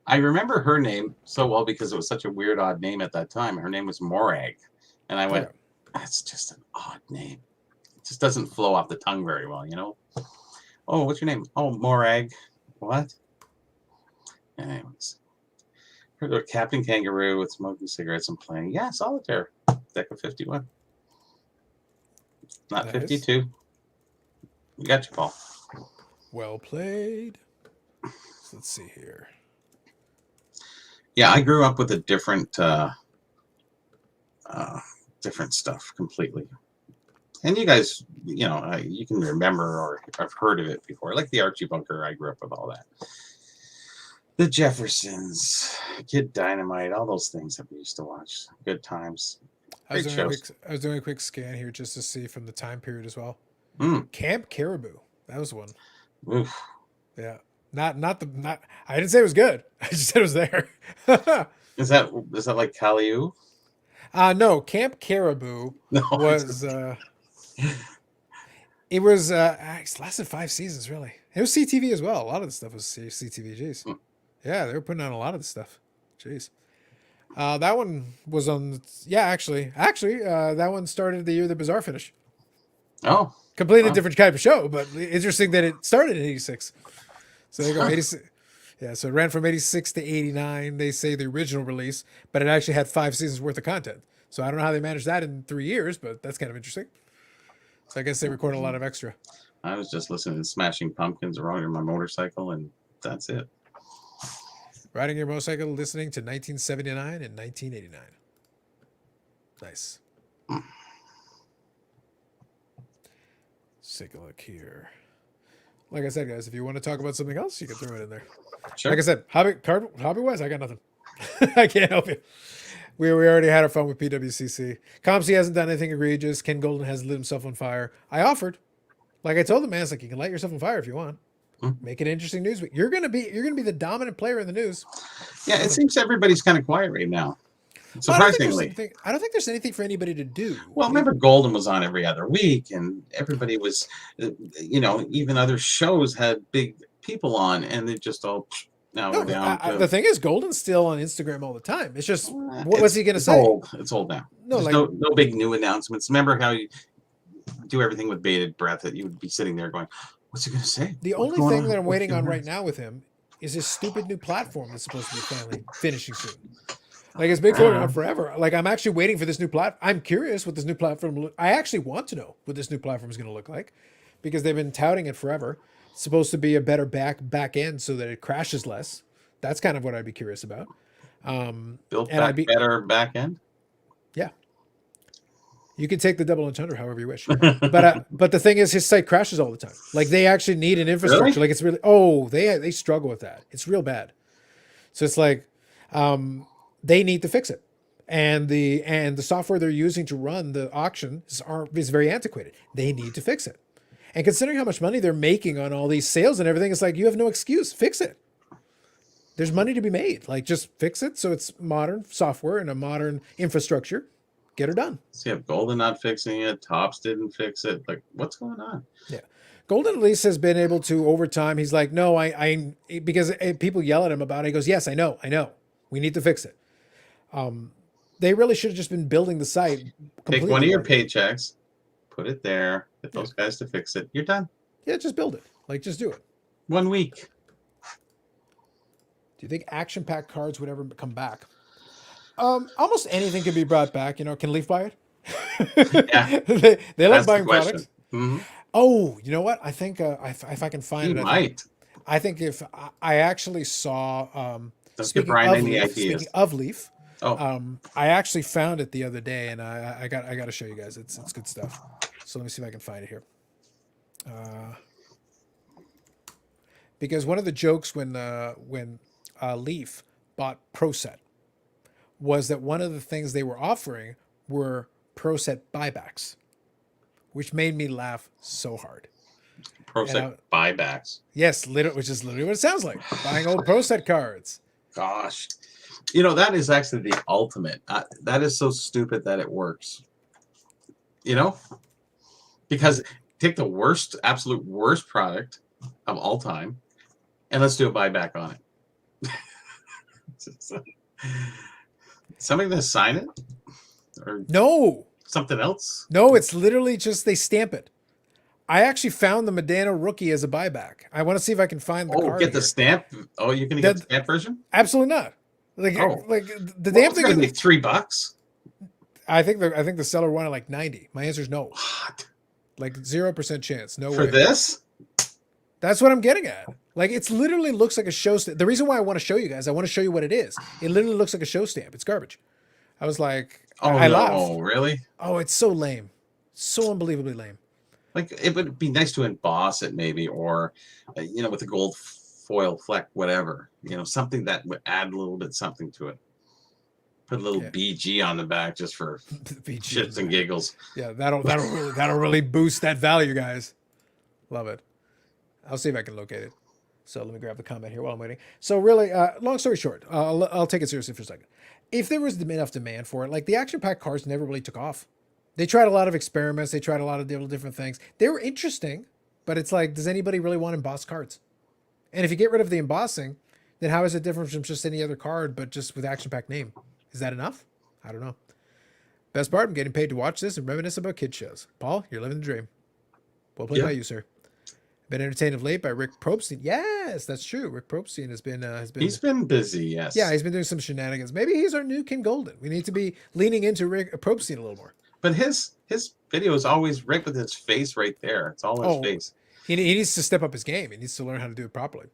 I remember her name so well because it was such a weird, odd name at that time. Her name was Morag. And I went, that's just an odd name. It just doesn't flow off the tongue very well, Oh, what's your name? Oh, Morag. What? Anyways. Heard of Captain Kangaroo with smoking cigarettes and playing. Yeah, solitaire. Deck of 51. Not 52. You got you, Paul. Well played. So let's see here. Yeah, I grew up with a different stuff completely. And you guys, you can remember or I've heard of it before. Like the Archie Bunker, I grew up with all that. The Jeffersons, Kid Dynamite, all those things that we used to watch. Good times. Great shows. I was doing a quick scan here just to see from the time period as well. Mm. Camp Caribou. That was one. Oof. Yeah. Not I didn't say it was good. I just said it was there. Is that like Caliu? No, Camp Caribou No. was it was it lasted 5 seasons really. It was CTV as well. A lot of the stuff was CTV. Jeez. Mm. Yeah, they were putting on a lot of the stuff. Jeez. That one was on. Yeah, actually, that one started the year the Bazaar finished. Oh. Completely Wow. different type of show, but interesting that it started in '86. So there you go, '86. Yeah, so it ran from '86 to '89. They say the original release, but it actually had 5 seasons worth of content. So I don't know how they managed that in 3 years, but that's kind of interesting. So I guess they recorded a lot of extra. I was just listening to Smashing Pumpkins riding my motorcycle, and that's it. Riding your motorcycle, listening to 1979 and 1989. Nice. Let's take a look here. Like I said, guys, if you want to talk about something else, you can throw it in there. Sure. Like I said, hobby wise, I got nothing. I can't help you. We already had our fun with PWCC. Comsey hasn't done anything egregious. Ken Golden has lit himself on fire. I offered, like I told the man, it's like you can light yourself on fire if you want. Make it interesting news week. You're gonna be the dominant player in the news. Yeah, it seems everybody's kind of quiet right now. Well, Surprisingly. I don't think there's anything for anybody to do. Well, remember Golden was on every other week, and everybody was, even other shows had big people on, and they just all now No, we're down. the thing is, Golden's still on Instagram all the time. It's just, what It's- was he gonna it's say? Old. It's old now. No, There's like no big new announcements. Remember how you do everything with bated breath, that you would be sitting there going, "What's he going to say?" the What's only going thing on? that I'm What's waiting going on right now with him is his stupid new platform that's supposed to be finally finishing soon. Like it's been going on forever. Like I'm actually waiting for this new platform. I'm curious what this new platform. I actually want to know what this new platform is going to look like, because they've been touting it forever. It's supposed to be a better back end so that it crashes less. That's kind of what I'd be curious about. Built and I'd back better back end. Yeah, you can take the double entendre however you wish. But the thing is, his site crashes all the time. Like they actually need an infrastructure. Really? Like it's really they struggle with that. It's real bad. So it's like they need to fix it, and the software they're using to run the auction is very antiquated. They need to fix it. And considering how much money they're making on all these sales and everything, it's like you have no excuse. Fix it. There's money to be made. Like just fix it so it's modern software and a modern infrastructure. Get her done. See, if Golden not fixing it, Tops didn't fix it. Like, what's going on? Yeah. Golden at least has been able to, over time, he's like, no, because people yell at him about it. He goes, yes, I know. We need to fix it. They really should have just been building the site. Take one of your paychecks, put it there, get those guys to fix it. You're done. Yeah, just build it. Like, just do it. 1 week. Do you think action-packed cards would ever come back? Almost anything can be brought back. Can Leaf buy it? Yeah. they like That's buying the question. products. Mhm. Oh, you know what? I think if I can find You it, might. I think if I actually saw. Don't give Speaking Brian of any Leaf, ideas. speaking of Leaf, Oh, I actually found it the other day, and I got to show you guys. It's good stuff. So let me see if I can find it here. Because one of the jokes when Leaf bought Pro Set was that one of the things they were offering were Pro Set buybacks, which made me laugh so hard. Pro Set buybacks. Yes, which is literally what it sounds like. Buying old Pro Set cards. Gosh. That is actually the ultimate. That is so stupid that it works. Because take the absolute worst product of all time, and let's do a buyback on it. Somebody gonna sign it? Or No. something else? No, it's literally just they stamp it. I actually found the Medano rookie as a buyback. I want to see if I can find the card Get the here. stamp. Oh, you're gonna get the stamp version? Absolutely not. Like the damn It's thing gonna is be $3. I think the seller wanted like 90. My answer is no. What? Like 0% chance. No For way. this? That's what I'm getting at. Like it's literally looks like a show stamp. The reason why I want to show you guys, I want to show you what it is. It literally looks like a show stamp. It's garbage. I was like, I laughed. Oh, really? Oh, it's so lame. So unbelievably lame. Like, it would be nice to emboss it maybe, or, with a gold foil fleck, whatever. Something that would add a little bit something to it. Put a little Yeah. BG on the back just for VG. shits and giggles. Yeah, that'll really boost that value, guys. Love it. I'll see if I can locate it. So let me grab the comment here while I'm waiting. So really, long story short, I'll take it seriously for a second. If there was enough demand for it, like the action pack cards never really took off. They tried a lot of experiments. They tried a lot of different things. They were interesting, but it's like, does anybody really want embossed cards? And if you get rid of the embossing, then how is it different from just any other card, but just with action pack name? Is that enough? I don't know. Best part, I'm getting paid to watch this and reminisce about kid shows. Paul, you're living the dream. Well played by you, sir. Been entertained of late by Rick Probstein. Yes, that's true. Rick Probstein has been. He's been busy. Yes. Yeah, he's been doing some shenanigans. Maybe he's our new King Golden. We need to be leaning into Rick Probstein a little more. But his video is always Rick with his face right there. It's all his face. He needs to step up his game. He needs to learn how to do it properly.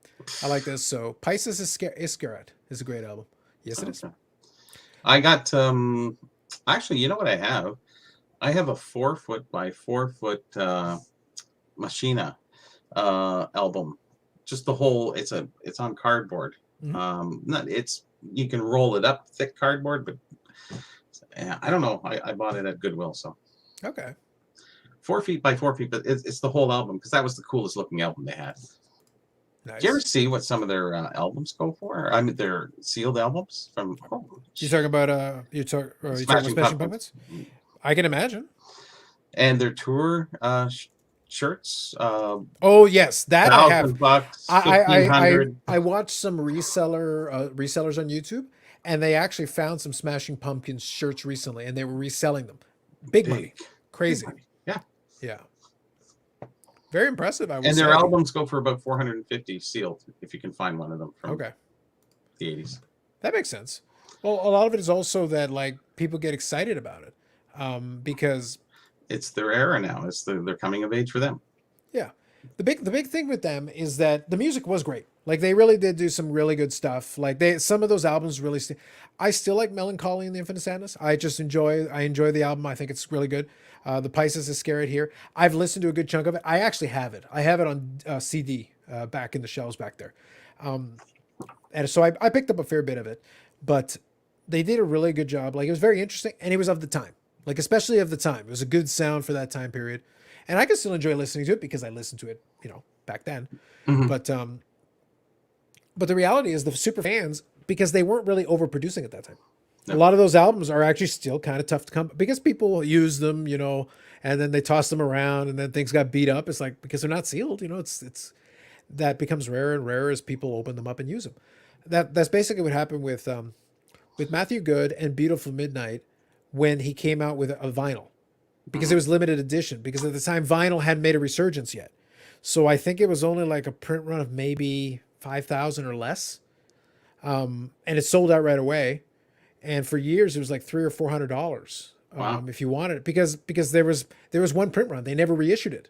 I like this. So Pisces Iscaret is a great album. Yes, it is. I got actually, you know what I have? I have a 4 foot by 4 foot Machina album. Just the whole. It's on cardboard. Mm-hmm. You can roll it up thick cardboard, but I don't know. I bought it at Goodwill, so okay. 4 feet by 4 feet, but it's the whole album because that was the coolest looking album they had. Nice. Did you ever see what some of their albums go for? I mean, their sealed albums from. You talking about Smashing Pumpkins? I can imagine. And their tour shirts. Oh yes, that I have. Bucks, I watched some resellers on YouTube, and they actually found some Smashing Pumpkins shirts recently, and they were reselling them. Big money, crazy. Big money. Yeah, yeah. Very impressive. I would and say. their albums go for about $450 sealed, if you can find one of them from the 80s. That makes sense. Well, a lot of it is also that like people get excited about it because it's their era now. It's they're coming of age for them. Yeah, the big thing with them is that the music was great. Like they really did do some really good stuff. Like some of those albums really. I still like Melancholy and the Infinite Sadness. I enjoy the album. I think it's really good. The Pisces Iscaret here. I've listened to a good chunk of it. I actually have it. I have it on CD back in the shelves back there. And so I picked up a fair bit of it, but they did a really good job. Like it was very interesting, and it was of the time. Like especially of the time, it was a good sound for that time period, and I can still enjoy listening to it because I listened to it, back then. Mm-hmm. But the reality is the super fans, because they weren't really overproducing at that time. No. A lot of those albums are actually still kind of tough to come because people use them, and then they toss them around, and then things got beat up. It's like because they're not sealed, it's that becomes rarer and rarer as people open them up and use them. That's basically what happened with Matthew Good and Beautiful Midnight when he came out with a vinyl, because it was limited edition, because at the time vinyl hadn't made a resurgence yet. So I think it was only like a print run of maybe 5,000 or less. And it sold out right away. And for years it was like $300 or $400 if you wanted it, because there was one print run. They never reissued it.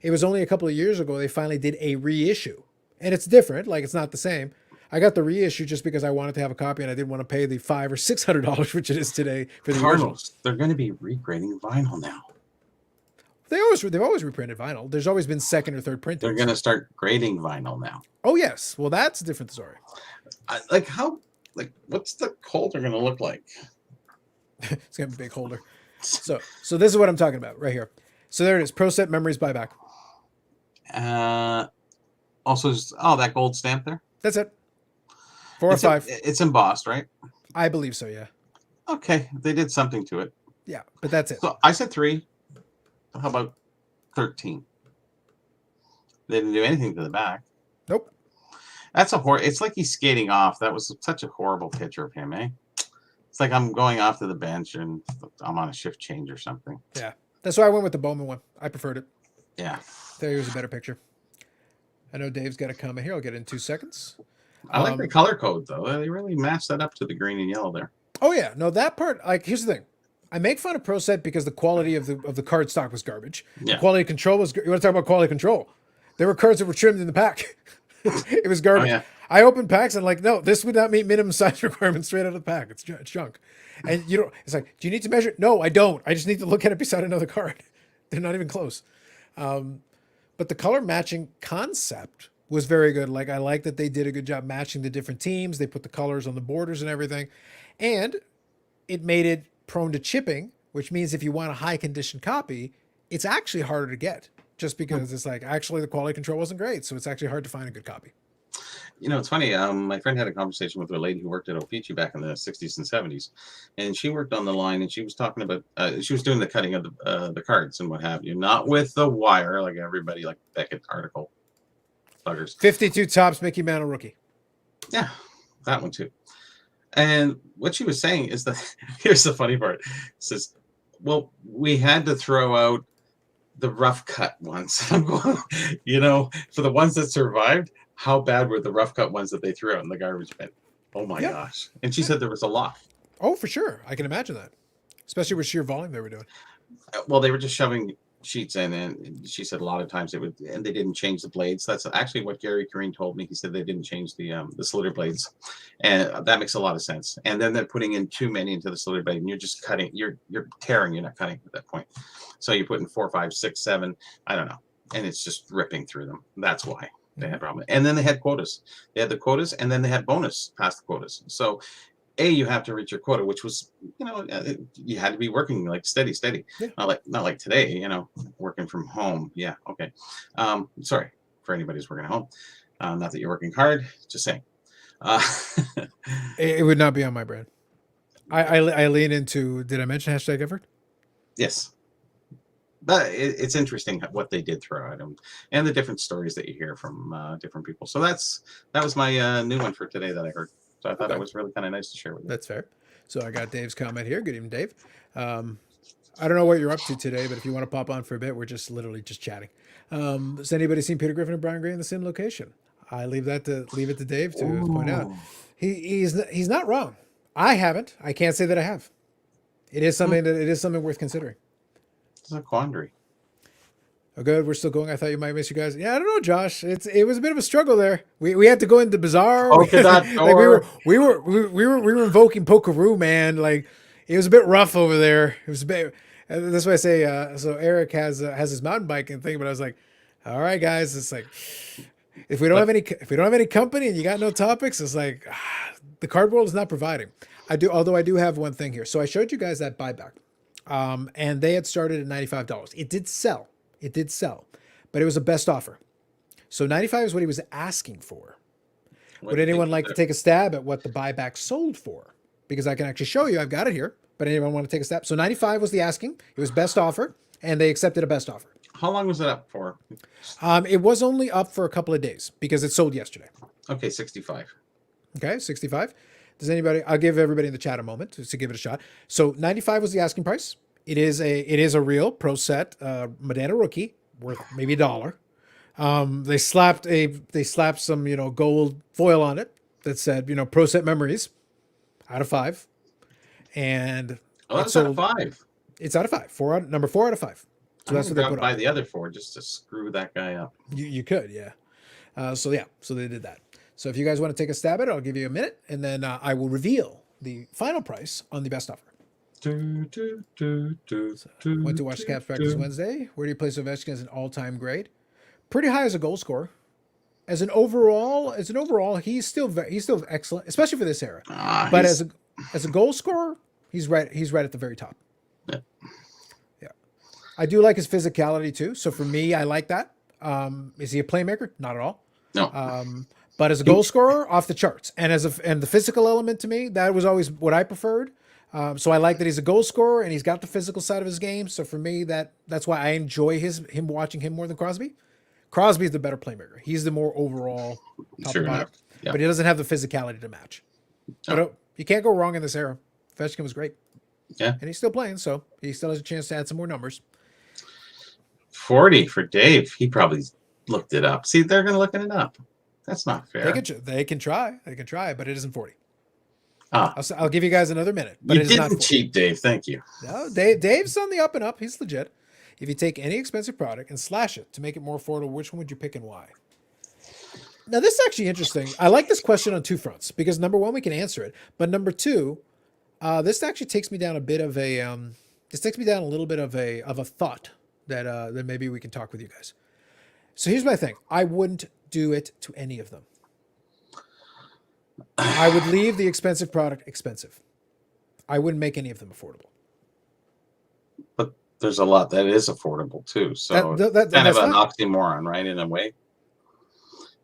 It was only a couple of years ago they finally did a reissue. And it's different, like it's not the same. I got the reissue just because I wanted to have a copy and I didn't want to pay the $500 or $600 which it is today for the Cardinals. They're going to be regrading vinyl now. They've always reprinted vinyl. There's always been second or third printings. They're going to start grading vinyl now. Oh yes, well that's a different story. What's the holder going to look like? It's going to be a big holder. So this is what I'm talking about right here. So there it is. Pro Set Memories Buyback. Also, that gold stamp there. That's it. 4 or 5. It's embossed, right? I believe so, yeah. Okay, they did something to it. Yeah, but that's it. So I said 3. How about 13? They didn't do anything to the back. Nope. That's it's like he's skating off. That was such a horrible picture of him, eh? It's like I'm going off to the bench and I'm on a shift change or something. Yeah, that's why I went with the Bowman one. I preferred it. Yeah. There was a better picture. I know Dave's got a comment here. I'll get it in 2 seconds. I like the color code, though. They really matched that up to the green and yellow there. Oh, yeah. No, that part, here's the thing. I make fun of Pro Set because the quality of the card stock was garbage. Yeah. The quality control was... You want to talk about quality control? There were cards that were trimmed in the pack. It was garbage. Oh, yeah. I opened packs and no, this would not meet minimum size requirements straight out of the pack. It's junk. And it's like, do you need to measure it? No, I don't. I just need to look at it beside another card. They're not even close. But the color matching concept was very good. Like I like that they did a good job matching the different teams. They put the colors on the borders and everything. And it made it prone to chipping, which means if you want a high condition copy, it's actually harder to get just because it's like actually the quality control wasn't great. So it's actually hard to find a good copy. It's funny. My friend had a conversation with a lady who worked at Ofici back in the 60s and 70s, and she worked on the line, and she was talking about she was doing the cutting of the cards and what have you, not with the wire like everybody, like Beckett article buggers. 52 tops Mickey Mantle rookie. Yeah, that one too. And what she was saying is that here's the funny part. It says, well, we had to throw out the rough cut ones. I'm going, for the ones that survived, how bad were the rough cut ones that they threw out in the garbage bin? Oh my gosh. And she said there was a lot. Oh, for sure. I can imagine that. Especially with sheer volume they were doing. Well, they were just shoving sheets in, and she said a lot of times and they didn't change the blades. That's actually what Gary Kareen told me. He said they didn't change the slitter blades, and that makes a lot of sense. And then they're putting in too many into the slitter blade, and you're just cutting. You're tearing. You're not cutting at that point. So you put in 4, 5, 6, 7. I don't know, and it's just ripping through them. That's why they had problem. And then they had quotas. They had the quotas, and then they had bonus past the quotas. So you have to reach your quota, which was, you had to be working like steady. Yeah. Not like today, working from home. Yeah. Okay. Sorry for anybody who's working at home. Not that you're working hard, just saying. It would not be on my brand. I lean into, did I mention hashtag effort? Yes. But it's interesting what they did throw at them and the different stories that you hear from different people. So that was my new one for today that I heard. So I thought that was really kind of nice to share with you. That's fair. So I got Dave's comment here. Good evening, Dave. I don't know what you're up to today, but if you want to pop on for a bit, we're just literally just chatting. Has anybody seen Peter Griffin and Brian Gray in the same location? I leave it to Dave to point out. He's not wrong. I haven't. I can't say that I have. It is something worth considering. It's a quandary. Oh, good. We're still going. I thought you might miss you guys. Yeah, I don't know, Josh. It was a bit of a struggle there. We had to go into Bazaar. Open that door. Like we were invoking Pokeroo, man. Like it was a bit rough over there. It was a bit. That's why I say. So Eric has his mountain bike and thing, but I was like, all right, guys. It's like if we don't have any company and you got no topics, it's like the card world is not providing. Although I do have one thing here. So I showed you guys that buyback, and they had started at $95. It did sell. But it was a best offer. So 95 is what he was asking for. Would anyone like to take a stab at what the buyback sold for? Because I can actually show you. I've got it here. But anyone want to take a stab? So 95 was the asking. It was best offer, and they accepted a best offer. How long was it up for? It was only up for a couple of days because it sold yesterday. Okay, 65. Okay, 65. Does anybody? I'll give everybody in the chat a moment to give it a shot. So 95 was the asking price. It is a real pro set Medana rookie worth maybe $1. They slapped some gold foil on it that said pro set memories out of 5, and that's out of 5. It's out of 5. Number 4 out of 5. So that's what they put by on. the other 4 just to screw that guy up. You could, yeah. So they did that. So if you guys want to take a stab at it, I'll give you a minute, and then I will reveal the final price on the best offer. Went to watch the Caps practice Wednesday. Where do you place Ovechkin as an all-time grade? Pretty high as a goal scorer. As an overall, he's still excellent, especially for this era. But as a goal scorer, he's right at the very top. Yeah. I do like his physicality too. So for me, I like that. Is he a playmaker? Not at all. No. But as a goal scorer, off the charts. And and the physical element to me, that was always what I preferred. So I like that he's a goal scorer and he's got the physical side of his game. So for me, that's why I enjoy him watching him more than Crosby. Crosby's the better playmaker. He's the more overall top to bottom, yeah. But he doesn't have the physicality to match. No. But you can't go wrong in this era. Ovechkin was great. Yeah. And he's still playing, so he still has a chance to add some more numbers. 40 for Dave. He probably looked it up. See, they're going to look it up. That's not fair. They can try. They can try, but it isn't 40. I'll give you guys another minute. But you didn't cheat, Dave. Thank you. No, Dave's on the up and up. He's legit. If you take any expensive product and slash it to make it more affordable, which one would you pick and why? Now, this is actually interesting. I like this question on two fronts because number one, we can answer it. But number two, this actually takes me down a bit of a little bit of a thought that maybe we can talk with you guys. So here's my thing. I wouldn't do it to any of them. I would leave the expensive product expensive. I wouldn't make any of them affordable. But there's a lot that is affordable too. So And kind of that's an fine. oxymoron, right? In a way.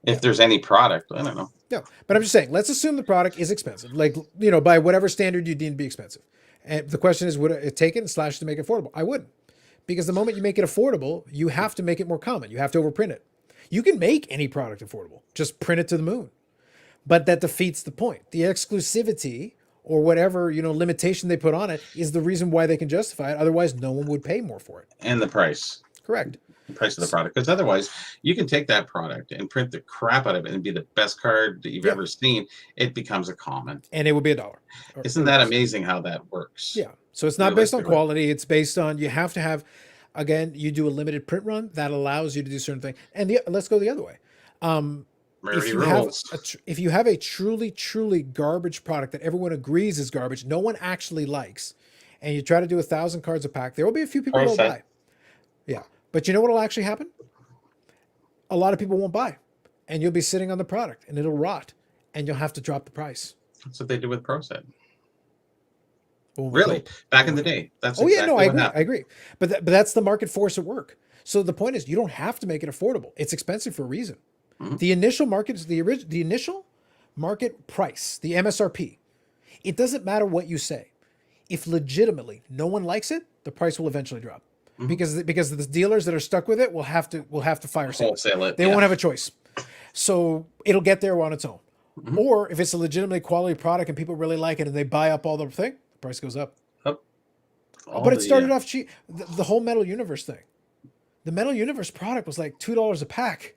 If there's any product, I don't know. No, but I'm just saying, let's assume the product is expensive, like, by whatever standard you deem to be expensive. And the question is, would it take it and slash to make it affordable? I wouldn't, because the moment you make it affordable, you have to make it more common. You have to overprint it. You can make any product affordable, just print it to the moon. But that defeats the point. The exclusivity or whatever, limitation they put on it is the reason why they can justify it. Otherwise, no one would pay more for it. And the price. Correct. The price of the product. Because otherwise, you can take that product and print the crap out of it and be the best card that you've ever seen. It becomes a common. And it would be $1. Isn't that amazing how that works? Yeah. So it's not based on quality. It's based on, you have to have, again, you do a limited print run that allows you to do certain things. And let's go the other way. If you have a truly garbage product that everyone agrees is garbage, no one actually likes, and you try to do 1,000 cards a pack, there will be a few people who will buy. Yeah. But you know what will actually happen? A lot of people won't buy, and you'll be sitting on the product and it'll rot and you'll have to drop the price. That's what they did with Pro Set. Well, really? Back in the day. That's I agree. But that's the market force at work. So the point is, you don't have to make it affordable. It's expensive for a reason. Mm-hmm. The initial market is the initial market price, the MSRP. It doesn't matter what you say. If legitimately no one likes it, the price will eventually drop. Mm-hmm. Because the dealers that are stuck with it will have to fire sale it. They won't have a choice. So it'll get there on its own. Mm-hmm. Or if it's a legitimately quality product and people really like it and they buy up all the thing, the price goes up. But it started off cheap. The whole Metal Universe thing. The Metal Universe product was like $2 a pack.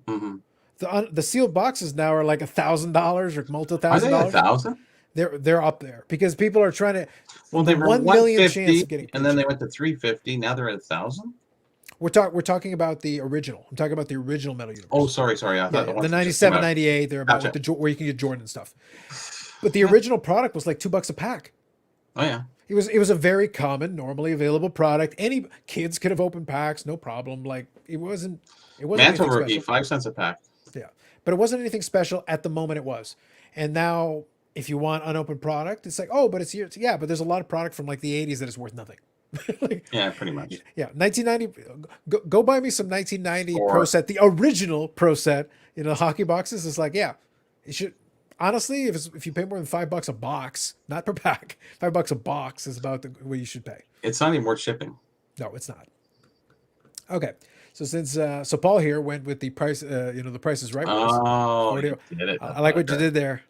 Mm-hmm. The sealed boxes now are like $1,000 or multi-$1,000. Are they 1,000? They're up there because people are trying to. Well, they were 1 million chance of getting. And then they went to 350. Now they're at 1,000. We're talking about the original. I'm talking about the original Metal Universe. Oh, sorry. I thought the 97, 98. They're about where you can get Jordan and stuff. But the original product was like $2 a pack. Oh yeah. It was a very common, normally available product. Any kids could have opened packs, no problem. Like it wasn't. Mantle Rookie, 5 cents a pack. Yeah, but it wasn't anything special at the moment. It was, and now if you want unopened product, it's like, oh, but it's here. Yeah, but there's a lot of product from like the 80s that is worth nothing. Yeah, pretty much. Yeah, 1990. Go buy me some 1990 Pro Set, the original Pro Set. Hockey boxes. It's like, yeah, it should. Honestly, if you pay more than $5 a box, not per pack, $5 a box is about what you should pay. It's not even worth shipping. No, it's not. Okay, so since Paul here went with the price, the Price is Right. Oh, you did it. I like what you did there.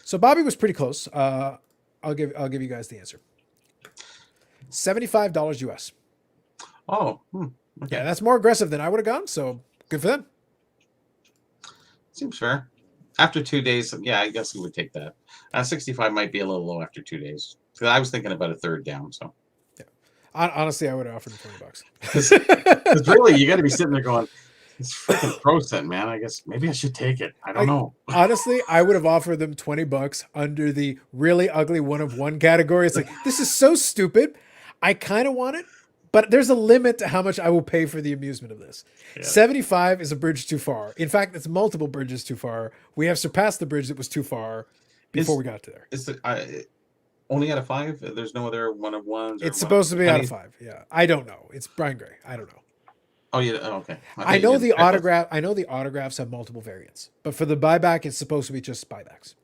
So Bobby was pretty close. I'll give you guys the answer. $75 US. Oh, okay. Yeah, that's more aggressive than I would have gone. So good for them. Seems fair. After 2 days, yeah, I guess you would take that. 65 might be a little low after 2 days. So I was thinking about a third down. So, yeah, honestly, I would have offered him $20. Because really, you got to be sitting there going, "It's freaking Pro Set, man. I guess maybe I should take it. I don't know." Honestly, I would have offered them $20 under the really ugly 1 of 1 category. It's like, this is so stupid. I kind of want it, but there's a limit to how much I will pay for the amusement of this. Yeah. 75 is a bridge too far. In fact, it's multiple bridges too far. We have surpassed the bridge that was too far before we got to there. Is it only out of 5? There's no other 1 of 1s? It's supposed to be out of 5. Yeah. I don't know. It's Brian Gray. I don't know. Oh, yeah. Oh, okay. I know the autographs have multiple variants, but for the buyback, it's supposed to be just buybacks.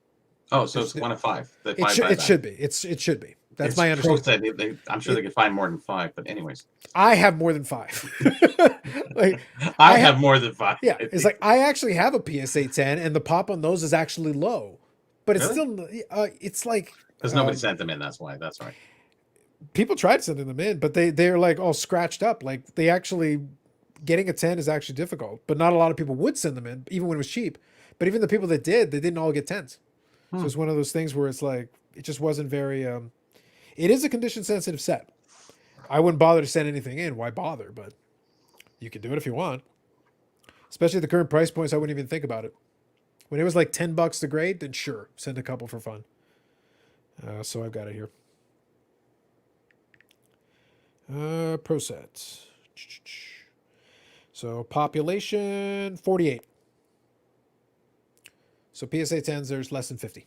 Oh, so it's 1 of 5. It should be. It should be. That's my understanding. I'm sure they could find more than 5, but anyways. I have more than 5. I have more than 5. Yeah, it's like I actually have a PSA 10, and the pop on those is actually low, but it's still it's like because nobody sent them in. That's why. That's right. People tried sending them in, but they're like all scratched up. Like they actually getting a 10 is actually difficult, but not a lot of people would send them in, even when it was cheap. But even the people that did, they didn't all get 10s. So it's one of those things where it's like it just wasn't very. It is a condition-sensitive set. I wouldn't bother to send anything in. Why bother? But you can do it if you want. Especially at the current price points, I wouldn't even think about it. When it was like $10 to grade, then sure, send a couple for fun. So I've got it here. Pro sets. So population 48. So PSA 10s, there's less than 50.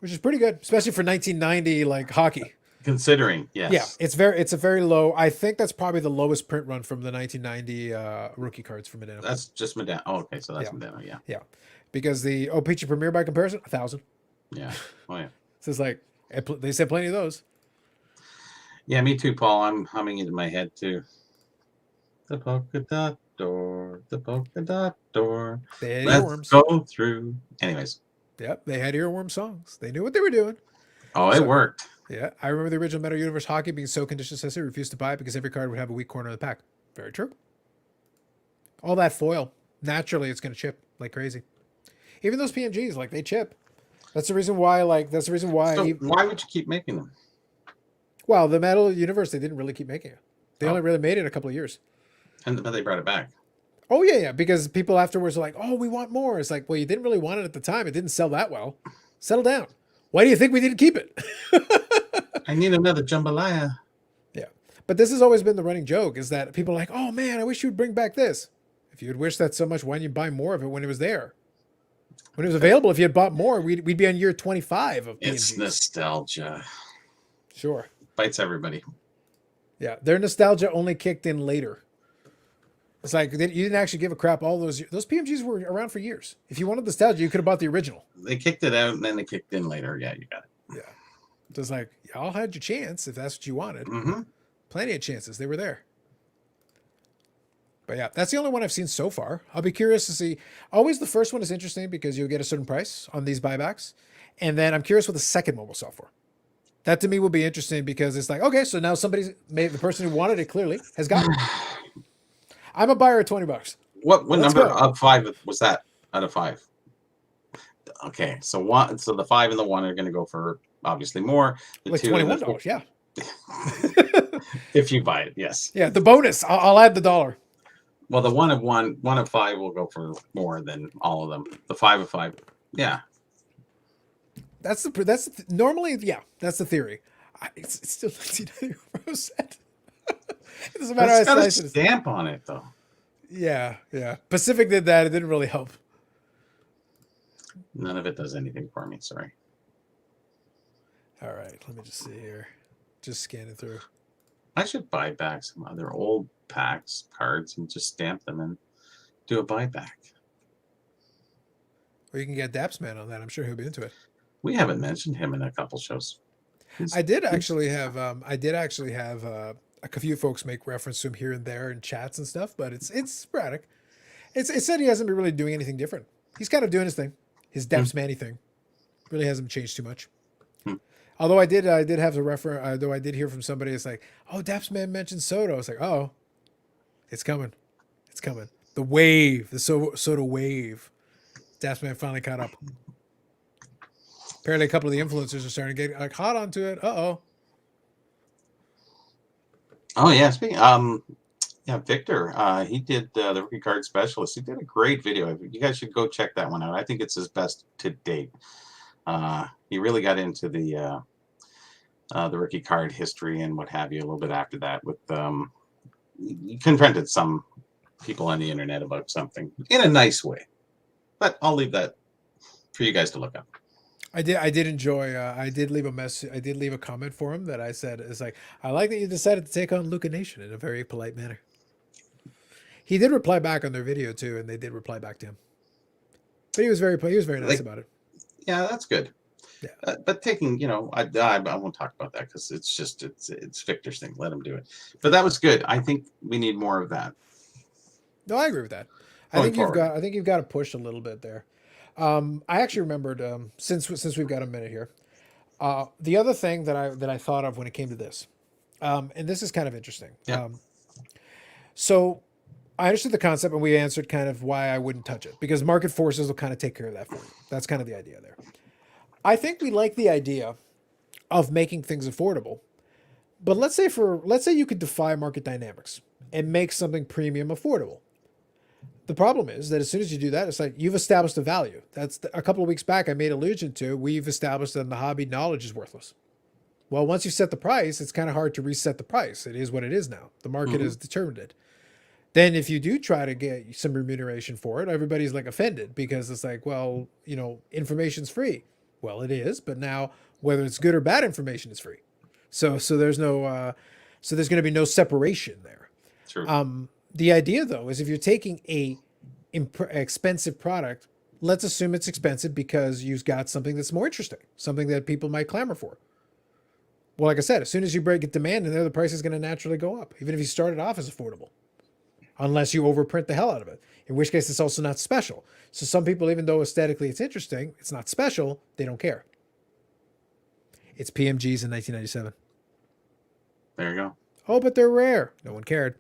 which is pretty good, especially for 1990 like hockey. Considering, Yeah, yes. it's a very low. I think that's probably the lowest print run from the 1990 rookie cards from Medina. That's just Medina. Oh, okay, so that's Yeah, Medina. Yeah, yeah, because the Peachy Premier by comparison, 1,000. yeah. Oh, yeah. So it's like they said plenty of those. Yeah, me too, Paul. I'm humming it in my head too. The polka dot door, the polka dot door. They had Let's earworms. go through. Anyways, Yep, they had earworm songs. They knew what they were doing. oh, it So worked. yeah, I remember the original Metal Universe hockey being so condition sensitive, refused to buy it because every card would have a weak corner in the pack. Very true. All that foil, naturally, it's going to chip like crazy. Even those PMGs, like they chip. That's the reason why. Like that's the reason why. So why would you keep making them? Well, the Metal Universe, they didn't really keep making it. They only really made it a couple of years. But they brought it back. Oh yeah, yeah. Because people afterwards are like, "Oh, we want more." It's like, well, you didn't really want it at the time. It didn't sell that well. Settle down. Why do you think we didn't keep it? I need another jambalaya. Yeah, but this has always been the running joke: is that people are like, "Oh man, I wish you'd bring back this." If you would wish that so much, why didn't you buy more of it when it was there? When it was available, if you had bought more, we'd be on year 25 of PMGs. It's nostalgia. Sure. Bites everybody. Yeah, their nostalgia only kicked in later. It's like you didn't actually give a crap all those years. Those PMGs were around for years. If you wanted nostalgia, you could have bought the original. They kicked it out and then they kicked in later. Yeah, you got it. Yeah. Just like, y'all had your chance if that's what you wanted. Mm-hmm. Plenty of chances. They were there. But yeah, that's the only one I've seen so far. I'll be curious to see. Always the first one is interesting because you'll get a certain price on these buybacks. And then I'm curious what the second one will sell for. That to me will be interesting because it's like, okay, so now somebody's made the person who wanted it clearly has gotten it. I'm a buyer at $20. What Let's number go. of 5 was that out of 5? Okay, so the 5 and the 1 are going to go for obviously more. The Like 2 and the $21, yeah. if you buy it, yes. Yeah, the bonus. I'll add the $1. Well, the 1 of 5 will go for more than all of them. The 5 of 5, yeah. Normally, yeah, that's the theory. It's still 1990 set. It doesn't matter. It's how I got a slice it. stamp on it, though. Yeah, yeah. Pacific did that. It didn't really help. None of it does anything for me. Sorry. All right, let me just see here. Just scanning through. I should buy back some other old packs, cards, and just stamp them and do a buyback. Or you can get Dapsman on that. I'm sure he'll be into it. We haven't mentioned him in a couple shows. I did actually have a few folks make reference to him here and there in chats and stuff, but it's sporadic. It said he hasn't been really doing anything different. He's kind of doing his thing, his Dapsman-y thing. Really hasn't changed too much. Although I did have the reference. Though I did hear from somebody, it's like, oh, Dapsman mentioned Soto. I was like, oh, it's coming, it's coming. The wave, the Soto wave. Dapsman finally caught up. Apparently, a couple of the influencers are starting to get like hot onto it. Uh-oh. Oh yeah, speaking. Yeah, Victor. He did the rookie card specialist. He did a great video. You guys should go check that one out. I think it's his best to date. He really got into the rookie card history and what have you a little bit after that. With he confronted some people on the internet about something in a nice way, but I'll leave that for you guys to look up. I did enjoy. I did leave a message. I did leave a comment for him that I said is like, I like that you decided to take on Luca Nation in a very polite manner. He did reply back on their video too, and they did reply back to him. But he was very nice about it. Yeah, that's good. Yeah. But taking, I won't talk about that because it's Victor's thing. Let him do it. But that was good. I think we need more of that. No, I agree with that. I think you've got to push a little bit there. I actually remembered since we've got a minute here. The other thing that I thought of when it came to this, and this is kind of interesting. Yeah. So I understood the concept, and we answered kind of why I wouldn't touch it because market forces will kind of take care of that for you. That's kind of the idea there. I think we like the idea of making things affordable, but let's say you could defy market dynamics and make something premium affordable. The problem is that as soon as you do that, it's like you've established a value. That's a couple of weeks back I made allusion to. We've established that in the hobby, knowledge is worthless. Well, once you set the price, it's kind of hard to reset the price. It is what it is now. The market has determined it. Then if you do try to get some remuneration for it, everybody's like offended because it's like, well, information's free. Well, it is, but now whether it's good or bad information is free. So there's no so there's going to be no separation there. True. The idea though is if you're taking a expensive product, let's assume it's expensive because you've got something that's more interesting, something that people might clamor for. Well, like I said, as soon as you break demand in there, the price is going to naturally go up, even if you started off as affordable, unless you overprint the hell out of it, in which case it's also not special. So some people, even though aesthetically it's interesting, it's not special, they don't care. It's PMGs in 1997. There you go. Oh, but they're rare. No one cared.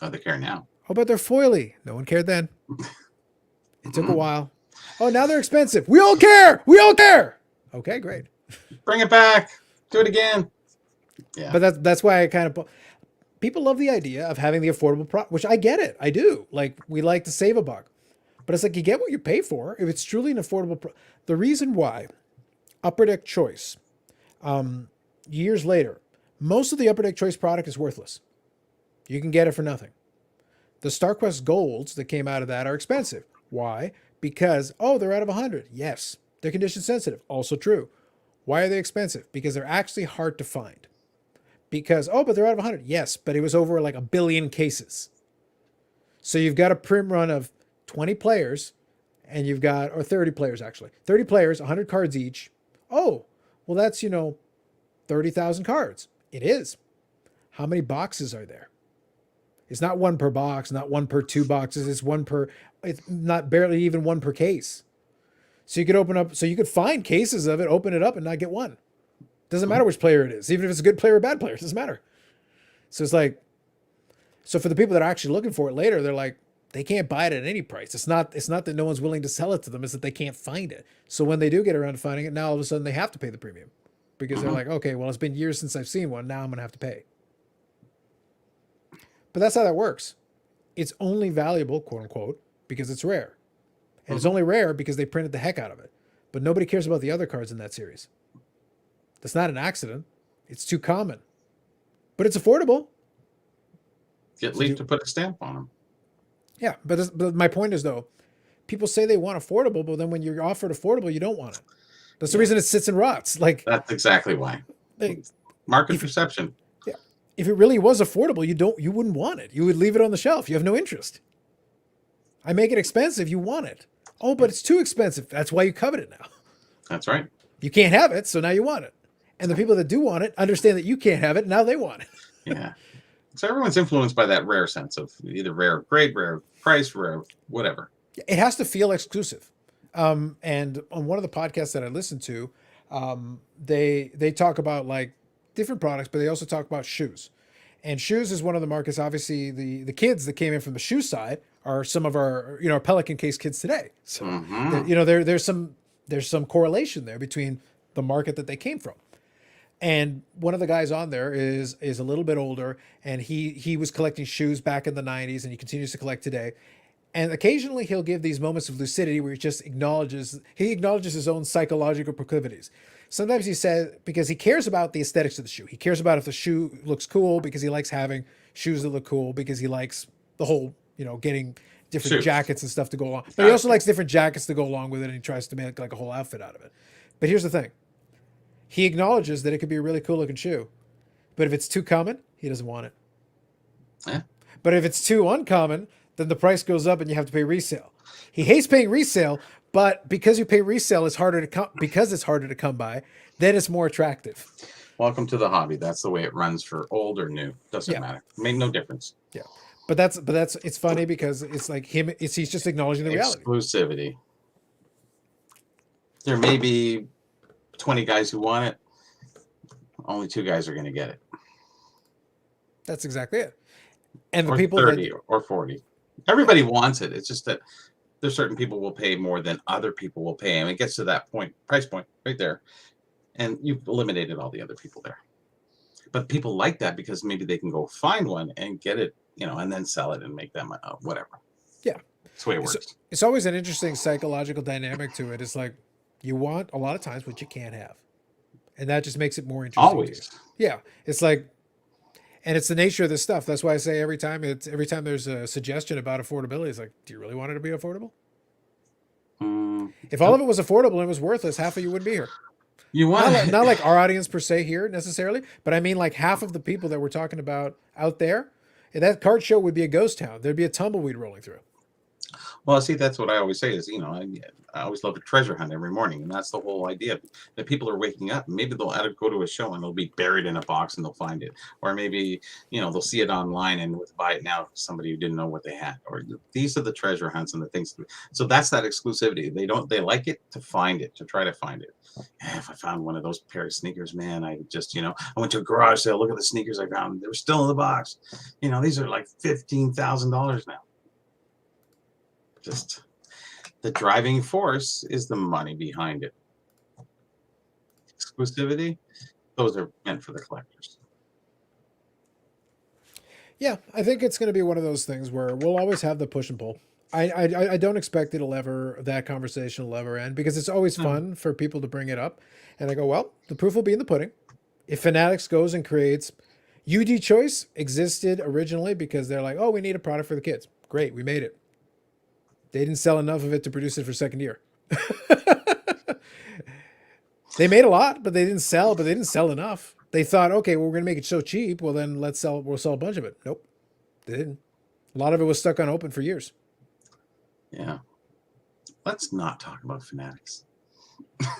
Oh, they care now. Oh, but they're foily. No one cared then. It took a while. Oh, now they're expensive. We all care. We all care. Okay, great. Bring it back. Do it again. Yeah. But that's why I kind of people love the idea of having the affordable product, which I get it. I do. Like we like to save a buck. But it's like you get what you pay for if it's truly an affordable the reason why Upper Deck Choice years later, most of the Upper Deck Choice product is worthless. You can get it for nothing. The StarQuest Golds that came out of that are expensive. Why? Because, oh, they're out of 100. Yes. They're condition sensitive. Also true. Why are they expensive? Because they're actually hard to find. Because, oh, but they're out of 100. Yes, but it was over like 1 billion cases. So you've got a print run of 20 players, and you've got, or 30 players actually. 30 players, 100 cards each. Oh, well, that's, 30,000 cards. It is. How many boxes are there? It's not one per box, not one per 2 boxes. It's not barely even one per case. So you could find cases of it, open it up and not get one. Doesn't matter which player it is, even if it's a good player or bad player, it doesn't matter. So it's like, so for the people that are actually looking for it later, they're like, they can't buy it at any price. It's not that no one's willing to sell it to them, it's that they can't find it. So when they do get around to finding it, now all of a sudden they have to pay the premium because they're like, okay, well, it's been years since I've seen one. Now I'm going to have to pay. But that's how that works. It's only valuable, quote unquote, because it's rare. And it's only rare because they printed the heck out of it. But nobody cares about the other cards in that series. That's not an accident. It's too common. But it's affordable. At least to put a stamp on them. Yeah, but my point is, though, people say they want affordable, but then when you're offered affordable, you don't want it. That's the reason it sits and rots. Like that's exactly why. Market perception. Yeah. If it really was affordable, you wouldn't want it. You would leave it on the shelf. You have no interest. I make it expensive, you want it. Oh, but it's too expensive. That's why you covet it now. That's right. You can't have it, so now you want it. And the people that do want it understand that you can't have it, now they want it. Yeah. So everyone's influenced by that rare sense of either rare grade, rare price, rare whatever. It has to feel exclusive. And on one of the podcasts that I listened to, they talk about like different products, but they also talk about shoes. And shoes is one of the markets. Obviously, the kids that came in from the shoe side are some of our our Pelican case kids today. So there's some correlation there between the market that they came from. And one of the guys on there is a little bit older, and he was collecting shoes back in the 90s, and he continues to collect today. And occasionally he'll give these moments of lucidity where he just acknowledges his own psychological proclivities. Sometimes he says, because he cares about the aesthetics of the shoe. He cares about if the shoe looks cool because he likes having shoes that look cool because he likes the whole, getting different jackets and stuff to go along. But he also likes different jackets to go along with it, and he tries to make like a whole outfit out of it. But here's the thing. He acknowledges that it could be a really cool looking shoe. But if it's too common, he doesn't want it. Yeah. But if it's too uncommon, then the price goes up and you have to pay resale. He hates paying resale, but because you pay resale, it's harder to come by. Then it's more attractive. Welcome to the hobby. That's the way it runs for old or new. Doesn't matter. Made no difference. Yeah, but that's it's funny because it's like he's just acknowledging the reality. Exclusivity. There may be 20 guys who want it. Only 2 guys are going to get it. That's exactly it. And the or people 30 or 40. Everybody wants it. It's just that there's certain people will pay more than other people will pay. And it gets to that price point right there. And you've eliminated all the other people there. But people like that because maybe they can go find one and get it, and then sell it and make them whatever. Yeah. That's the way it works. It's always an interesting psychological dynamic to it. It's like you want a lot of times what you can't have. And that just makes it more interesting. Always. Yeah. It's like, and it's the nature of this stuff. That's why I say every time there's a suggestion about affordability, it's like, do you really want it to be affordable? Mm, If all of it was affordable and it was worthless, half of you wouldn't be here. you want Not like our audience per se here necessarily, but I mean like half of the people that we're talking about out there, that card show would be a ghost town. There'd be a tumbleweed rolling through. Well, see, that's what I always say is, I always love a treasure hunt every morning. And that's the whole idea that people are waking up. Maybe they'll go to a show and they'll be buried in a box and they'll find it. Or maybe, they'll see it online and with buy it now, somebody who didn't know what they had. Or these are the treasure hunts and the things. So that's that exclusivity. They like it to find it, to try to find it. Yeah, if I found one of those pair of sneakers, man, I just, I went to a garage sale. Look at the sneakers I found. They were still in the box. These are like $15,000 now. Just the driving force is the money behind it. Exclusivity, those are meant for the collectors. Yeah, I think it's going to be one of those things where we'll always have the push and pull. I don't expect that conversation will ever end because it's always fun for people to bring it up. And I go, well, the proof will be in the pudding. If Fanatics goes and creates, UD Choice existed originally because they're like, oh, we need a product for the kids. Great, we made it. They didn't sell enough of it to produce it for second year. They made a lot, but they didn't sell enough. They thought, okay, well, we're going to make it so cheap. Well, then we'll sell a bunch of it. Nope. They didn't. A lot of it was stuck on open for years. Yeah. Let's not talk about Fanatics. Well,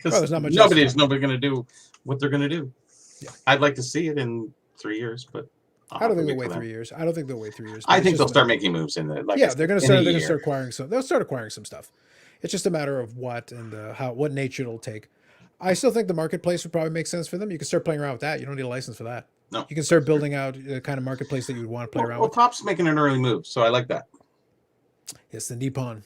there's not much nobody's going to do what they're going to do. Yeah. I'd like to see it in 3 years, but I don't think they'll wait 3 years. I don't think they'll wait 3 years. I think they'll start making moves in the they're going to start acquiring some. They'll start acquiring some stuff. It's just a matter of what and what nature it'll take. I still think the marketplace would probably make sense for them. You can start playing around with that. You don't need a license for that. No. You can start building out the kind of marketplace that you would want to play around with. Well, Top's making an early move, so I like that. Yes, the Nippon.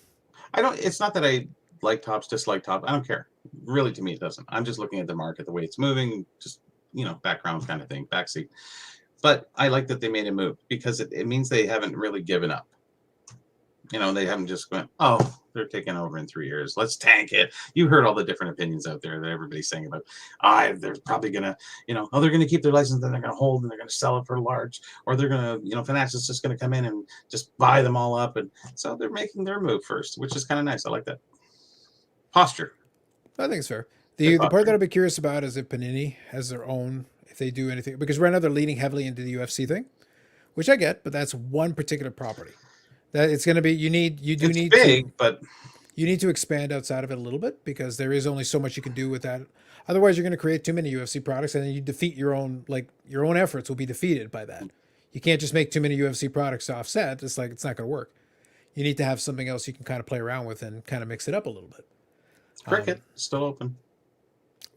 It's not that I like Tops, dislike Top. I don't care. Really, to me, it doesn't. I'm just looking at the market, the way it's moving, just, background kind of thing, backseat. But I like that they made a move because it means they haven't really given up. They haven't just went, oh, they're taking over in 3 years. Let's tank it. You heard all the different opinions out there that everybody's saying about, they're probably going to, they're going to keep their license, then they're going to hold and they're going to sell it for large, or they're going to, Fanatics is just going to come in and just buy them all up. And so they're making their move first, which is kind of nice. I like that. Posture. I think it's fair. The part that I'll be curious about is if Panini has their own, if they do anything, because right now they're leaning heavily into the UFC thing, which I get, but that's one particular property. That it's going to be, you need to expand outside of it a little bit because there is only so much you can do with that. Otherwise, you're going to create too many UFC products, and then you defeat your own efforts will be defeated by that. You can't just make too many UFC products to offset. It's like it's not going to work. You need to have something else you can kind of play around with and kind of mix it up a little bit. Cricket still open.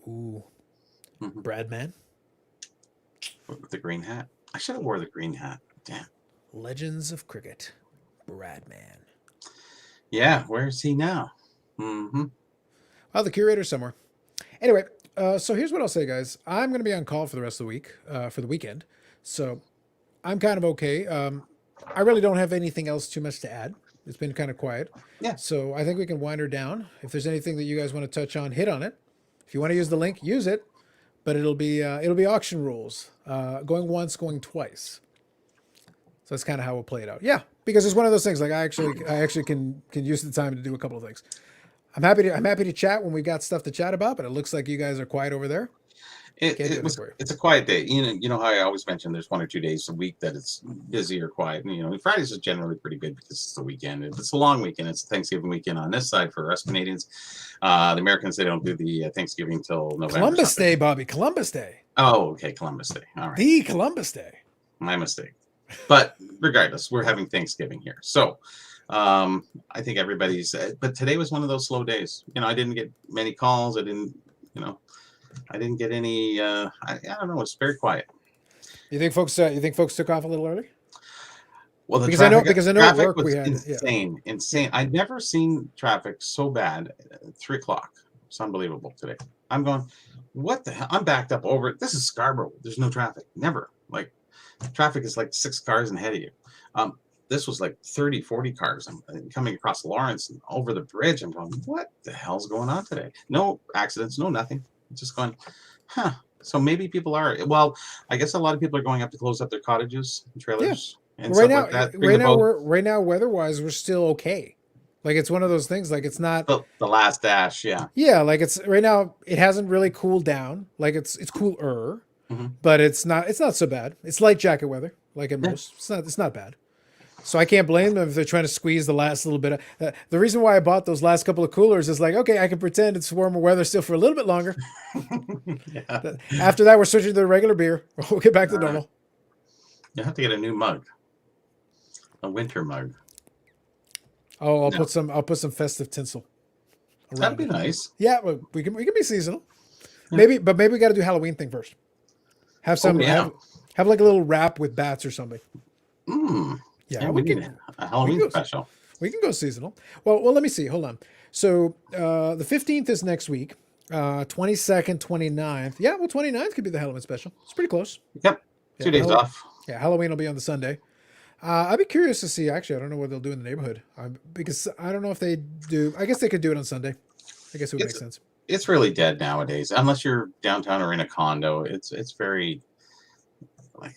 Ooh, Bradman with the green hat. I should have wore the green hat. Damn. Legends of Cricket. Bradman. Yeah, where is he now? Mm-hmm. Well, the curator somewhere. Anyway, so here's what I'll say, guys. I'm going to be on call for the rest of the week, for the weekend. So I'm kind of okay. I really don't have anything else too much to add. It's been kind of quiet. Yeah. So I think we can wind her down. If there's anything that you guys want to touch on, hit on it. If you want to use the link, use it. But it'll be auction rules. Going once, going twice. So that's kind of how we'll play it out. Yeah, because it's one of those things. Like I actually can use the time to do a couple of things. I'm happy to chat when we got stuff to chat about, but it looks like you guys are quiet over there. It's a quiet day. You know how I always mention there's 1 or 2 days a week that it's busy or quiet. And, Fridays is generally pretty good because it's the weekend. It's a long weekend. It's Thanksgiving weekend on this side for us Canadians. The Americans, they don't do the Thanksgiving till November. Columbus Day, Bobby. Columbus Day. Oh, okay. Columbus Day. All right. The Columbus Day. My mistake. But regardless, we're having Thanksgiving here. So I think everybody's, but today was one of those slow days. I didn't get many calls. I didn't get any, I don't know. It's very quiet. You think folks took off a little early? Well, because I know at work was we had insane. I'd never seen traffic so bad at 3:00. It's unbelievable today. I'm going, what the hell? I'm backed up over it. This is Scarborough. There's no traffic. Never. Like traffic is like 6 cars ahead of you. This was like 30, 40 cars. I'm coming across Lawrence and over the bridge. I'm going, what the hell's going on today? No accidents, no nothing. Just going, huh. So maybe people are, well, I guess a lot of people are going up to close up their cottages and trailers. Yeah. And right now, weather-wise, we're still okay. Like it's one of those things. Like it's not. The last dash, yeah. Yeah, like it's right now. It hasn't really cooled down. Like it's cooler, Hmm. but it's not. It's not so bad. It's light jacket weather, like at Yeah. most. It's not. It's not bad. So I can't blame them if they're trying to squeeze the last little bit. The reason why I bought those last couple of coolers is like, okay, I can pretend it's warmer weather still for a little bit longer. Yeah. After that, we're switching to the regular beer. We'll get back to All right. normal. You have to get a new mug, a winter mug. Oh, I'll No. put some festive tinsel That'd around be it. nice. Yeah, well, we can be seasonal. Yeah. Maybe we got to do Halloween thing first. Have Oh, some yeah. have like a little wrap with bats or something. Mm. Yeah, Yeah, we need a Halloween go- special. we can go seasonal. Well, let me see. Hold on. So the 15th is next week. 22nd, 29th. Yeah, well, 29th could be the Halloween special. It's pretty close. Yep. Yeah, 2 days off. Yeah, Halloween will be on the Sunday. I'd be curious to see. Actually, I don't know what they'll do in the neighborhood because I don't know if they do. I guess they could do it on Sunday. I guess it would make sense. It's really dead nowadays. Unless you're downtown or in a condo, it's very like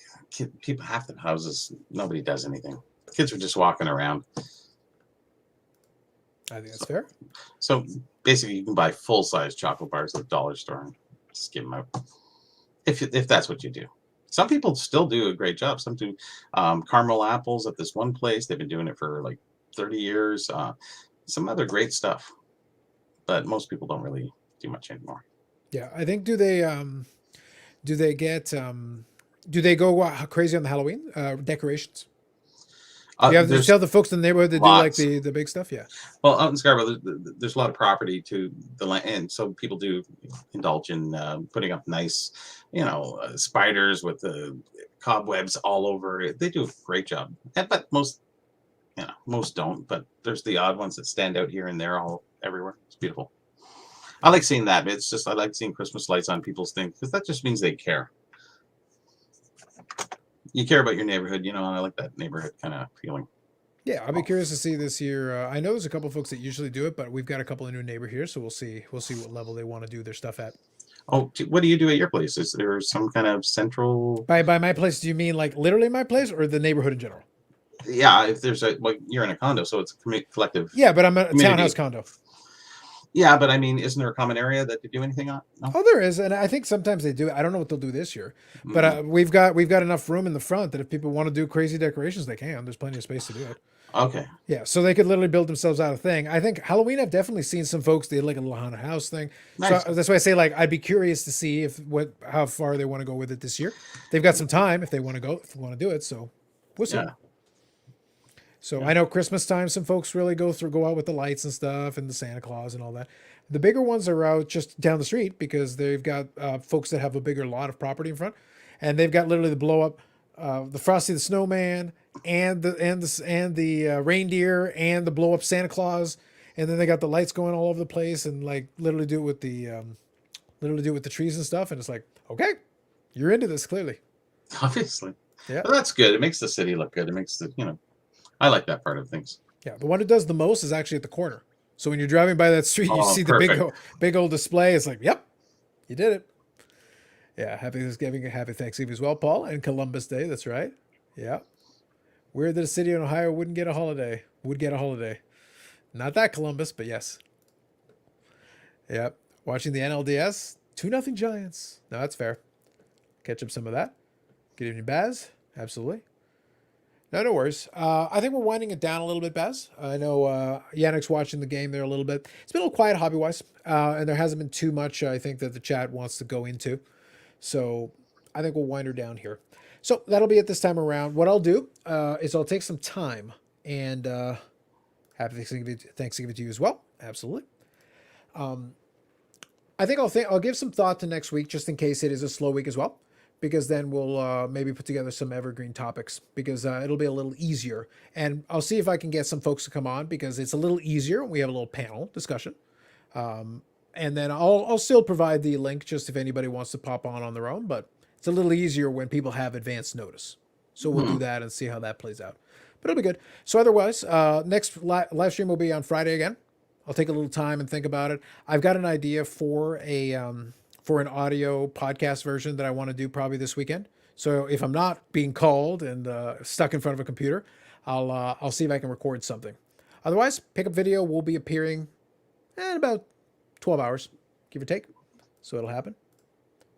people, half the houses, nobody does anything. Kids are just walking around. I think that's fair. So basically, you can buy full size chocolate bars at the dollar store and just give them out if that's what you do. Some people still do a great job. Some do caramel apples at this one place. They've been doing it for like 30 years. Some other great stuff, but most people don't really do much anymore. Yeah, I think do they get do they go crazy on the Halloween decorations? You have to There's tell the folks in the neighborhood to do like lots. the big stuff. Yeah. Well, out in Scarborough, there's a lot of property to the land, and so people do indulge in putting up nice, spiders with the cobwebs all over. They do a great job, but most don't. But there's the odd ones that stand out here and there, all everywhere. It's beautiful. I like seeing that. It's just I like seeing Christmas lights on people's things because that just means they care. You care about your neighborhood, and I like that neighborhood kind of feeling. Yeah, I'll be curious to see this year. I know there's a couple folks that usually do it, but we've got a couple of new neighbor here, so we'll see. We'll see what level they want to do their stuff at. Oh, what do you do at your place? Is there some kind of central? By my place, do you mean like literally my place or the neighborhood in general? Yeah, if there's you're in a condo, so it's a collective. Yeah, but I'm a Community. townhouse condo. Yeah, but I mean, isn't there a common area that they do anything on? No? Oh, there is, and I think sometimes they do. I don't know what they'll do this year, but Mm. we've got enough room in the front that if people want to do crazy decorations, they can. There's plenty of space to do it. Okay. Yeah, so they could literally build themselves out a thing. I think Halloween, I've definitely seen some folks did like a little haunted house thing. Nice. So that's why I say like I'd be curious to see how far they want to go with it this year. They've got some time if they want to do it. So we'll see. Yeah. So Yeah. I know Christmas time, some folks really go out with the lights and stuff and the Santa Claus and all that. The bigger ones are out just down the street because they've got folks that have a bigger lot of property in front, and they've got literally the blow up, the Frosty the Snowman and the reindeer and the blow up Santa Claus, and then they got the lights going all over the place and like literally do it with the trees and stuff, and it's like okay, you're into this clearly. Obviously. Yeah. But that's good. It makes the city look good. It makes I like that part of things. Yeah, the one who does the most is actually at the corner. So when you're driving by that street, you Oh, see the perfect. big old display. It's like, yep, you did it. Yeah, happy Thanksgiving, happy Thanksgiving as well, Paul, and Columbus Day. That's right. Yeah, weird that a city in Ohio wouldn't get a holiday. Would get a holiday. Not that Columbus, but yes. Yep. Watching the NLDS, 2-0 Giants. No, that's fair. Catch up some of that. Good evening, Baz. Absolutely. No worries. I think we're winding it down a little bit, Baz. I know Yannick's watching the game there a little bit. It's been a little quiet hobby-wise, and there hasn't been too much, I think, that the chat wants to go into. So I think we'll wind her down here. So that'll be it this time around. What I'll do is I'll take some time and happy Thanksgiving to you as well. Absolutely. I think I'll give some thought to next week just in case it is a slow week as well, because then we'll maybe put together some evergreen topics because it'll be a little easier. And I'll see if I can get some folks to come on because it's a little easier. We have a little panel discussion. And then I'll still provide the link just if anybody wants to pop on their own, but it's a little easier when people have advanced notice. So we'll do that and see how that plays out. But it'll be good. So otherwise, next live stream will be on Friday again. I'll take a little time and think about it. I've got an idea for an audio podcast version that I want to do probably this weekend. So if I'm not being called and stuck in front of a computer, I'll see if I can record something. Otherwise, pickup video will be appearing in about 12 hours, give or take. So it'll happen.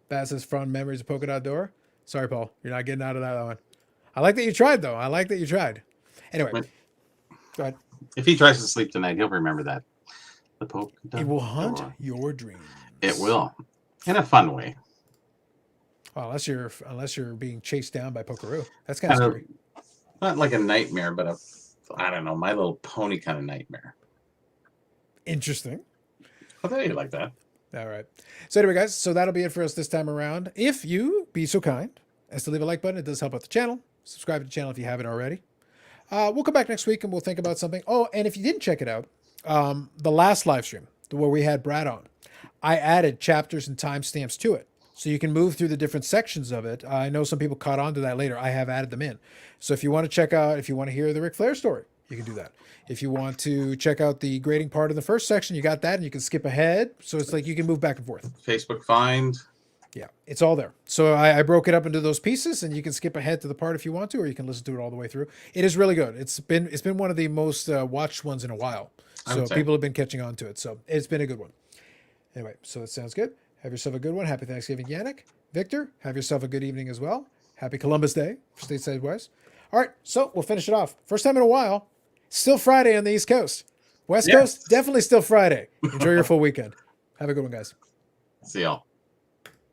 Baz says, fond memories of Polka Dot Door. Sorry, Paul. You're not getting out of that one. I like that you tried, though. I like that you tried. Anyway, When- go ahead. If he tries to sleep tonight, he'll remember that. The Polka Dot It will hunt Door. your dreams. It will. In a fun way. Well, unless you're being chased down by Pokeroo. That's kind of Kind of- scary. Not like a nightmare, but I don't know, My Little Pony kind of nightmare. Interesting. I'll tell you like that. All right. So anyway, guys, so that'll be it for us this time around. If you be so kind as to leave a like button, it does help out the channel. Subscribe to the channel if you haven't already. We'll come back next week and we'll think about something. Oh, and if you didn't check it out, the last live stream where we had Brad on, I added chapters and timestamps to it. So you can move through the different sections of it. I know some people caught on to that later. I have added them in. So if you want to check out, if you want to hear the Ric Flair story, you can do that. If you want to check out the grading part of the first section, you got that, and you can skip ahead. So it's like you can move back and forth. Facebook find. Yeah, it's all there. So I broke it up into those pieces, and you can skip ahead to the part if you want to, or you can listen to it all the way through. It is really good. It's been one of the most watched ones in a while. So people have been catching on to it. So it's been a good one. Anyway, so it sounds good. Have yourself a good one. Happy Thanksgiving, Yannick. Victor, have yourself a good evening as well. Happy Columbus Day for Stateside West. All right, so we'll finish it off. First time in a while. Still Friday on the East Coast. West Coast, definitely still Friday. Enjoy your full weekend. Have a good one, guys. See y'all.